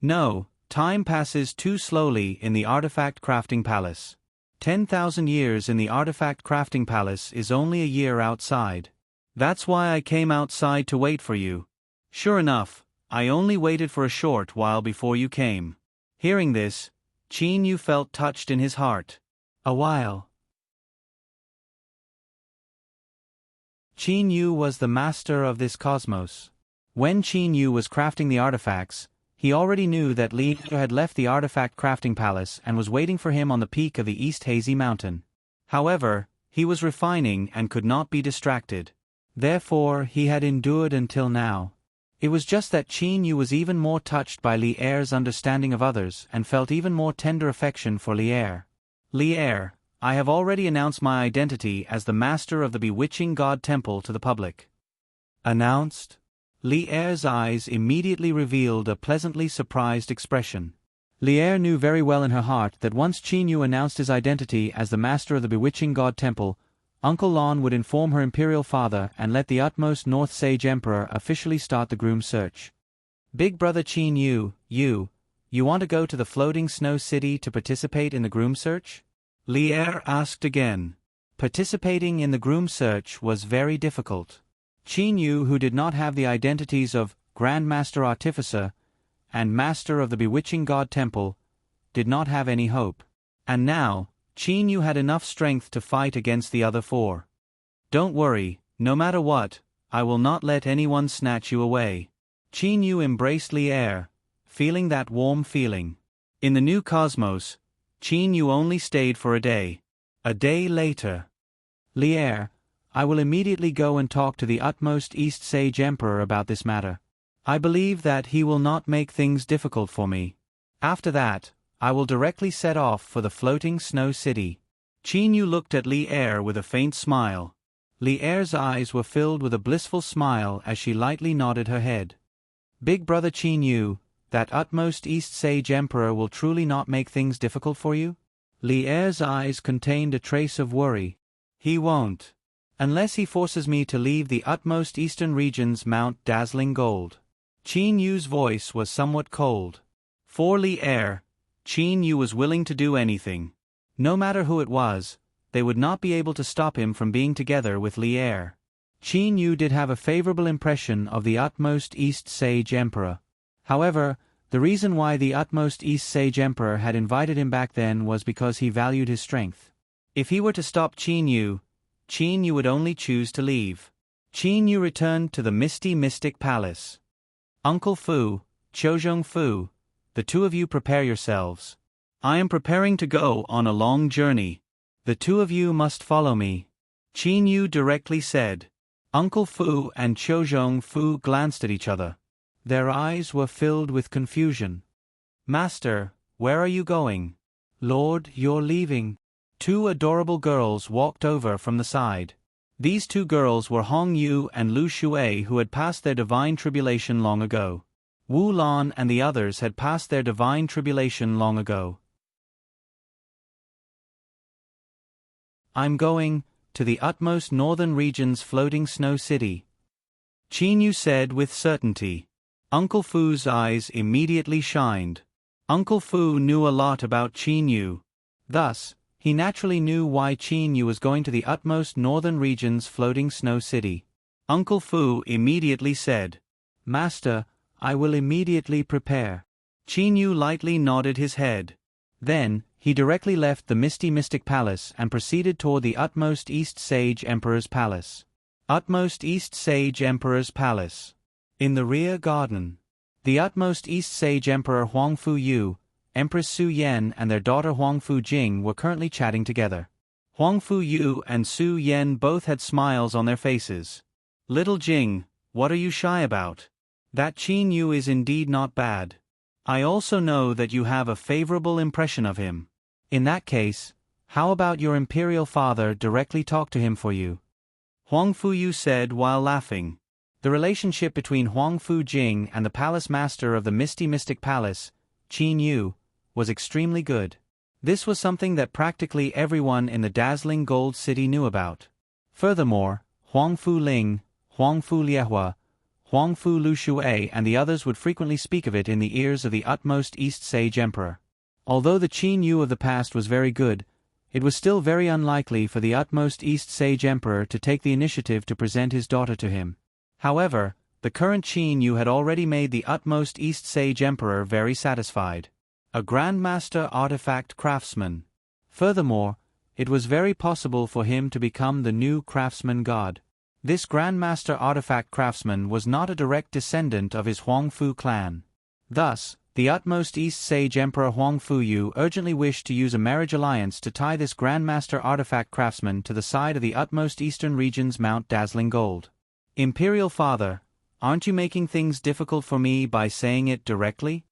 No, time passes too slowly in the Artifact Crafting Palace. 10,000 years in the Artifact Crafting Palace is only a year outside. That's why I came outside to wait for you. Sure enough, I only waited for a short while before you came. Hearing this, Qin Yu felt touched in his heart. A while. Qin Yu was the master of this cosmos. When Qin Yu was crafting the artifacts, he already knew that Li Er had left the artifact crafting palace and was waiting for him on the peak of the East Hazy Mountain. However, he was refining and could not be distracted. Therefore, he had endured until now. It was just that Qin Yu was even more touched by Li Er's understanding of others and felt even more tender affection for Li Er. Li Er, I have already announced my identity as the master of the bewitching god temple to the public. Announced? Li Er's eyes immediately revealed a pleasantly surprised expression. Li Er knew very well in her heart that once Qin Yu announced his identity as the master of the bewitching god temple, Uncle Lon would inform her imperial father and let the utmost North Sage Emperor officially start the groom search. Big brother Qin Yu, you want to go to the floating snow city to participate in the groom search? Li Er asked again. Participating in the groom search was very difficult. Qin Yu, who did not have the identities of Grand Master Artificer and Master of the Bewitching God Temple, did not have any hope. And now, Qin Yu had enough strength to fight against the other four. Don't worry, no matter what, I will not let anyone snatch you away. Qin Yu embraced Li Er, feeling that warm feeling. In the new cosmos, Qin Yu only stayed for a day. A day later. Li Er, I will immediately go and talk to the utmost East Sage Emperor about this matter. I believe that he will not make things difficult for me. After that, I will directly set off for the floating snow city. Qin Yu looked at Li Er with a faint smile. Li Er's eyes were filled with a blissful smile as she lightly nodded her head. Big brother Qin Yu, that utmost East Sage Emperor will truly not make things difficult for you? Li Er's eyes contained a trace of worry. He won't. Unless he forces me to leave the utmost eastern regions Mount Dazzling Gold. Qin Yu's voice was somewhat cold. For Li Er, Qin Yu was willing to do anything. No matter who it was, they would not be able to stop him from being together with Li Er. Qin Yu did have a favorable impression of the utmost East Sage Emperor. However, the reason why the utmost East Sage Emperor had invited him back then was because he valued his strength. If he were to stop Qin Yu would only choose to leave. Qin Yu returned to the Misty Mystic Palace. Uncle Fu, Qiuzhong Fu, the two of you prepare yourselves. I am preparing to go on a long journey. The two of you must follow me. Qin Yu directly said. Uncle Fu and Qiuzhong Fu glanced at each other. Their eyes were filled with confusion. Master, where are you going? Lord, you're leaving. Two adorable girls walked over from the side. These two girls were Hong Yu and Lu Shui, who had passed their divine tribulation long ago. Wu Lan and the others had passed their divine tribulation long ago. I'm going to the utmost northern region's floating snow city, Qin Yu said with certainty. Uncle Fu's eyes immediately shined. Uncle Fu knew a lot about Qin Yu. Thus, he naturally knew why Qin Yu was going to the utmost northern region's floating snow city. Uncle Fu immediately said, Master, I will immediately prepare. Qin Yu lightly nodded his head. Then, he directly left the Misty Mystic Palace and proceeded toward the utmost East Sage Emperor's Palace. Utmost East Sage Emperor's Palace. In the rear garden, the utmost East Sage Emperor Huang Fu Yu, Empress Su Yan and their daughter Huang Fu Jing were currently chatting together. Huang Fu Yu and Su Yan both had smiles on their faces. Little Jing, what are you shy about? That Qin Yu is indeed not bad. I also know that you have a favorable impression of him. In that case, how about your imperial father directly talk to him for you? Huang Fu Yu said while laughing. The relationship between Huang Fu Jing and the palace master of the Misty Mystic Palace, Qin Yu, was extremely good. This was something that practically everyone in the Dazzling Gold City knew about. Furthermore, Huang Fu Ling, Huang Fu Liehua, Huang Fu Lu Shui and the others would frequently speak of it in the ears of the utmost East Sage Emperor. Although the Qin Yu of the past was very good, it was still very unlikely for the utmost East Sage Emperor to take the initiative to present his daughter to him. However, the current Qin Yu had already made the utmost East Sage Emperor very satisfied. A Grandmaster Artifact Craftsman. Furthermore, it was very possible for him to become the new craftsman god. This Grandmaster Artifact Craftsman was not a direct descendant of his Huang Fu clan. Thus, the utmost East Sage Emperor Huang Fu Yu urgently wished to use a marriage alliance to tie this Grandmaster Artifact Craftsman to the side of the utmost eastern region's Mount Dazzling Gold. Imperial Father, aren't you making things difficult for me by saying it directly?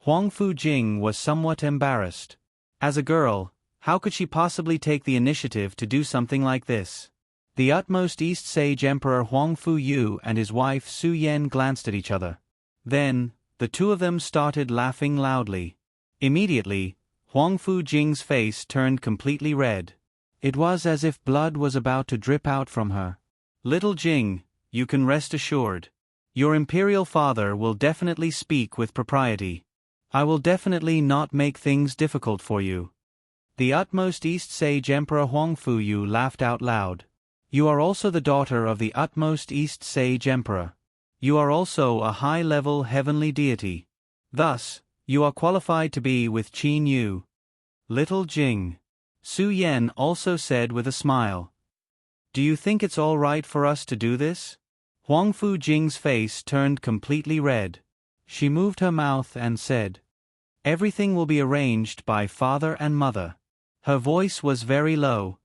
Huang Fu Jing was somewhat embarrassed. As a girl, how could she possibly take the initiative to do something like this? The utmost East Sage Emperor Huang Fu Yu and his wife Su Yan glanced at each other. Then, the two of them started laughing loudly. Immediately, Huang Fu Jing's face turned completely red. It was as if blood was about to drip out from her. Little Jing, you can rest assured. Your imperial father will definitely speak with propriety. I will definitely not make things difficult for you. The utmost East Sage Emperor Huang Fu Yu laughed out loud. You are also the daughter of the utmost East Sage Emperor. You are also a high-level heavenly deity. Thus, you are qualified to be with Qin Yu. Little Jing. Su Yan also said with a smile. Do you think it's all right for us to do this? Huang Fu Jing's face turned completely red. She moved her mouth and said, Everything will be arranged by father and mother. Her voice was very low.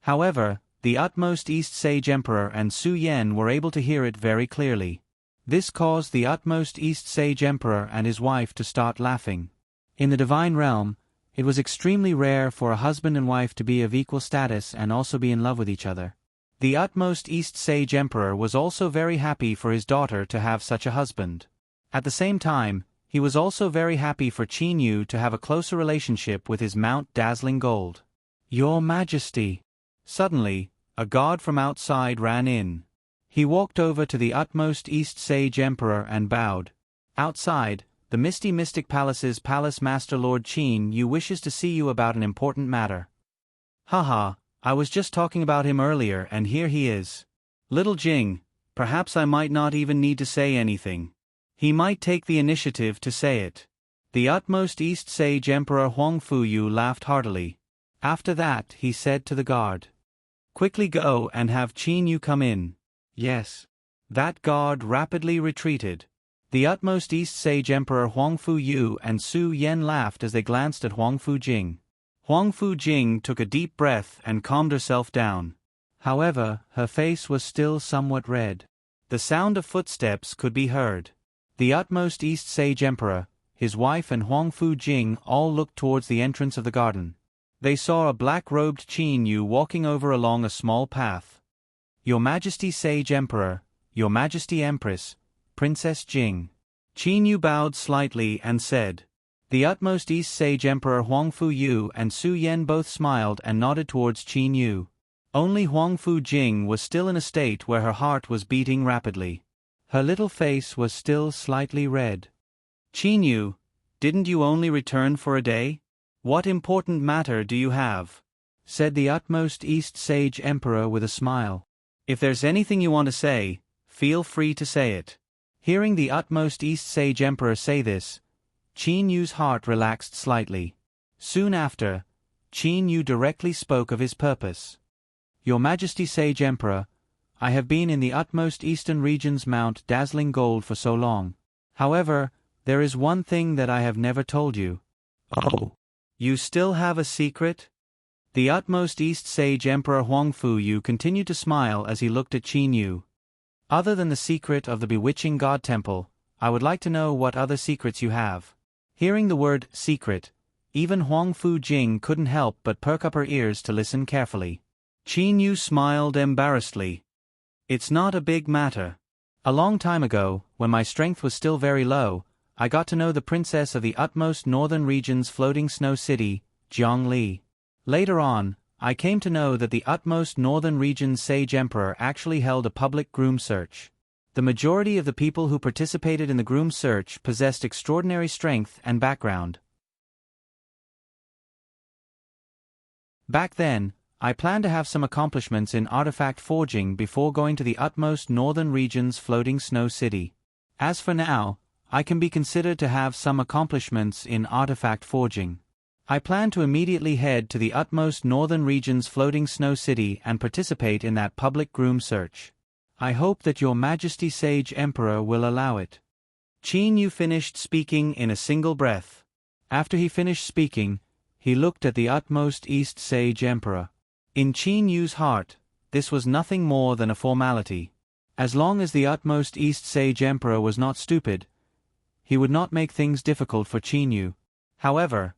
However, the utmost East Sage Emperor and Su Yan were able to hear it very clearly. This caused the utmost East Sage Emperor and his wife to start laughing. In the divine realm, it was extremely rare for a husband and wife to be of equal status and also be in love with each other. The utmost East Sage Emperor was also very happy for his daughter to have such a husband. At the same time, he was also very happy for Qin Yu to have a closer relationship with his Mount Dazzling Gold. Your Majesty. Suddenly, a guard from outside ran in. He walked over to the utmost East Sage Emperor and bowed. Outside, the Misty Mystic Palace's Palace Master Lord Qin Yu wishes to see you about an important matter. Haha, I was just talking about him earlier and here he is. Little Jing, perhaps I might not even need to say anything. He might take the initiative to say it. The utmost East Sage Emperor Huang Fuyu laughed heartily. After that, he said to the guard, "Quickly go and have Qin Yu come in." Yes. That guard rapidly retreated. The utmost East Sage Emperor Huang Fuyu and Su Yan laughed as they glanced at Huang Fujing. Huang Fujing took a deep breath and calmed herself down. However, her face was still somewhat red. The sound of footsteps could be heard. The utmost East Sage Emperor, his wife and Huang Fujing all looked towards the entrance of the garden. They saw a black-robed Qin Yu walking over along a small path. Your Majesty Sage Emperor, Your Majesty Empress, Princess Jing. Qin Yu bowed slightly and said. The utmost East Sage Emperor Huang Fuyu and Su Yan both smiled and nodded towards Qin Yu. Only Huang Fujing was still in a state where her heart was beating rapidly. Her little face was still slightly red. Qin Yu, didn't you only return for a day? What important matter do you have? Said the utmost East Sage Emperor with a smile. If there's anything you want to say, feel free to say it. Hearing the utmost East Sage Emperor say this, Qin Yu's heart relaxed slightly. Soon after, Qin Yu directly spoke of his purpose. Your Majesty Sage Emperor, I have been in the utmost eastern region's Mount Dazzling Gold for so long. However, there is one thing that I have never told you. Oh. You still have a secret? The utmost East Sage Emperor Huang Fuyu continued to smile as he looked at Qin Yu. Other than the secret of the bewitching God Temple, I would like to know what other secrets you have. Hearing the word secret, even Huang Fujing couldn't help but perk up her ears to listen carefully. Qin Yu smiled embarrassedly. It's not a big matter. A long time ago, when my strength was still very low, I got to know the princess of the utmost northern region's floating snow city, Zhongli. Later on, I came to know that the utmost northern region's sage emperor actually held a public groom search. The majority of the people who participated in the groom search possessed extraordinary strength and background. Back then, I planned to have some accomplishments in artifact forging before going to the utmost northern region's floating snow city. As for now, I can be considered to have some accomplishments in artifact forging. I plan to immediately head to the utmost northern region's floating snow city and participate in that public groom search. I hope that Your Majesty Sage Emperor will allow it. Qin Yu finished speaking in a single breath. After he finished speaking, he looked at the utmost East Sage Emperor. In Qin Yu's heart, this was nothing more than a formality. As long as the utmost East Sage Emperor was not stupid, he would not make things difficult for Qin Yu. However,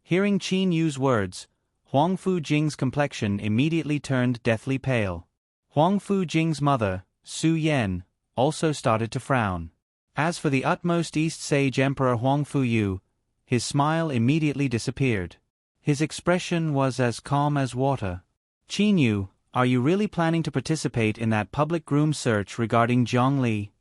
hearing Qin Yu's words, Huang Fujing's complexion immediately turned deathly pale. Huang Fujing's mother, Su Yan, also started to frown. As for the utmost East Sage Emperor Huang Fuyu, his smile immediately disappeared. His expression was as calm as water. Qin Yu, are you really planning to participate in that public groom search regarding Zhongli?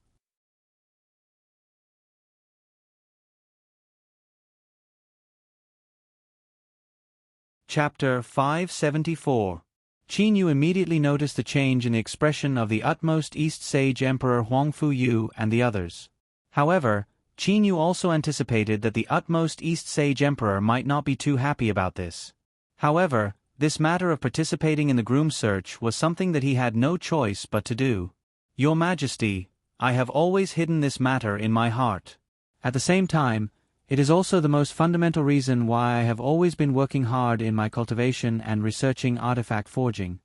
Chapter 574. Qin Yu immediately noticed the change in the expression of the utmost East Sage Emperor Huang Fuyu and the others. However, Qin Yu also anticipated that the utmost East Sage Emperor might not be too happy about this. However, this matter of participating in the groom search was something that he had no choice but to do. Your Majesty, I have always hidden this matter in my heart. At the same time, it is also the most fundamental reason why I have always been working hard in my cultivation and researching artifact forging.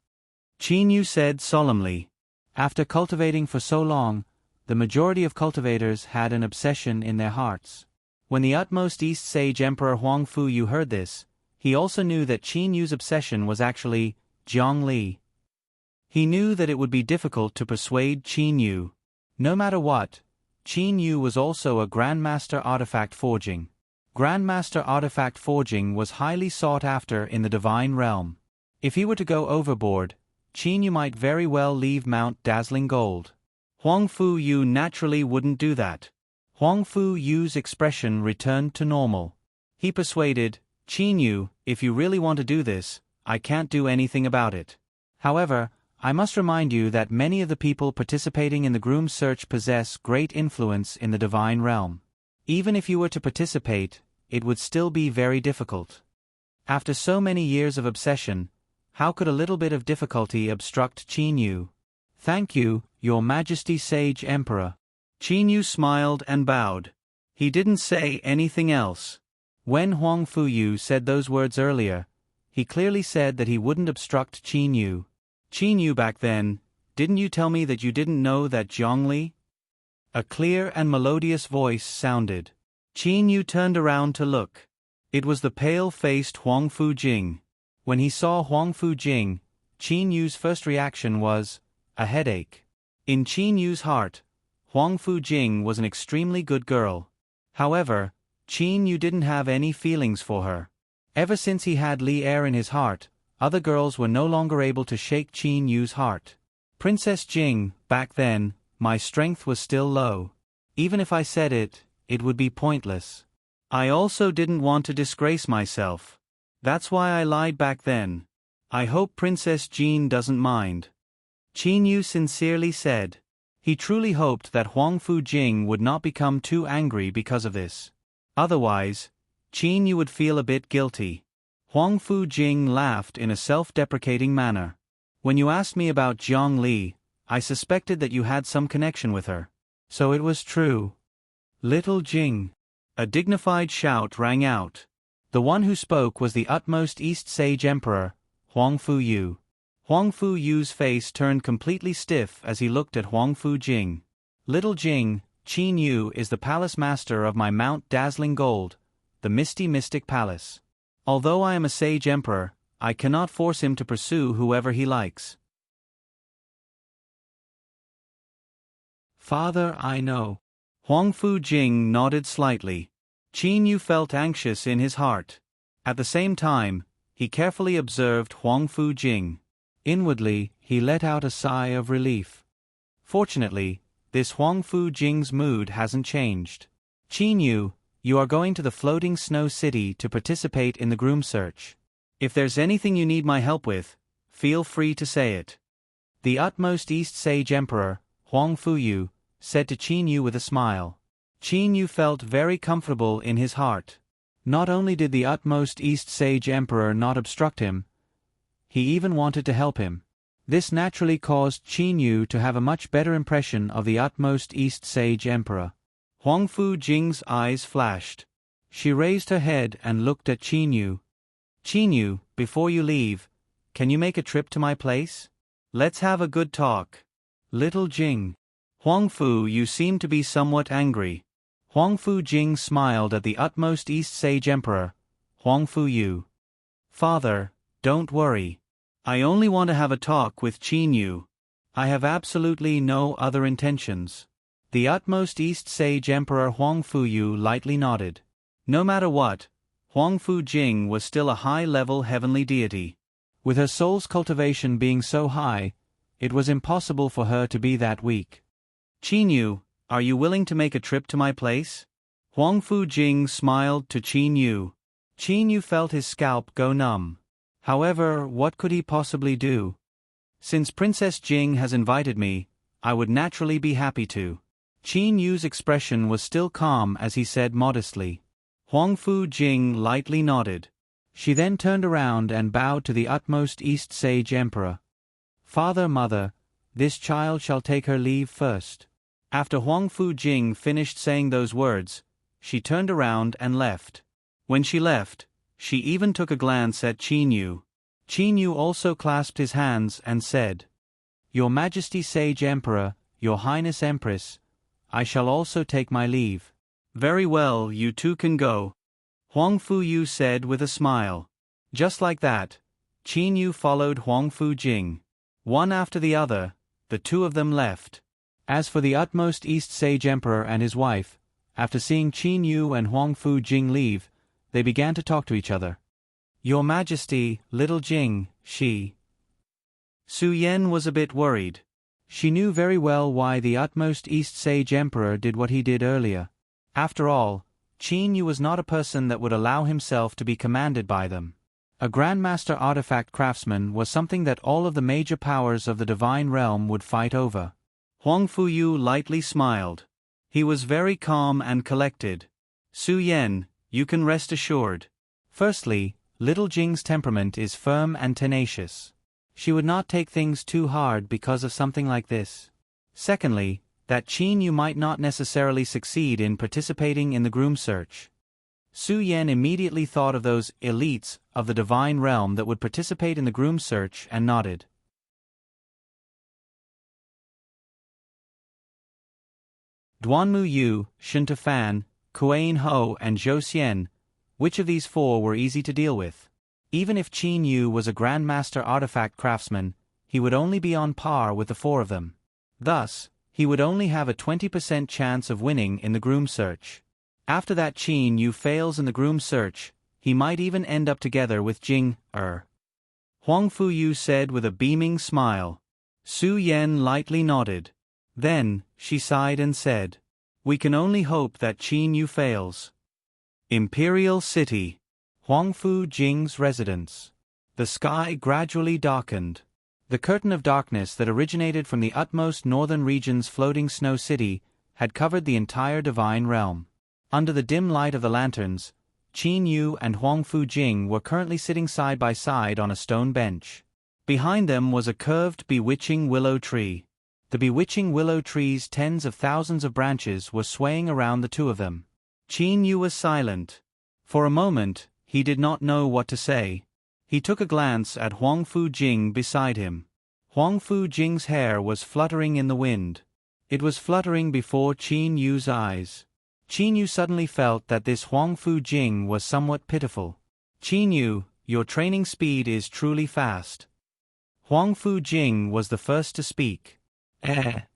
Qin Yu said solemnly. After cultivating for so long, the majority of cultivators had an obsession in their hearts. When the utmost East Sage Emperor Huang Fuyu heard this, he also knew that Qin Yu's obsession was actually Zhongli. He knew that it would be difficult to persuade Qin Yu. No matter what, Qin Yu was also a Grandmaster artifact forging. Grandmaster artifact forging was highly sought after in the Divine Realm. If he were to go overboard, Qin Yu might very well leave Mount Dazzling Gold. Huang Fu Yu naturally wouldn't do that. Huang Fu Yu's expression returned to normal. He persuaded, Qin Yu, if you really want to do this, I can't do anything about it. However, I must remind you that many of the people participating in the groom search possess great influence in the Divine Realm. Even if you were to participate, it would still be very difficult. After so many years of obsession, how could a little bit of difficulty obstruct Qin Yu? Thank you, Your Majesty Sage Emperor. Qin Yu smiled and bowed. He didn't say anything else. When Huang Fu Yu said those words earlier, he clearly said that he wouldn't obstruct Qin Yu. Qin Yu, back then, didn't you tell me that you didn't know that Zhongli? A clear and melodious voice sounded. Qin Yu turned around to look. It was the pale-faced Huang Fu Jing. When he saw Huang Fu Jing, Qin Yu's first reaction was a headache. In Qin Yu's heart, Huang Fu Jing was an extremely good girl. However, Qin Yu didn't have any feelings for her. Ever since he had Li Er in his heart, other girls were no longer able to shake Qin Yu's heart. Princess Jing, back then, my strength was still low. Even if I said it, it would be pointless. I also didn't want to disgrace myself. That's why I lied back then. I hope Princess Jean doesn't mind. Qin Yu sincerely said. He truly hoped that Huang Fu Jing would not become too angry because of this. Otherwise, Qin Yu would feel a bit guilty. Huang Fu Jing laughed in a self-deprecating manner. When you asked me about Jiang Li, I suspected that you had some connection with her. So it was true. Little Jing. A dignified shout rang out. The one who spoke was the utmost East Sage Emperor, Huang Fu Yu. Huang Fu Yu's face turned completely stiff as he looked at Huang Fu Jing. Little Jing, Qin Yu is the palace master of my Mount Dazzling Gold, the Misty Mystic Palace. Although I am a Sage Emperor, I cannot force him to pursue whoever he likes. Father, I know. Huang Fu Jing nodded slightly. Qin Yu felt anxious in his heart. At the same time, he carefully observed Huang Fu Jing. Inwardly, he let out a sigh of relief. Fortunately, this Huang Fu Jing's mood hasn't changed. Qin Yu, you are going to the floating snow city to participate in the groom search. If there's anything you need my help with, feel free to say it. The utmost East Sage Emperor, Huang Fu Yu, said to Qin Yu with a smile. Qin Yu felt very comfortable in his heart. Not only did the utmost East Sage Emperor not obstruct him, he even wanted to help him. This naturally caused Qin Yu to have a much better impression of the utmost East Sage Emperor. Huang Fu Jing's eyes flashed. She raised her head and looked at Qin Yu. Qin Yu, before you leave, can you make a trip to my place? Let's have a good talk. Little Jing. Huang Fu, you seem to be somewhat angry. Huang Fu Jing smiled at the utmost East Sage Emperor, Huang Fu Yu. Father, don't worry. I only want to have a talk with Qin Yu. I have absolutely no other intentions. The utmost East Sage Emperor Huang Fu Yu lightly nodded. No matter what, Huang Fu Jing was still a high-level heavenly deity. With her soul's cultivation being so high, it was impossible for her to be that weak. Qin Yu, are you willing to make a trip to my place? Huang Fu Jing smiled to Qin Yu. Qin Yu felt his scalp go numb. However, what could he possibly do? Since Princess Jing has invited me, I would naturally be happy to. Qin Yu's expression was still calm as he said modestly. Huang Fu Jing lightly nodded. She then turned around and bowed to the utmost East Sage Emperor. Father, Mother, this child shall take her leave first. After Huang Fu Jing finished saying those words, she turned around and left. When she left, she even took a glance at Qin Yu. Qin Yu also clasped his hands and said, Your Majesty Sage Emperor, Your Highness Empress, I shall also take my leave. Very well, you two can go. Huang Fu Yu said with a smile. Just like that, Qin Yu followed Huang Fu Jing. One after the other, the two of them left. As for the utmost East Sage Emperor and his wife, after seeing Qin Yu and Huangfu Jing leave, they began to talk to each other. "Your Majesty, little Jing," Su Yen was a bit worried. She knew very well why the utmost East Sage Emperor did what he did earlier. After all, Qin Yu was not a person that would allow himself to be commanded by them. A Grandmaster Artifact Craftsman was something that all of the major powers of the Divine Realm would fight over. Huangfu Yu lightly smiled. He was very calm and collected. "Su Yen, you can rest assured. Firstly, little Jing's temperament is firm and tenacious. She would not take things too hard because of something like this. Secondly, that Qin Yu might not necessarily succeed in participating in the groom search." Su Yen immediately thought of those elites of the Divine Realm that would participate in the groom search and nodded. Duanmu Yu, Shunta Fan, Kuain Ho and Zhou Xian, which of these four were easy to deal with? Even if Qin Yu was a Grandmaster Artifact Craftsman, he would only be on par with the four of them. Thus, he would only have a 20% chance of winning in the groom search. After that Qin Yu fails in the groom search, he might even end up together with Jing, Huangfu Yu said with a beaming smile. Su Yen lightly nodded. Then, she sighed and said, "We can only hope that Qin Yu fails." Imperial City. Huangfu Jing's residence. The sky gradually darkened. The curtain of darkness that originated from the utmost northern region's floating snow city had covered the entire Divine Realm. Under the dim light of the lanterns, Qin Yu and Huangfu Jing were currently sitting side by side on a stone bench. Behind them was a curved, bewitching willow tree. The bewitching willow tree's tens of thousands of branches were swaying around the two of them. Qin Yu was silent. For a moment, he did not know what to say. He took a glance at Huangfu Jing beside him. Huangfu Jing's hair was fluttering in the wind. It was fluttering before Qin Yu's eyes. Qin Yu suddenly felt that this Huangfu Jing was somewhat pitiful. "Qin Yu, your training speed is truly fast." Huangfu Jing was the first to speak.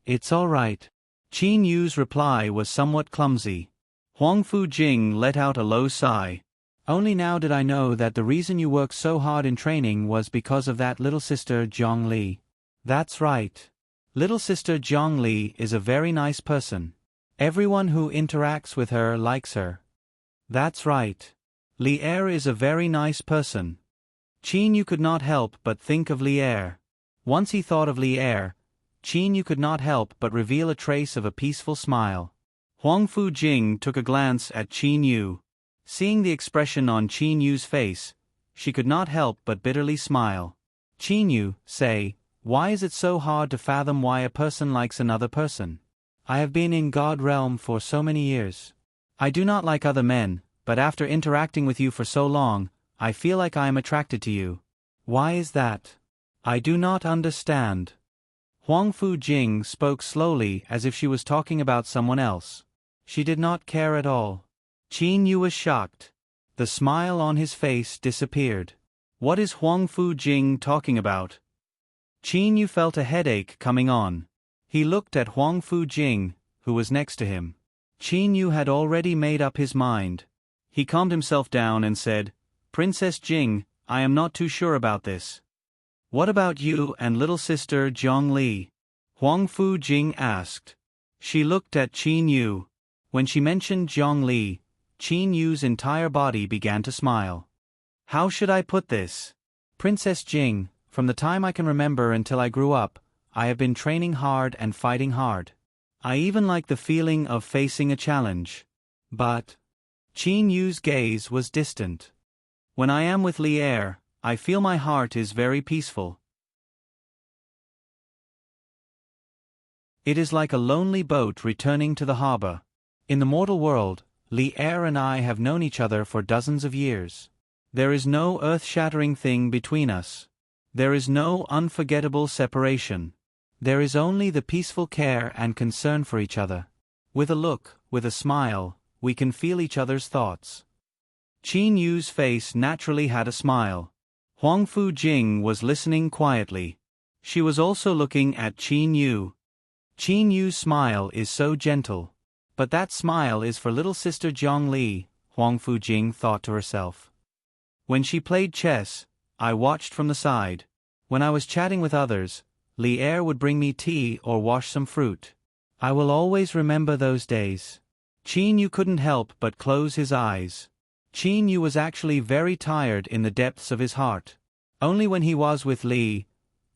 It's all right." Qin Yu's reply was somewhat clumsy. Huangfu Jing let out a low sigh. "Only now did I know that the reason you worked so hard in training was because of that little sister Zhongli." "That's right. Little sister Zhongli is a very nice person. Everyone who interacts with her likes her." "That's right. Li Er is a very nice person." Qin Yu could not help but think of Li Er. Once he thought of Li Er, Qin Yu could not help but reveal a trace of a peaceful smile. Huangfu Jing took a glance at Qin Yu. Seeing the expression on Qin Yu's face, she could not help but bitterly smile. "Qin Yu, say, why is it so hard to fathom why a person likes another person? I have been in God Realm for so many years. I do not like other men, but after interacting with you for so long, I feel like I am attracted to you. Why is that? I do not understand." Huangfu Jing spoke slowly as if she was talking about someone else. She did not care at all. Qin Yu was shocked. The smile on his face disappeared. What is Huangfu Jing talking about? Qin Yu felt a headache coming on. He looked at Huangfu Jing, who was next to him. Qin Yu had already made up his mind. He calmed himself down and said, "Princess Jing, I am not too sure about this." "What about you and little sister Zhongli?" Huangfu Jing asked. She looked at Qin Yu. When she mentioned Zhongli, Qin Yu's entire body began to smile. "How should I put this? Princess Jing, from the time I can remember until I grew up, I have been training hard and fighting hard. I even like the feeling of facing a challenge. But..." Qin Yu's gaze was distant. "When I am with Li Er, I feel my heart is very peaceful. It is like a lonely boat returning to the harbor. In the mortal world, Li Er and I have known each other for dozens of years. There is no earth-shattering thing between us. There is no unforgettable separation. There is only the peaceful care and concern for each other. With a look, with a smile, we can feel each other's thoughts." Qin Yu's face naturally had a smile. Huangfu Jing was listening quietly. She was also looking at Qin Yu. Qin Yu's smile is so gentle. But that smile is for little sister Zhongli, Huang Fujing thought to herself. When she played chess, I watched from the side. When I was chatting with others, Li Er would bring me tea or wash some fruit. I will always remember those days. Qin Yu couldn't help but close his eyes. Qin Yu was actually very tired in the depths of his heart. Only when he was with Li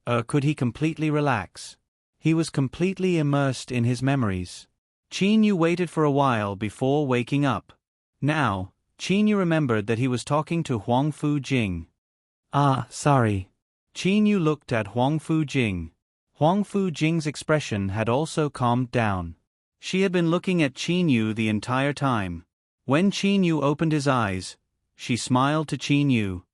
Er could he completely relax. He was completely immersed in his memories. Qin Yu waited for a while before waking up. Now, Qin Yu remembered that he was talking to Huang Fujing. Ah, sorry. Qin Yu looked at Huang Fujing. Huang Fujing's expression had also calmed down. She had been looking at Qin Yu the entire time. When Qin Yu opened his eyes, she smiled to Qin Yu.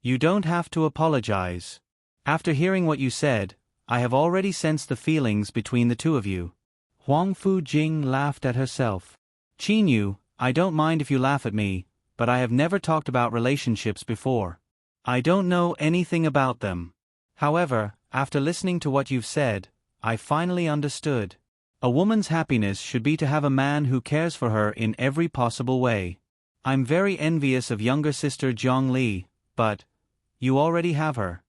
You don't have to apologize. After hearing what you said, I have already sensed the feelings between the two of you. Huang Fujing laughed at herself. Qin Yu, I don't mind if you laugh at me, but I have never talked about relationships before. I don't know anything about them. However, after listening to what you've said, I finally understood. A woman's happiness should be to have a man who cares for her in every possible way. I'm very envious of younger sister Zhongli, but you already have her.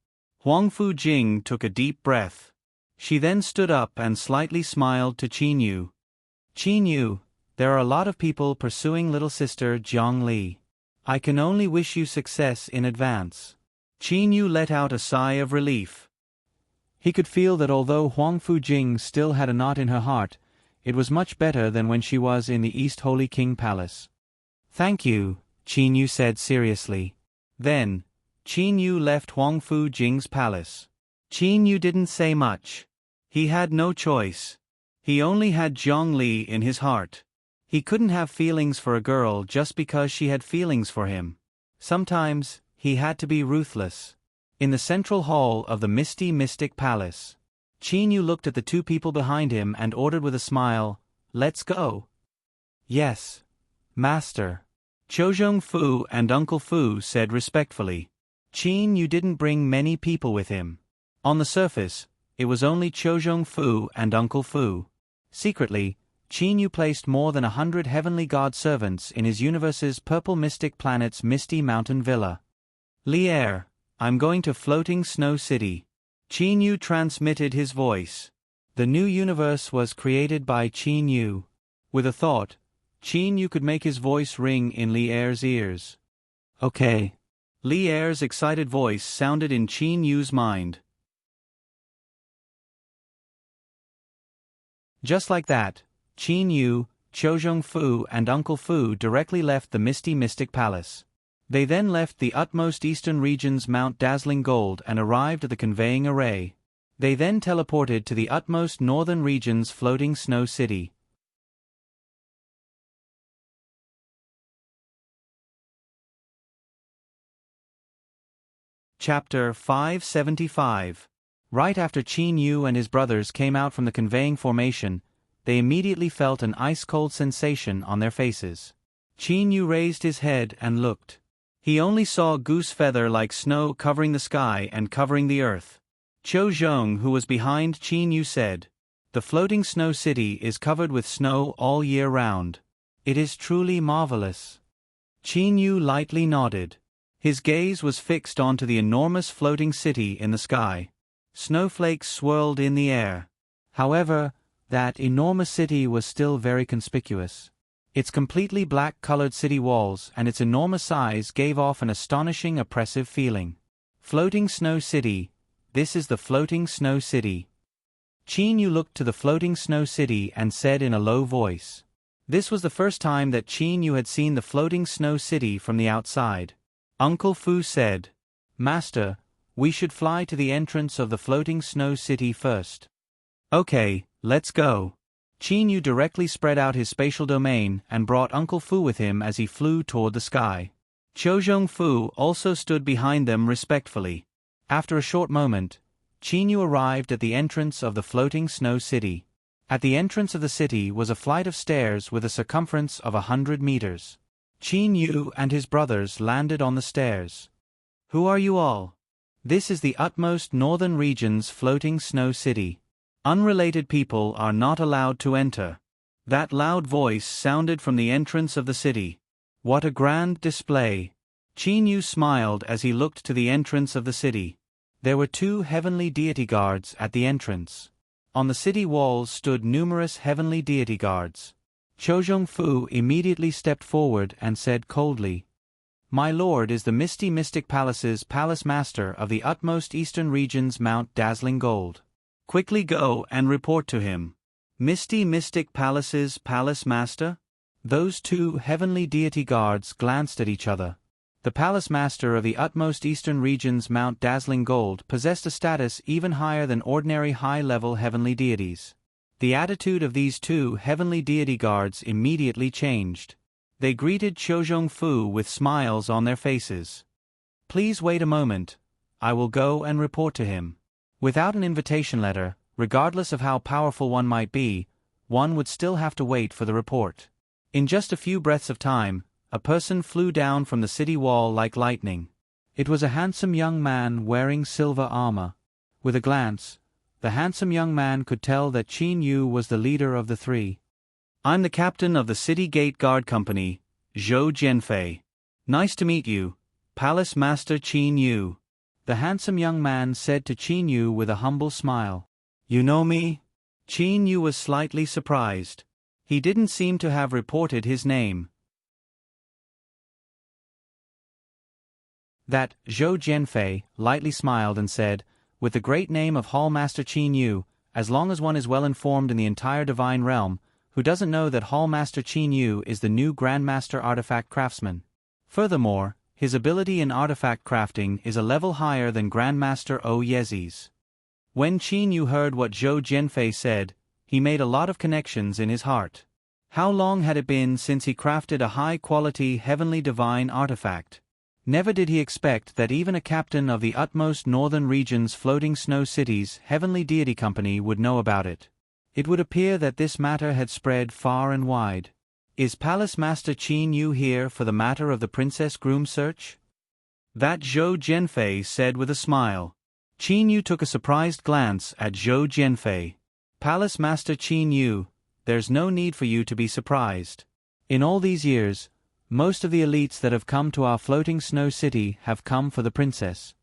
Huang Fujing took a deep breath. She then stood up and slightly smiled to Qin Yu. Qin Yu, there are a lot of people pursuing little sister Zhongli. I can only wish you success in advance. Qin Yu let out a sigh of relief. He could feel that although Huang Fujing still had a knot in her heart, it was much better than when she was in the East Holy King Palace. Thank you, Qin Yu said seriously. Then, Qin Yu left Huang Fujing's palace. Qin Yu didn't say much. He had no choice. He only had Zhongli in his heart. He couldn't have feelings for a girl just because she had feelings for him. Sometimes, he had to be ruthless. In the central hall of the misty mystic palace, Qin Yu looked at the two people behind him and ordered with a smile, "Let's go." "Yes, Master." Chozhong Fu and Uncle Fu said respectfully. Qin Yu didn't bring many people with him. On the surface, it was only Chozhong Fu and Uncle Fu. Secretly, Qin Yu placed more than 100 heavenly god servants in his universe's purple mystic planet's misty mountain villa. Li Er, I'm going to Floating Snow City. Qin Yu transmitted his voice. The new universe was created by Qin Yu. With a thought, Qin Yu could make his voice ring in Li Er's ears. Okay. Li Er's excited voice sounded in Qin Yu's mind. Just like that, Qin Yu, Chozhong Fu and Uncle Fu directly left the misty mystic palace. They then left the utmost eastern region's Mount Dazzling Gold and arrived at the conveying array. They then teleported to the utmost northern region's Floating Snow City. Chapter 575. Right after Qin Yu and his brothers came out from the conveying formation, they immediately felt an ice-cold sensation on their faces. Qin Yu raised his head and looked. He only saw goose feather like snow covering the sky and covering the earth. Qiu Zhong, who was behind Qin Yu, said, "The Floating Snow City is covered with snow all year round. It is truly marvelous." Qin Yu lightly nodded. His gaze was fixed onto the enormous floating city in the sky. Snowflakes swirled in the air. However, that enormous city was still very conspicuous. Its completely black-colored city walls and its enormous size gave off an astonishing oppressive feeling. Floating Snow City, this is the Floating Snow City. Qin Yu looked to the Floating Snow City and said in a low voice. This was the first time that Qin Yu had seen the Floating Snow City from the outside. Uncle Fu said, "Master, we should fly to the entrance of the Floating Snow City first." "Okay, let's go." Qin Yu directly spread out his spatial domain and brought Uncle Fu with him as he flew toward the sky. Chozhong Fu also stood behind them respectfully. After a short moment, Qin Yu arrived at the entrance of the Floating Snow City. At the entrance of the city was a flight of stairs with a circumference of 100 meters. Qin Yu and his brothers landed on the stairs. "Who are you all?" This is the utmost northern region's floating snow city. Unrelated people are not allowed to enter. That loud voice sounded from the entrance of the city. What a grand display! Qin Yu smiled as he looked to the entrance of the city. There were 2 heavenly deity guards at the entrance. On the city walls stood numerous heavenly deity guards. Chozhong Fu immediately stepped forward and said coldly, "My lord is the Misty Mystic Palace's palace master of the utmost eastern region's Mount Dazzling Gold. Quickly go and report to him." Misty Mystic Palace's palace master? Those 2 heavenly deity guards glanced at each other. The palace master of the utmost eastern region's Mount Dazzling Gold possessed a status even higher than ordinary high-level heavenly deities. The attitude of these 2 heavenly deity guards immediately changed. They greeted Chozhong Fu with smiles on their faces. "Please wait a moment. I will go and report to him." Without an invitation letter, regardless of how powerful one might be, one would still have to wait for the report. In just a few breaths of time, a person flew down from the city wall like lightning. It was a handsome young man wearing silver armor. With a glance, the handsome young man could tell that Qin Yu was the leader of the 3. "I'm the captain of the City Gate Guard Company, Zhou Jianfei. Nice to meet you, Palace Master Qin Yu," the handsome young man said to Qin Yu with a humble smile. "You know me?" Qin Yu was slightly surprised. He didn't seem to have reported his name. That Zhou Jianfei lightly smiled and said, "With the great name of Hallmaster Qin Yu, as long as one is well informed in the entire divine realm, who doesn't know that Hallmaster Qin Yu is the new Grandmaster Artifact Craftsman? Furthermore, his ability in artifact crafting is a level higher than Grandmaster O Yezi's." When Qin Yu heard what Zhou Jianfei said, he made a lot of connections in his heart. How long had it been since he crafted a high-quality heavenly divine artifact? Never did he expect that even a captain of the utmost northern region's floating snow city's heavenly deity company would know about it. It would appear that this matter had spread far and wide. "Is Palace Master Qin Yu here for the matter of the princess groom search?" That Zhou Jianfei said with a smile. Qin Yu took a surprised glance at Zhou Jianfei. "Palace Master Qin Yu, there's no need for you to be surprised. In all these years, most of the elites that have come to our floating snow city have come for the princess."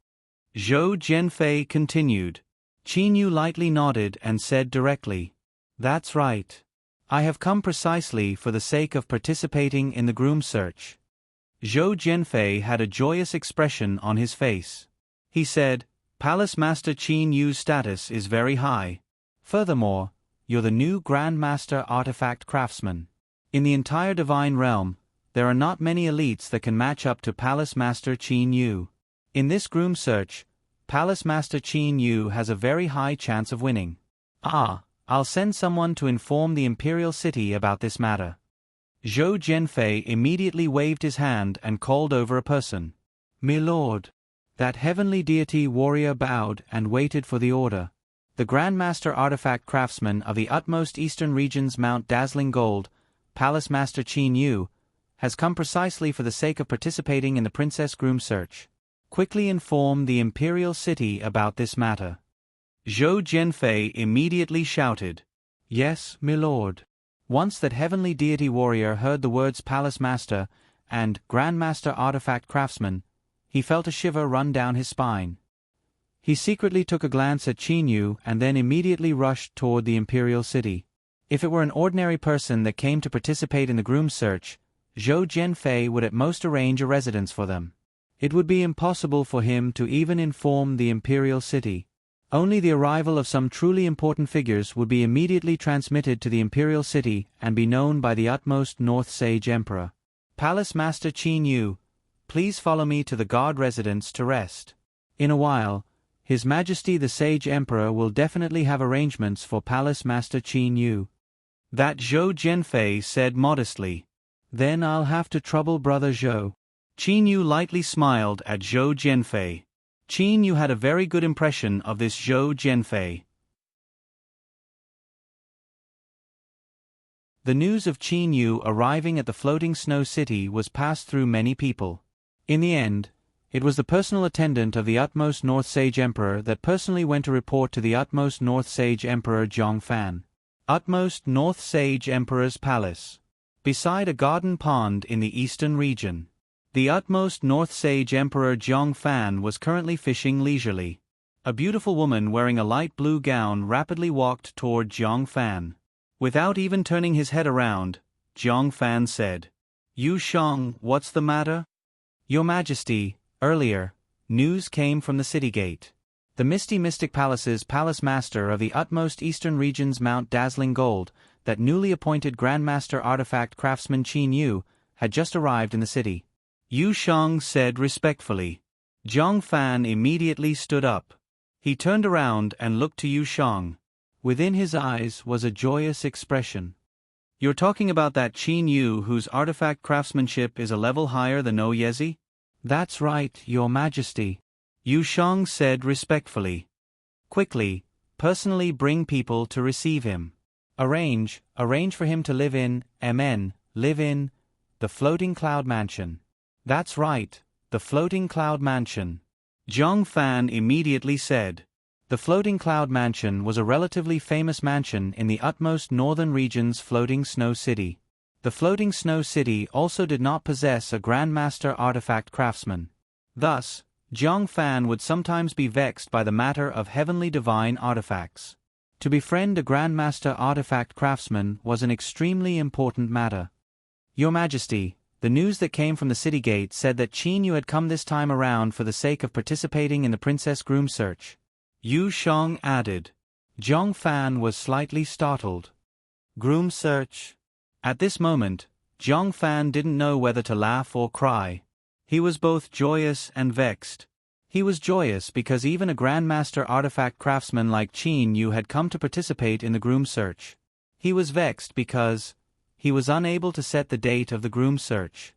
Zhou Jianfei continued. Qin Yu lightly nodded and said directly, "That's right. I have come precisely for the sake of participating in the groom search." Zhou Jianfei had a joyous expression on his face. He said, "Palace Master Qin Yu's status is very high. Furthermore, you're the new Grandmaster Artifact Craftsman. In the entire divine realm, there are not many elites that can match up to Palace Master Qin Yu. In this groom search, Palace Master Qin Yu has a very high chance of winning. I'll send someone to inform the Imperial City about this matter." Zhou Jianfei immediately waved his hand and called over a person. "My lord." That heavenly deity warrior bowed and waited for the order. The Grandmaster Artifact Craftsman of the utmost eastern region's Mount Dazzling Gold, Palace Master Qin Yu, has come precisely for the sake of participating in the princess groom search. Quickly inform the Imperial City about this matter." Zhou Jianfei immediately shouted, "Yes, my lord." Once that heavenly deity warrior heard the words Palace Master and Grandmaster Artifact Craftsman, he felt a shiver run down his spine. He secretly took a glance at Qin Yu and then immediately rushed toward the Imperial City. If it were an ordinary person that came to participate in the groom search, Zhou Jianfei would at most arrange a residence for them. It would be impossible for him to even inform the Imperial City. Only the arrival of some truly important figures would be immediately transmitted to the Imperial City and be known by the utmost North Sage Emperor. "Palace Master Qin Yu, please follow me to the guard residence to rest. In a while, His Majesty the Sage Emperor will definitely have arrangements for Palace Master Qin Yu." That Zhou Jianfei said modestly. "Then I'll have to trouble Brother Zhou." Qin Yu lightly smiled at Zhou Jianfei. Qin Yu had a very good impression of this Zhou Jianfei. The news of Qin Yu arriving at the floating snow city was passed through many people. In the end, It was the personal attendant of the utmost North Sage Emperor that personally went to report to the utmost North Sage Emperor Zhongfan. Utmost North Sage Emperor's Palace. Beside a garden pond in the eastern region. The utmost North Sage Emperor Zhongfan was currently fishing leisurely. A beautiful woman wearing a light blue gown rapidly walked toward Zhongfan. Without even turning his head around, Zhongfan said, "Yu Shang, what's the matter?" "Your Majesty, earlier, news came from the city gate. The Misty Mystic Palace's palace master of the utmost eastern region's Mount Dazzling Gold, that newly appointed Grandmaster Artifact Craftsman Qin Yu, had just arrived in the city." Yu Shang said respectfully. Zhongfan immediately stood up. He turned around and looked to Yu Shang. Within his eyes was a joyous expression. "You're talking about that Qin Yu whose artifact craftsmanship is a level higher than No Yezi?" "That's right, Your Majesty," Yu Shang said respectfully. "Quickly, personally bring people to receive him. Arrange for him to live in, the Floating Cloud Mansion." "That's right, the Floating Cloud Mansion," Zhongfan immediately said. The Floating Cloud Mansion was a relatively famous mansion in the utmost northern region's Floating Snow City. The Floating Snow City also did not possess a Grandmaster Artifact Craftsman. Thus, Zhongfan would sometimes be vexed by the matter of heavenly divine artifacts. To befriend a Grandmaster Artifact Craftsman was an extremely important matter. "Your Majesty, the news that came from the city gate said that Qin Yu had come this time around for the sake of participating in the Princess Groom search," Yu Shang added. Zhongfan was slightly startled. Groom search? At this moment, Zhongfan didn't know whether to laugh or cry. He was both joyous and vexed. He was joyous because even a Grandmaster Artifact Craftsman like Qin Yu had come to participate in the groom search. He was vexed because he was unable to set the date of the groom search.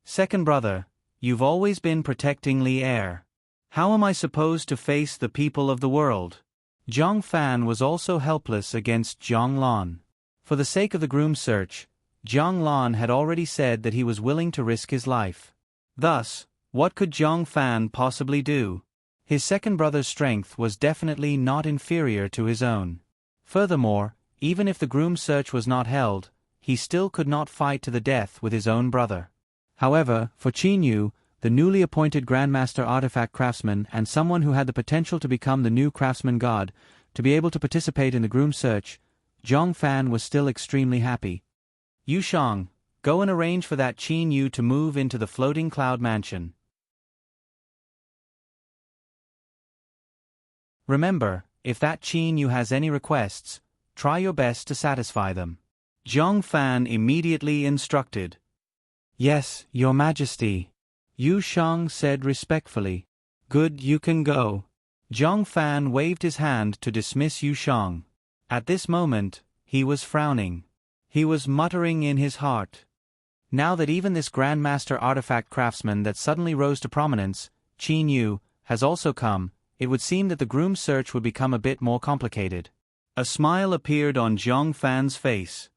"Second brother, you've always been protecting Li Heir. How am I supposed to face the people of the world?" Zhongfan was also helpless against Zhonglan. For the sake of the groom search, Zhonglan had already said that he was willing to risk his life. Thus, what could Zhongfan possibly do? His second brother's strength was definitely not inferior to his own. Furthermore, even if the groom search was not held, he still could not fight to the death with his own brother. However, for Qin Yu, the newly appointed Grandmaster Artifact Craftsman and someone who had the potential to become the new Craftsman God, to be able to participate in the groom search, Zhongfan was still extremely happy. "Yu Shang, go and arrange for that Qin Yu to move into the Floating Cloud Mansion. Remember, if that Qin Yu has any requests, try your best to satisfy them," Zhongfan immediately instructed. "Yes, Your Majesty," Yu Shang said respectfully. "Good, you can go." Zhongfan waved his hand to dismiss Yu Shang. At this moment, he was frowning. He was muttering in his heart. Now that even this Grandmaster Artifact Craftsman that suddenly rose to prominence, Qin Yu, has also come, it would seem that the groom search would become a bit more complicated. A smile appeared on Zhongfan's face.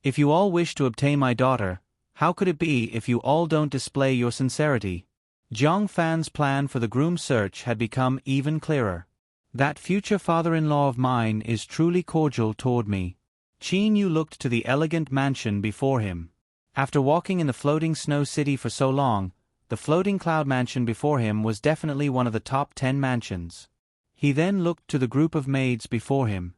"If you all wish to obtain my daughter, how could it be if you all don't display your sincerity?" Zhongfan's plan for the groom search had become even clearer. "That future father-in-law of mine is truly cordial toward me." Qin Yu looked to the elegant mansion before him. After walking in the Floating Snow City for so long, the Floating Cloud Mansion before him was definitely one of the top 10 mansions. He then looked to the group of maids before him.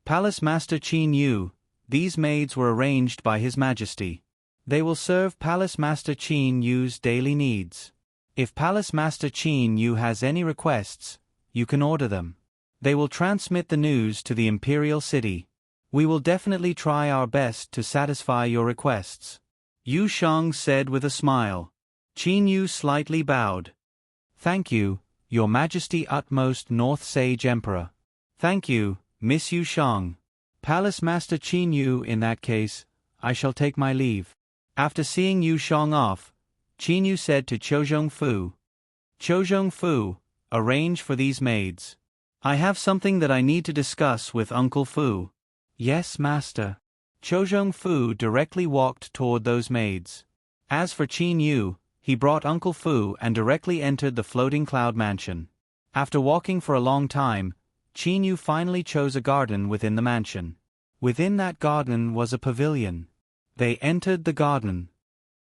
Palace Master Qin Yu, these maids were arranged by His Majesty. They will serve Palace Master Qin Yu's daily needs. If Palace Master Qin Yu has any requests, you can order them. They will transmit the news to the Imperial City. We will definitely try our best to satisfy your requests," Yu Shang said with a smile. Qin Yu slightly bowed. "Thank you, Your Majesty Utmost North Sage Emperor." "Thank you, Miss Yu Shang. Palace Master Qin Yu, in that case, I shall take my leave." After seeing Yu Shang off, Qin Yu said to Chozhong Fu, "Chozhong Fu, arrange for these maids. I have something that I need to discuss with Uncle Fu." "Yes, Master." Chozhong Fu directly walked toward those maids. As for Qin Yu, he brought Uncle Fu and directly entered the floating cloud mansion. After walking for a long time, Qin Yu finally chose a garden within the mansion. Within that garden was a pavilion. They entered the garden.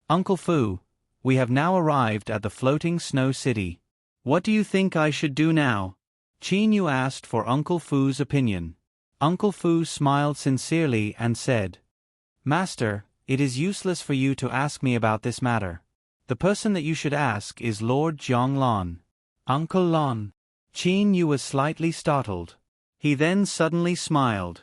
Uncle Fu, we have now arrived at the floating snow city. What do you think I should do now? Qin Yu asked for Uncle Fu's opinion. Uncle Fu smiled sincerely and said, Master, it is useless for you to ask me about this matter. The person that you should ask is Lord Zhonglon. Uncle Lon. Qin Yu was slightly startled. He then suddenly smiled.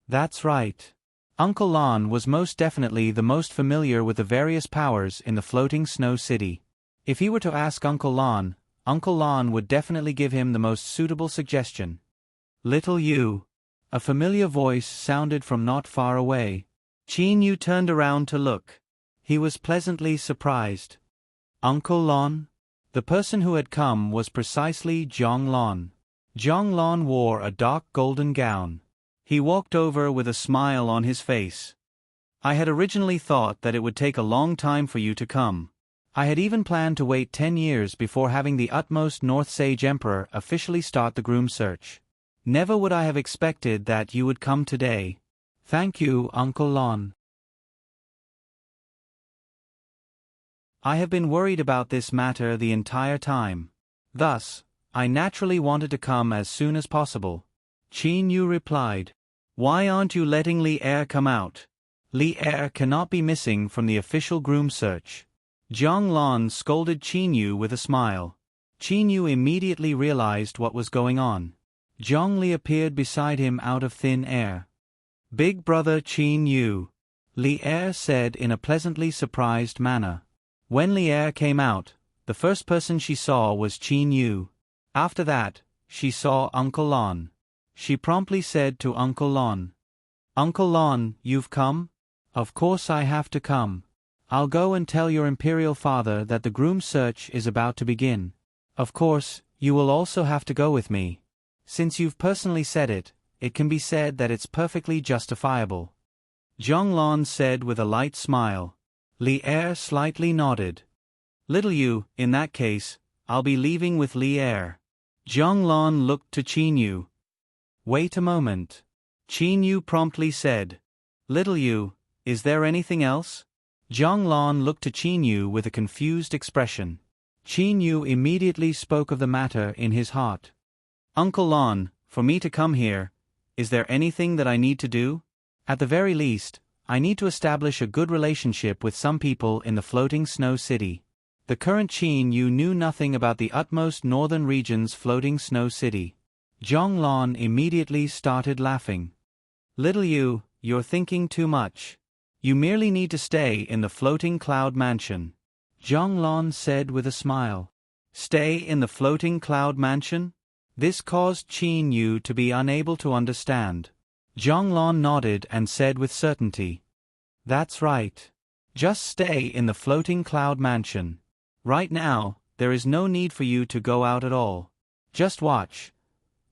That's right. Uncle Lon was most definitely the most familiar with the various powers in the floating snow city. If he were to ask Uncle Lon would definitely give him the most suitable suggestion. Little Yu. A familiar voice sounded from not far away. Qin Yu turned around to look. He was pleasantly surprised. Uncle Lon? The person who had come was precisely Zhonglon. Zhonglon wore a dark golden gown. He walked over with a smile on his face. I had originally thought that it would take a long time for you to come. I had even planned to wait 10 years before having the utmost North Sage Emperor officially start the groom search. Never would I have expected that you would come today. Thank you, Uncle Lon. I have been worried about this matter the entire time. Thus, I naturally wanted to come as soon as possible. Qin Yu replied. Why aren't you letting Li Er come out? Li Er cannot be missing from the official groom search. Zhonglon scolded Qin Yu with a smile. Qin Yu immediately realized what was going on. Zhongli appeared beside him out of thin air. Big brother Qin Yu, Li Er said in a pleasantly surprised manner. When Li Er came out, the first person she saw was Qin Yu. After that, she saw Uncle Lon. She promptly said to Uncle Lon, Uncle Lon, you've come? Of course I have to come. I'll go and tell your imperial father that the groom search is about to begin. Of course, you will also have to go with me. Since you've personally said it, it can be said that it's perfectly justifiable. Zhonglon said with a light smile. Li Er slightly nodded. Little Yu, in that case, I'll be leaving with Li Er. Zhonglon looked to Qin Yu. Wait a moment. Qin Yu promptly said. Little Yu, is there anything else? Zhonglon looked to Qin Yu with a confused expression. Qin Yu immediately spoke of the matter in his heart. Uncle Lon, for me to come here, is there anything that I need to do? At the very least, I need to establish a good relationship with some people in the floating snow city. The current Qin Yu knew nothing about the utmost northern region's floating snow city. Zhonglon immediately started laughing. Little Yu, you're thinking too much. You merely need to stay in the floating cloud mansion. Zhonglon said with a smile. Stay in the floating cloud mansion? This caused Qin Yu to be unable to understand. Zhonglon nodded and said with certainty. That's right. Just stay in the floating cloud mansion. Right now, there is no need for you to go out at all. Just watch.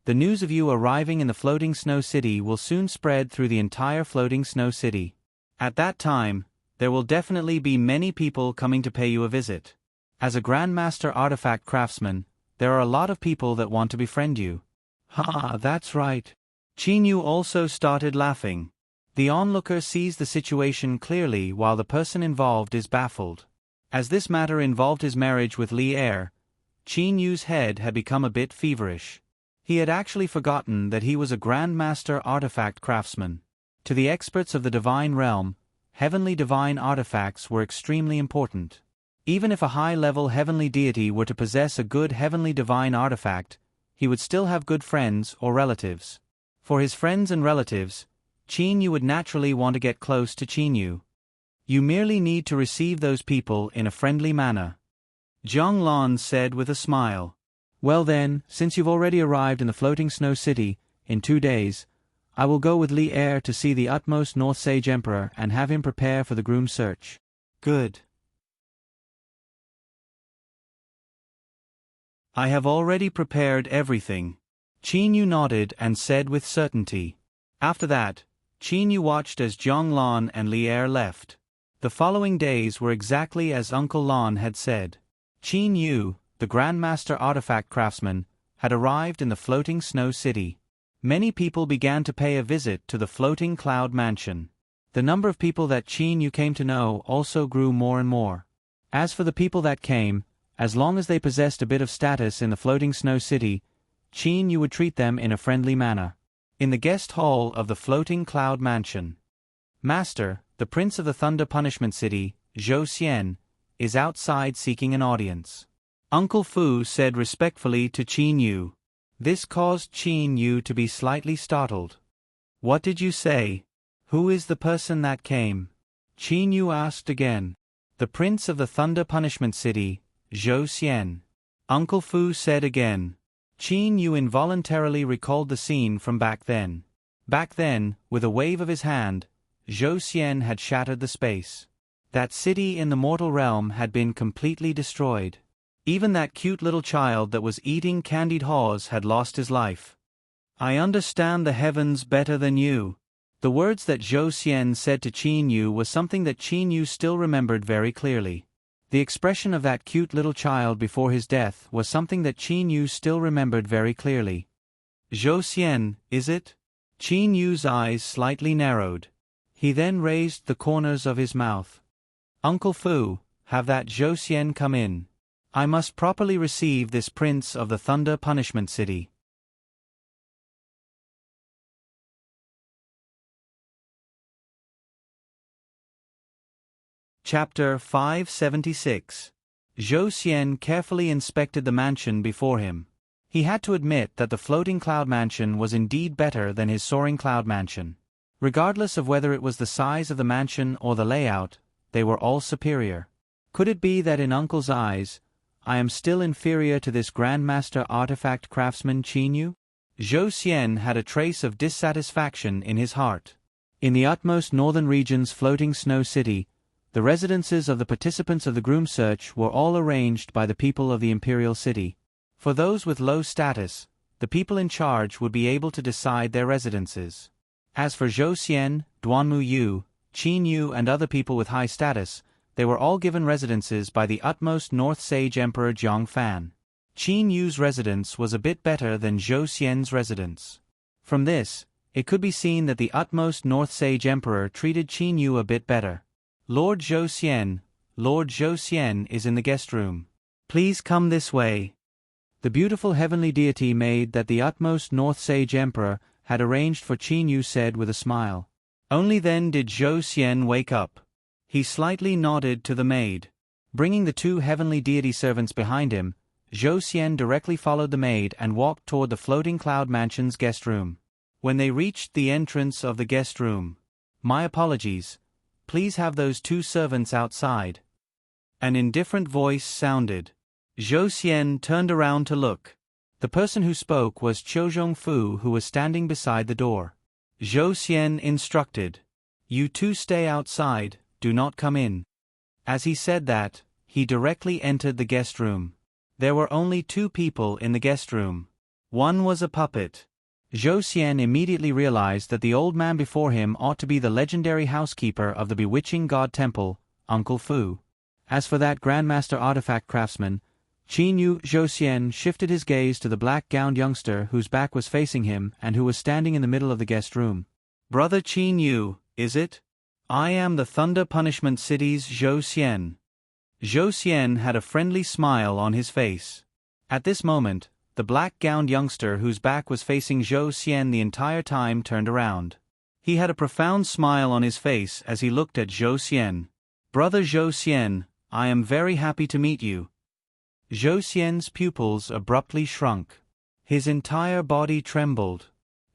The news of you arriving in the floating snow city will soon spread through the entire floating snow city. At that time, there will definitely be many people coming to pay you a visit. As a Grandmaster artifact craftsman, there are a lot of people that want to befriend you. Ha, that's right. Qin Yu also started laughing. The onlooker sees the situation clearly while the person involved is baffled. As this matter involved his marriage with Li Er, Qin Yu's head had become a bit feverish. He had actually forgotten that he was a Grandmaster artifact craftsman. To the experts of the divine realm, heavenly divine artifacts were extremely important. Even if a high-level heavenly deity were to possess a good heavenly divine artifact, he would still have good friends or relatives. For his friends and relatives, Qin Yu would naturally want to get close to Qin Yu. You merely need to receive those people in a friendly manner. Zhonglon said with a smile. Well then, since you've already arrived in the floating snow city, in 2 days, I will go with Li Er to see the utmost North Sage Emperor and have him prepare for the groom search. Good. I have already prepared everything. Qin Yu nodded and said with certainty. After that, Qin Yu watched as Zhonglon and Li Er left. The following days were exactly as Uncle Lon had said. Qin Yu, the Grandmaster Artifact Craftsman, had arrived in the floating snow city. Many people began to pay a visit to the floating cloud mansion. The number of people that Qin Yu came to know also grew more and more. As for the people that came, as long as they possessed a bit of status in the floating snow city, Qin Yu would treat them in a friendly manner. In the guest hall of the floating cloud mansion. Master, the Prince of the Thunder Punishment City, Zhou Xian, is outside seeking an audience. Uncle Fu said respectfully to Qin Yu. This caused Qin Yu to be slightly startled. What did you say? Who is the person that came? Qin Yu asked again. The Prince of the Thunder Punishment City, Zhou Xian. Uncle Fu said again. Qin Yu involuntarily recalled the scene from back then. Back then, with a wave of his hand, Zhou Xian had shattered the space. That city in the mortal realm had been completely destroyed. Even that cute little child that was eating candied haws had lost his life. I understand the heavens better than you. The words that Zhou Xian said to Qin Yu was something that Qin Yu still remembered very clearly. The expression of that cute little child before his death was something that Qin Yu still remembered very clearly. Zhou Xian, is it? Qin Yu's eyes slightly narrowed. He then raised the corners of his mouth. Uncle Fu, have that Zhou Xian come in. I must properly receive this Prince of the Thunder Punishment City. Chapter 576. Zhou Xian carefully inspected the mansion before him. He had to admit that the floating cloud mansion was indeed better than his soaring cloud mansion. Regardless of whether it was the size of the mansion or the layout, they were all superior. Could it be that in Uncle's eyes, I am still inferior to this Grandmaster Artifact Craftsman Qin Yu? Zhou Xian had a trace of dissatisfaction in his heart. In the utmost northern region's floating snow city, the residences of the participants of the groom search were all arranged by the people of the imperial city. For those with low status, the people in charge would be able to decide their residences. As for Zhou Xian, Duanmu Yu, Qin Yu and other people with high status, they were all given residences by the utmost North Sage Emperor Jiang Fan. Qin Yu's residence was a bit better than Zhou Xian's residence. From this, it could be seen that the utmost North Sage Emperor treated Qin Yu a bit better. Lord Zhou Xian is in the guest room. Please come this way. The beautiful heavenly deity maid that the utmost North Sage Emperor had arranged for Qin Yu said with a smile. Only then did Zhou Xian wake up. He slightly nodded to the maid. Bringing the two heavenly deity servants behind him, Zhou Xian directly followed the maid and walked toward the floating cloud mansion's guest room. When they reached the entrance of the guest room, my apologies. Please have those two servants outside. An indifferent voice sounded. Zhou Xian turned around to look. The person who spoke was Qiuzhong Fu, who was standing beside the door. Zhou Xian instructed. You two stay outside, do not come in. As he said that, he directly entered the guest room. There were only two people in the guest room. One was a puppet. Zhou Xian immediately realized that the old man before him ought to be the legendary housekeeper of the bewitching god temple, Uncle Fu. As for that Grandmaster Artifact Craftsman, Qin Yu, Zhou Xian shifted his gaze to the black-gowned youngster whose back was facing him and who was standing in the middle of the guest room. Brother Qin Yu, is it? I am the Thunder Punishment City's Zhou Xian. Zhou Xian had a friendly smile on his face. At this moment, the black-gowned youngster whose back was facing Zhou Xian the entire time turned around. He had a profound smile on his face as he looked at Zhou Xian. Brother Zhou Xian, I am very happy to meet you. Zhou Xian's pupils abruptly shrunk. His entire body trembled.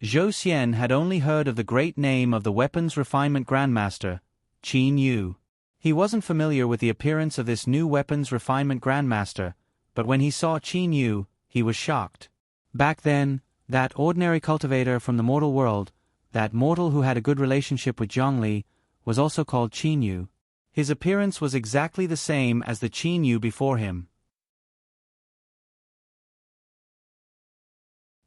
Zhou Xian had only heard of the great name of the Weapons Refinement Grandmaster, Qin Yu. He wasn't familiar with the appearance of this new Weapons Refinement Grandmaster, but when he saw Qin Yu, he was shocked. Back then, that ordinary cultivator from the mortal world, that mortal who had a good relationship with Zhongli, was also called Qin Yu. His appearance was exactly the same as the Qin Yu before him.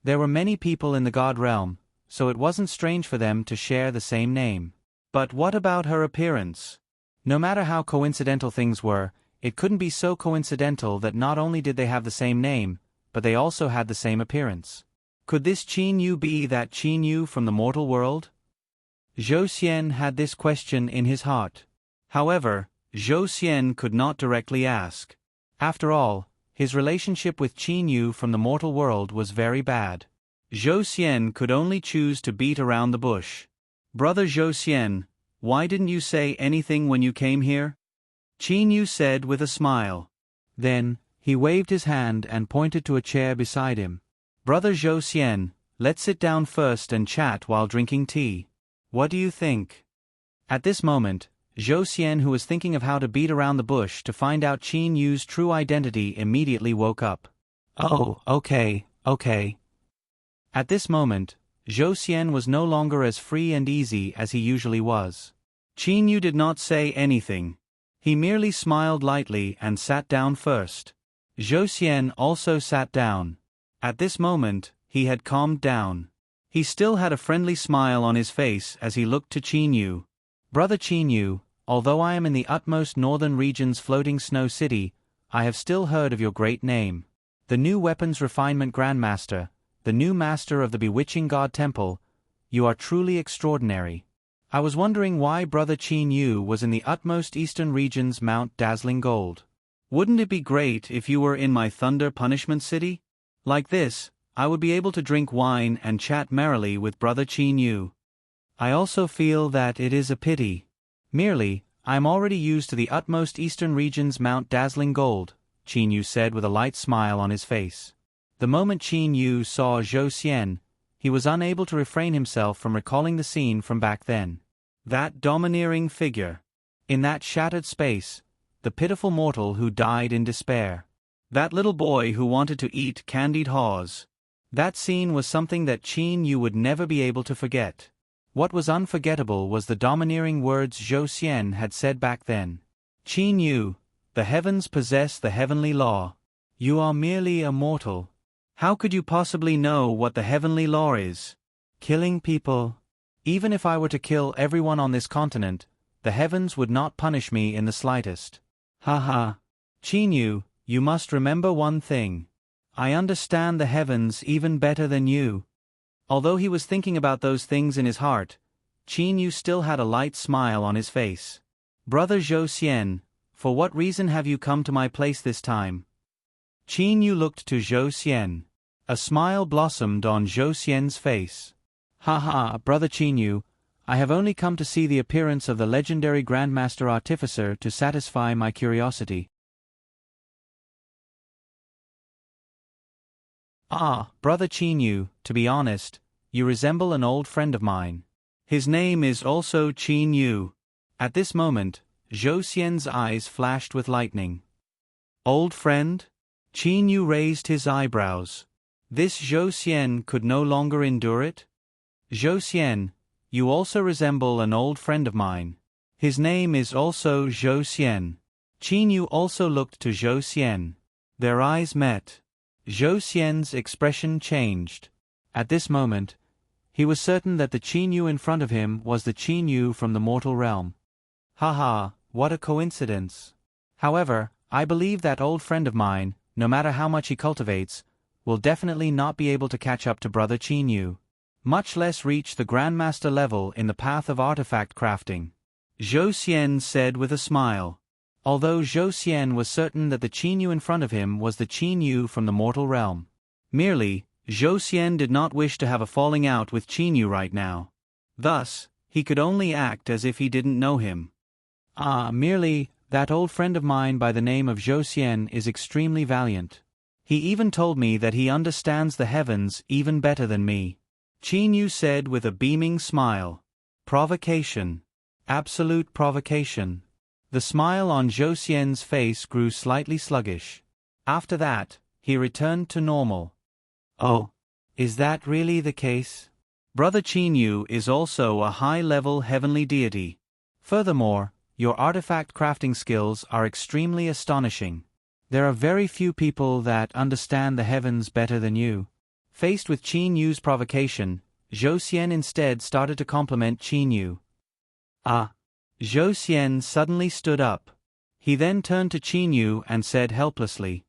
There were many people in the god realm, so it wasn't strange for them to share the same name. But what about her appearance? No matter how coincidental things were, it couldn't be so coincidental that not only did they have the same name, but they also had the same appearance. Could this Qin Yu be that Qin Yu from the mortal world? Zhou Xian had this question in his heart. However, Zhou Xian could not directly ask. After all, his relationship with Qin Yu from the mortal world was very bad. Zhou Xian could only choose to beat around the bush. Brother Zhou Xian, why didn't you say anything when you came here? Qin Yu said with a smile. Then, he waved his hand and pointed to a chair beside him. Brother Zhou Xian, let's sit down first and chat while drinking tea. What do you think? At this moment, Zhou Xian, who was thinking of how to beat around the bush to find out Qin Yu's true identity, immediately woke up. Oh, okay. At this moment, Zhou Xian was no longer as free and easy as he usually was. Qin Yu did not say anything. He merely smiled lightly and sat down first. Zhou Xian also sat down. At this moment, he had calmed down. He still had a friendly smile on his face as he looked to Qin Yu. Brother Qin Yu, although I am in the utmost northern region's floating snow city, I have still heard of your great name. The new weapons refinement grandmaster, the new master of the bewitching god temple, you are truly extraordinary. I was wondering why Brother Qin Yu was in the utmost eastern region's Mount Dazzling Gold. Wouldn't it be great if you were in my Thunder Punishment City? Like this, I would be able to drink wine and chat merrily with Brother Qin Yu. I also feel that it is a pity. Merely, I am already used to the utmost eastern region's Mount Dazzling Gold, Qin Yu said with a light smile on his face. The moment Qin Yu saw Zhou Xian, he was unable to refrain himself from recalling the scene from back then. That domineering figure. In that shattered space, the pitiful mortal who died in despair. That little boy who wanted to eat candied haws. That scene was something that Qin Yu would never be able to forget. What was unforgettable was the domineering words Zhou Xian had said back then. Qin Yu, the heavens possess the heavenly law. You are merely a mortal. How could you possibly know what the heavenly law is? Killing people. Even if I were to kill everyone on this continent, the heavens would not punish me in the slightest. Ha. Qin Yu, you must remember one thing. I understand the heavens even better than you. Although he was thinking about those things in his heart, Qin Yu still had a light smile on his face. Brother Zhou Xian, for what reason have you come to my place this time? Qin Yu looked to Zhou Xian. A smile blossomed on Zhou Xian's face. Ha, Brother Qin Yu, I have only come to see the appearance of the legendary Grandmaster Artificer to satisfy my curiosity. Brother Qin Yu, to be honest, you resemble an old friend of mine. His name is also Qin Yu. At this moment, Zhou Xian's eyes flashed with lightning. Old friend? Qin Yu raised his eyebrows. This Zhou Xian could no longer endure it. Zhou Xian, you also resemble an old friend of mine. His name is also Zhou Xian. Qin Yu also looked to Zhou Xian. Their eyes met. Zhou Xian's expression changed. At this moment, he was certain that the Qin Yu in front of him was the Qin Yu from the mortal realm. Ha, what a coincidence. However, I believe that old friend of mine, no matter how much he cultivates, will definitely not be able to catch up to Brother Qin Yu, much less reach the Grandmaster level in the path of artifact crafting. Zhou Xian said with a smile. Although Zhou Xian was certain that the Qin Yu in front of him was the Qin Yu from the mortal realm. Merely, Zhou Xian did not wish to have a falling out with Qin Yu right now. Thus, he could only act as if he didn't know him. Merely, that old friend of mine by the name of Zhou Xian is extremely valiant. He even told me that he understands the heavens even better than me. Qin Yu said with a beaming smile. Provocation. Absolute provocation. The smile on Zhou Xian's face grew slightly sluggish. After that, he returned to normal. Oh, is that really the case? Brother Qin Yu is also a high-level heavenly deity. Furthermore, your artifact crafting skills are extremely astonishing. There are very few people that understand the heavens better than you. Faced with Qin Yu's provocation, Zhou Xian instead started to compliment Qin Yu. Zhou Xian suddenly stood up. He then turned to Qin Yu and said helplessly,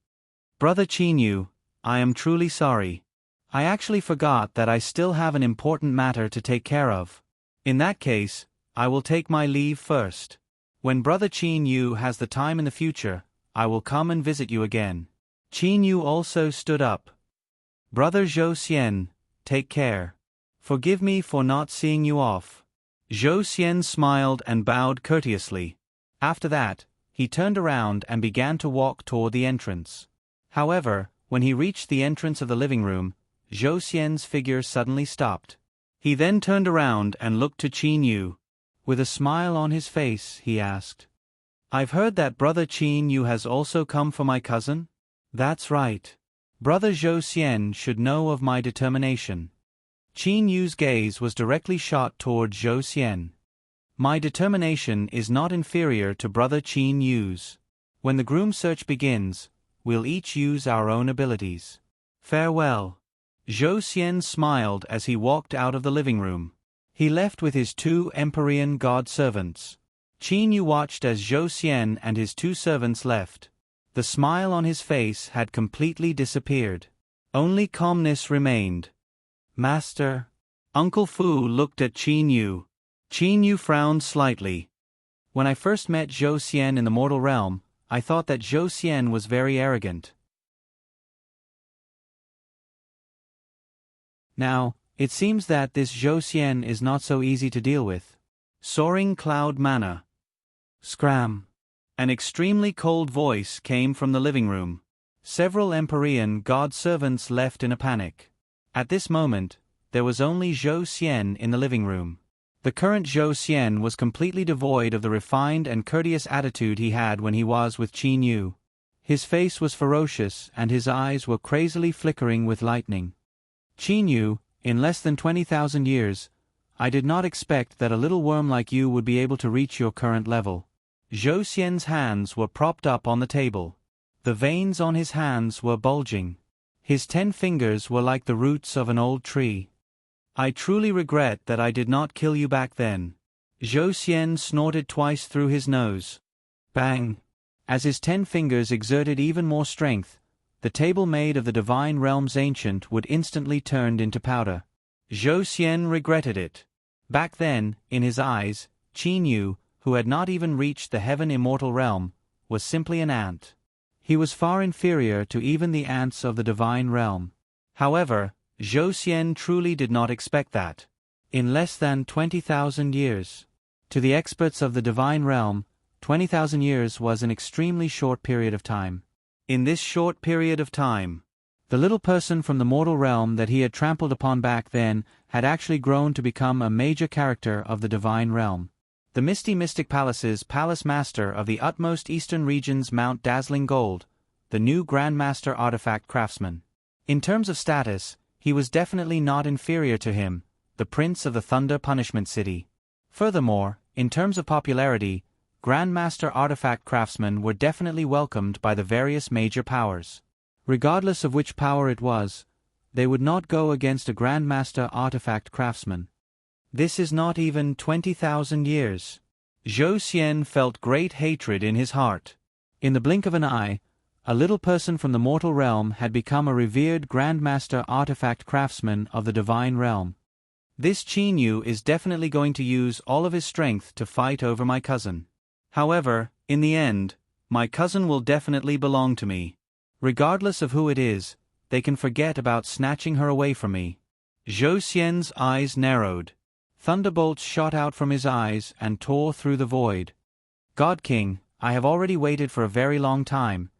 "Brother Qin Yu, I am truly sorry. I actually forgot that I still have an important matter to take care of. In that case, I will take my leave first. When Brother Qin Yu has the time in the future, I will come and visit you again." Qin Yu also stood up. "Brother Zhou Xian, take care. Forgive me for not seeing you off." Zhou Xian smiled and bowed courteously. After that, he turned around and began to walk toward the entrance. However, when he reached the entrance of the living room, Zhou Xian's figure suddenly stopped. He then turned around and looked to Qin Yu. With a smile on his face, he asked, "I've heard that Brother Qin Yu has also come for my cousin?" "That's right. Brother Zhou Xian should know of my determination." Qin Yu's gaze was directly shot toward Zhou Xian. "My determination is not inferior to Brother Qin Yu's. When the groom search begins, we'll each use our own abilities. Farewell." Zhou Xian smiled as he walked out of the living room. He left with his 2 Empyrean god servants. Qin Yu watched as Zhou Xian and his 2 servants left. The smile on his face had completely disappeared. Only calmness remained. "Master." Uncle Fu looked at Qin Yu. Qin Yu frowned slightly. "When I first met Zhou Xian in the mortal realm, I thought that Zhou Xian was very arrogant. Now, it seems that this Zhou Xian is not so easy to deal with." Soaring cloud manna. Scram. An extremely cold voice came from the living room. Several Empyrean god servants left in a panic. At this moment, there was only Zhou Xian in the living room. The current Zhou Xian was completely devoid of the refined and courteous attitude he had when he was with Qin Yu. His face was ferocious and his eyes were crazily flickering with lightning. "Qin Yu, in less than 20,000 years, I did not expect that a little worm like you would be able to reach your current level." Zhou Xian's hands were propped up on the table. The veins on his hands were bulging. His 10 fingers were like the roots of an old tree. "I truly regret that I did not kill you back then." Zhou Xian snorted twice through his nose. Bang! As his 10 fingers exerted even more strength, the table made of the divine realm's ancient would instantly turned into powder. Zhou Xian regretted it. Back then, in his eyes, Qin Yu, who had not even reached the heaven immortal realm, was simply an ant. He was far inferior to even the ants of the divine realm. However, Zhou Xian truly did not expect that. In less than 20,000 years. To the experts of the divine realm, 20,000 years was an extremely short period of time. In this short period of time, the little person from the mortal realm that he had trampled upon back then had actually grown to become a major character of the divine realm. The Misty Mystic Palace's Palace Master of the utmost eastern region's Mount Dazzling Gold, the new Grandmaster Artifact Craftsman. In terms of status, he was definitely not inferior to him, the Prince of the Thunder Punishment City. Furthermore, in terms of popularity, Grandmaster Artifact Craftsmen were definitely welcomed by the various major powers. Regardless of which power it was, they would not go against a Grandmaster Artifact Craftsman. This is not even 20,000 years. Zhou Xian felt great hatred in his heart. In the blink of an eye, a little person from the mortal realm had become a revered Grandmaster Artifact Craftsman of the divine realm. This Qin Yu is definitely going to use all of his strength to fight over my cousin. However, in the end, my cousin will definitely belong to me. Regardless of who it is, they can forget about snatching her away from me. Zhou Xian's eyes narrowed. Thunderbolts shot out from his eyes and tore through the void. God King, I have already waited for a very long time.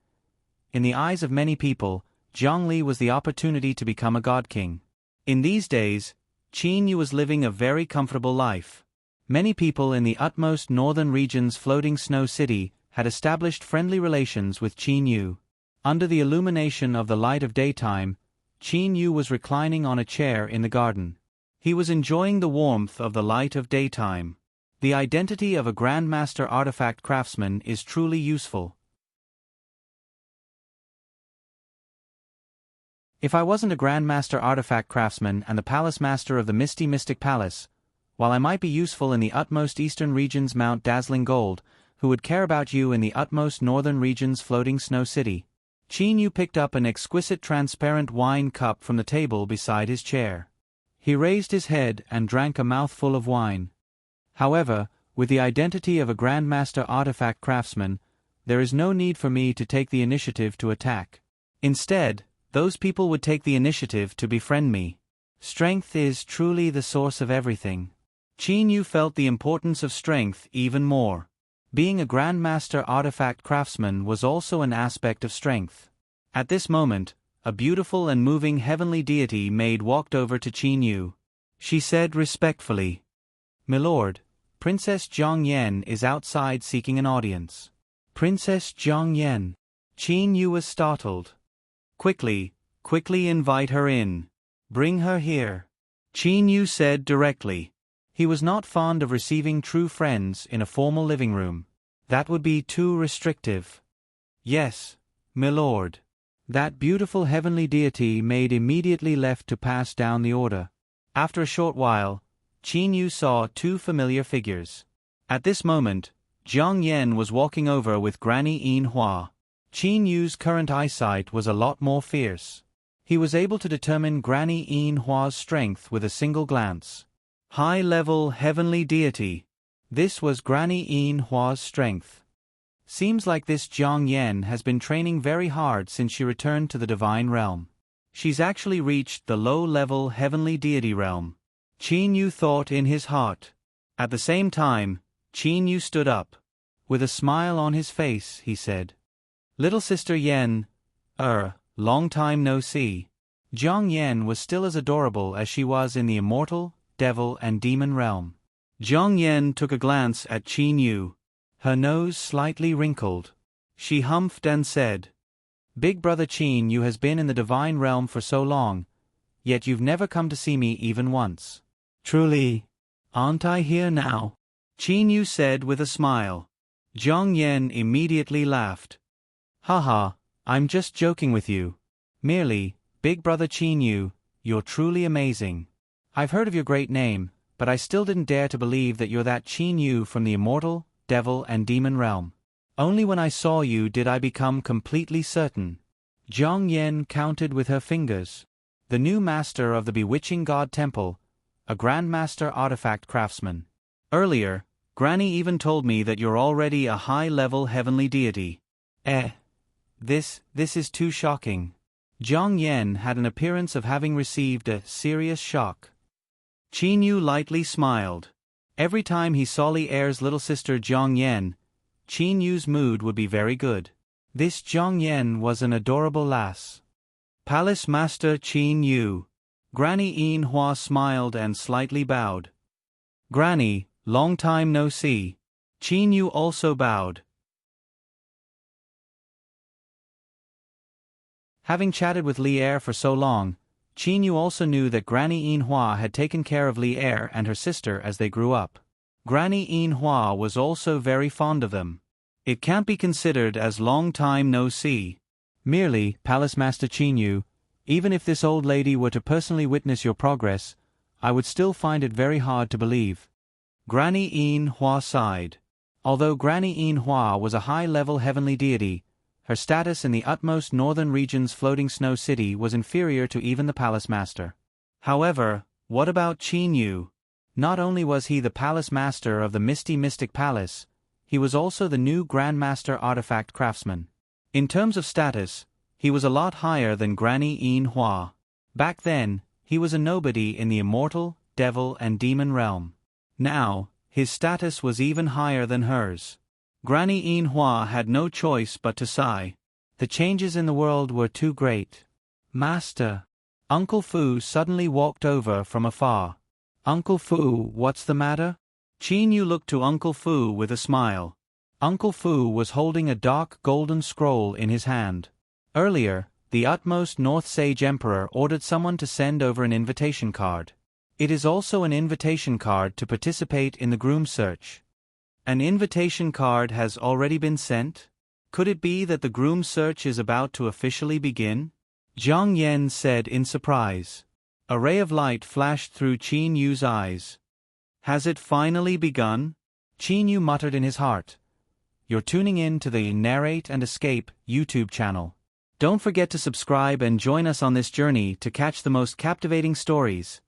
In the eyes of many people, Zhongli was the opportunity to become a God King. In these days, Qin Yu was living a very comfortable life. Many people in the utmost northern region's floating snow city had established friendly relations with Qin Yu. Under the illumination of the light of daytime, Qin Yu was reclining on a chair in the garden. He was enjoying the warmth of the light of daytime. The identity of a Grandmaster Artifact Craftsman is truly useful. If I wasn't a Grandmaster Artifact Craftsman and the Palace Master of the Misty Mystic Palace, while I might be useful in the utmost eastern regions Mount Dazzling Gold, who would care about you in the utmost northern regions Floating Snow City? Qin Yu picked up an exquisite transparent wine cup from the table beside his chair. He raised his head and drank a mouthful of wine. However, with the identity of a Grandmaster Artifact Craftsman, there is no need for me to take the initiative to attack. Instead, those people would take the initiative to befriend me. Strength is truly the source of everything. Qin Yu felt the importance of strength even more. Being a Grandmaster Artifact Craftsman was also an aspect of strength. At this moment, a beautiful and moving heavenly deity maid walked over to Qin Yu. She said respectfully, "Milord, Princess Zhang Yan is outside seeking an audience." Princess Zhang Yan. Qin Yu was startled. Quickly invite her in. Bring her here," Qin Yu said directly. He was not fond of receiving true friends in a formal living room. That would be too restrictive. "Yes, milord." That beautiful heavenly deity maid immediately left to pass down the order. After a short while, Qin Yu saw two familiar figures. At this moment, Zhang Yan was walking over with Granny Yin Hua. Qin Yu's current eyesight was a lot more fierce. He was able to determine Granny Yin Hua's strength with a single glance. High-level heavenly deity. This was Granny Yin Hua's strength. Seems like this Zhang Yan has been training very hard since she returned to the divine realm. She's actually reached the low-level heavenly deity realm. Qin Yu thought in his heart. At the same time, Qin Yu stood up. With a smile on his face, he said, "Little sister Yan, long time no see." Zhang Yan was still as adorable as she was in the immortal, devil and demon realm. Zhang Yan took a glance at Qin Yu. Her nose slightly wrinkled. She humphed and said, "Big brother Qin Yu has been in the divine realm for so long, yet you've never come to see me even once." "Truly, aren't I here now?" Qin Yu said with a smile. Zhang Yan immediately laughed. "Haha, I'm just joking with you. Merely, big brother Qin Yu, you're truly amazing. I've heard of your great name, but I still didn't dare to believe that you're that Qin Yu from the immortal, devil and demon realm. Only when I saw you did I become completely certain." Zhang Yan counted with her fingers. The new master of the Bewitching God Temple, a Grandmaster Artifact Craftsman. Earlier, Granny even told me that you're already a high-level heavenly deity. This is too shocking. Zhang Yan had an appearance of having received a serious shock. Qin Yu lightly smiled. Every time he saw Li Er's little sister Zhang Yan, Qin Yu's mood would be very good. This Zhang Yan was an adorable lass. Palace Master Qin Yu. Granny Yin Hua smiled and slightly bowed. "Granny, long time no see." Qin Yu also bowed. Having chatted with Li Er for so long, Qin Yu also knew that Granny Yin Hua had taken care of Li Er and her sister as they grew up. Granny Yin Hua was also very fond of them. It can't be considered as long time no see. Merely, Palace Master Qin Yu, even if this old lady were to personally witness your progress, I would still find it very hard to believe. Granny Yin Hua sighed. Although Granny Yin Hua was a high-level heavenly deity, her status in the utmost northern region's Floating Snow City was inferior to even the Palace Master. However, what about Qin Yu? Not only was he the Palace Master of the Misty Mystic Palace, he was also the new Grandmaster Artifact Craftsman. In terms of status, he was a lot higher than Granny Yin Hua. Back then, he was a nobody in the immortal, devil and demon realm. Now, his status was even higher than hers. Granny Yin Hua had no choice but to sigh. The changes in the world were too great. "Master." Uncle Fu suddenly walked over from afar. "Uncle Fu, what's the matter?" Qin Yu looked to Uncle Fu with a smile. Uncle Fu was holding a dark golden scroll in his hand. Earlier, the utmost North Sage Emperor ordered someone to send over an invitation card. It is also an invitation card to participate in the groom search. An invitation card has already been sent? Could it be that the groom search is about to officially begin? Zhang Yan said in surprise. A ray of light flashed through Qin Yu's eyes. Has it finally begun? Chinyu muttered in his heart. You're tuning in to the Narrate and Escape YouTube channel. Don't forget to subscribe and join us on this journey to catch the most captivating stories.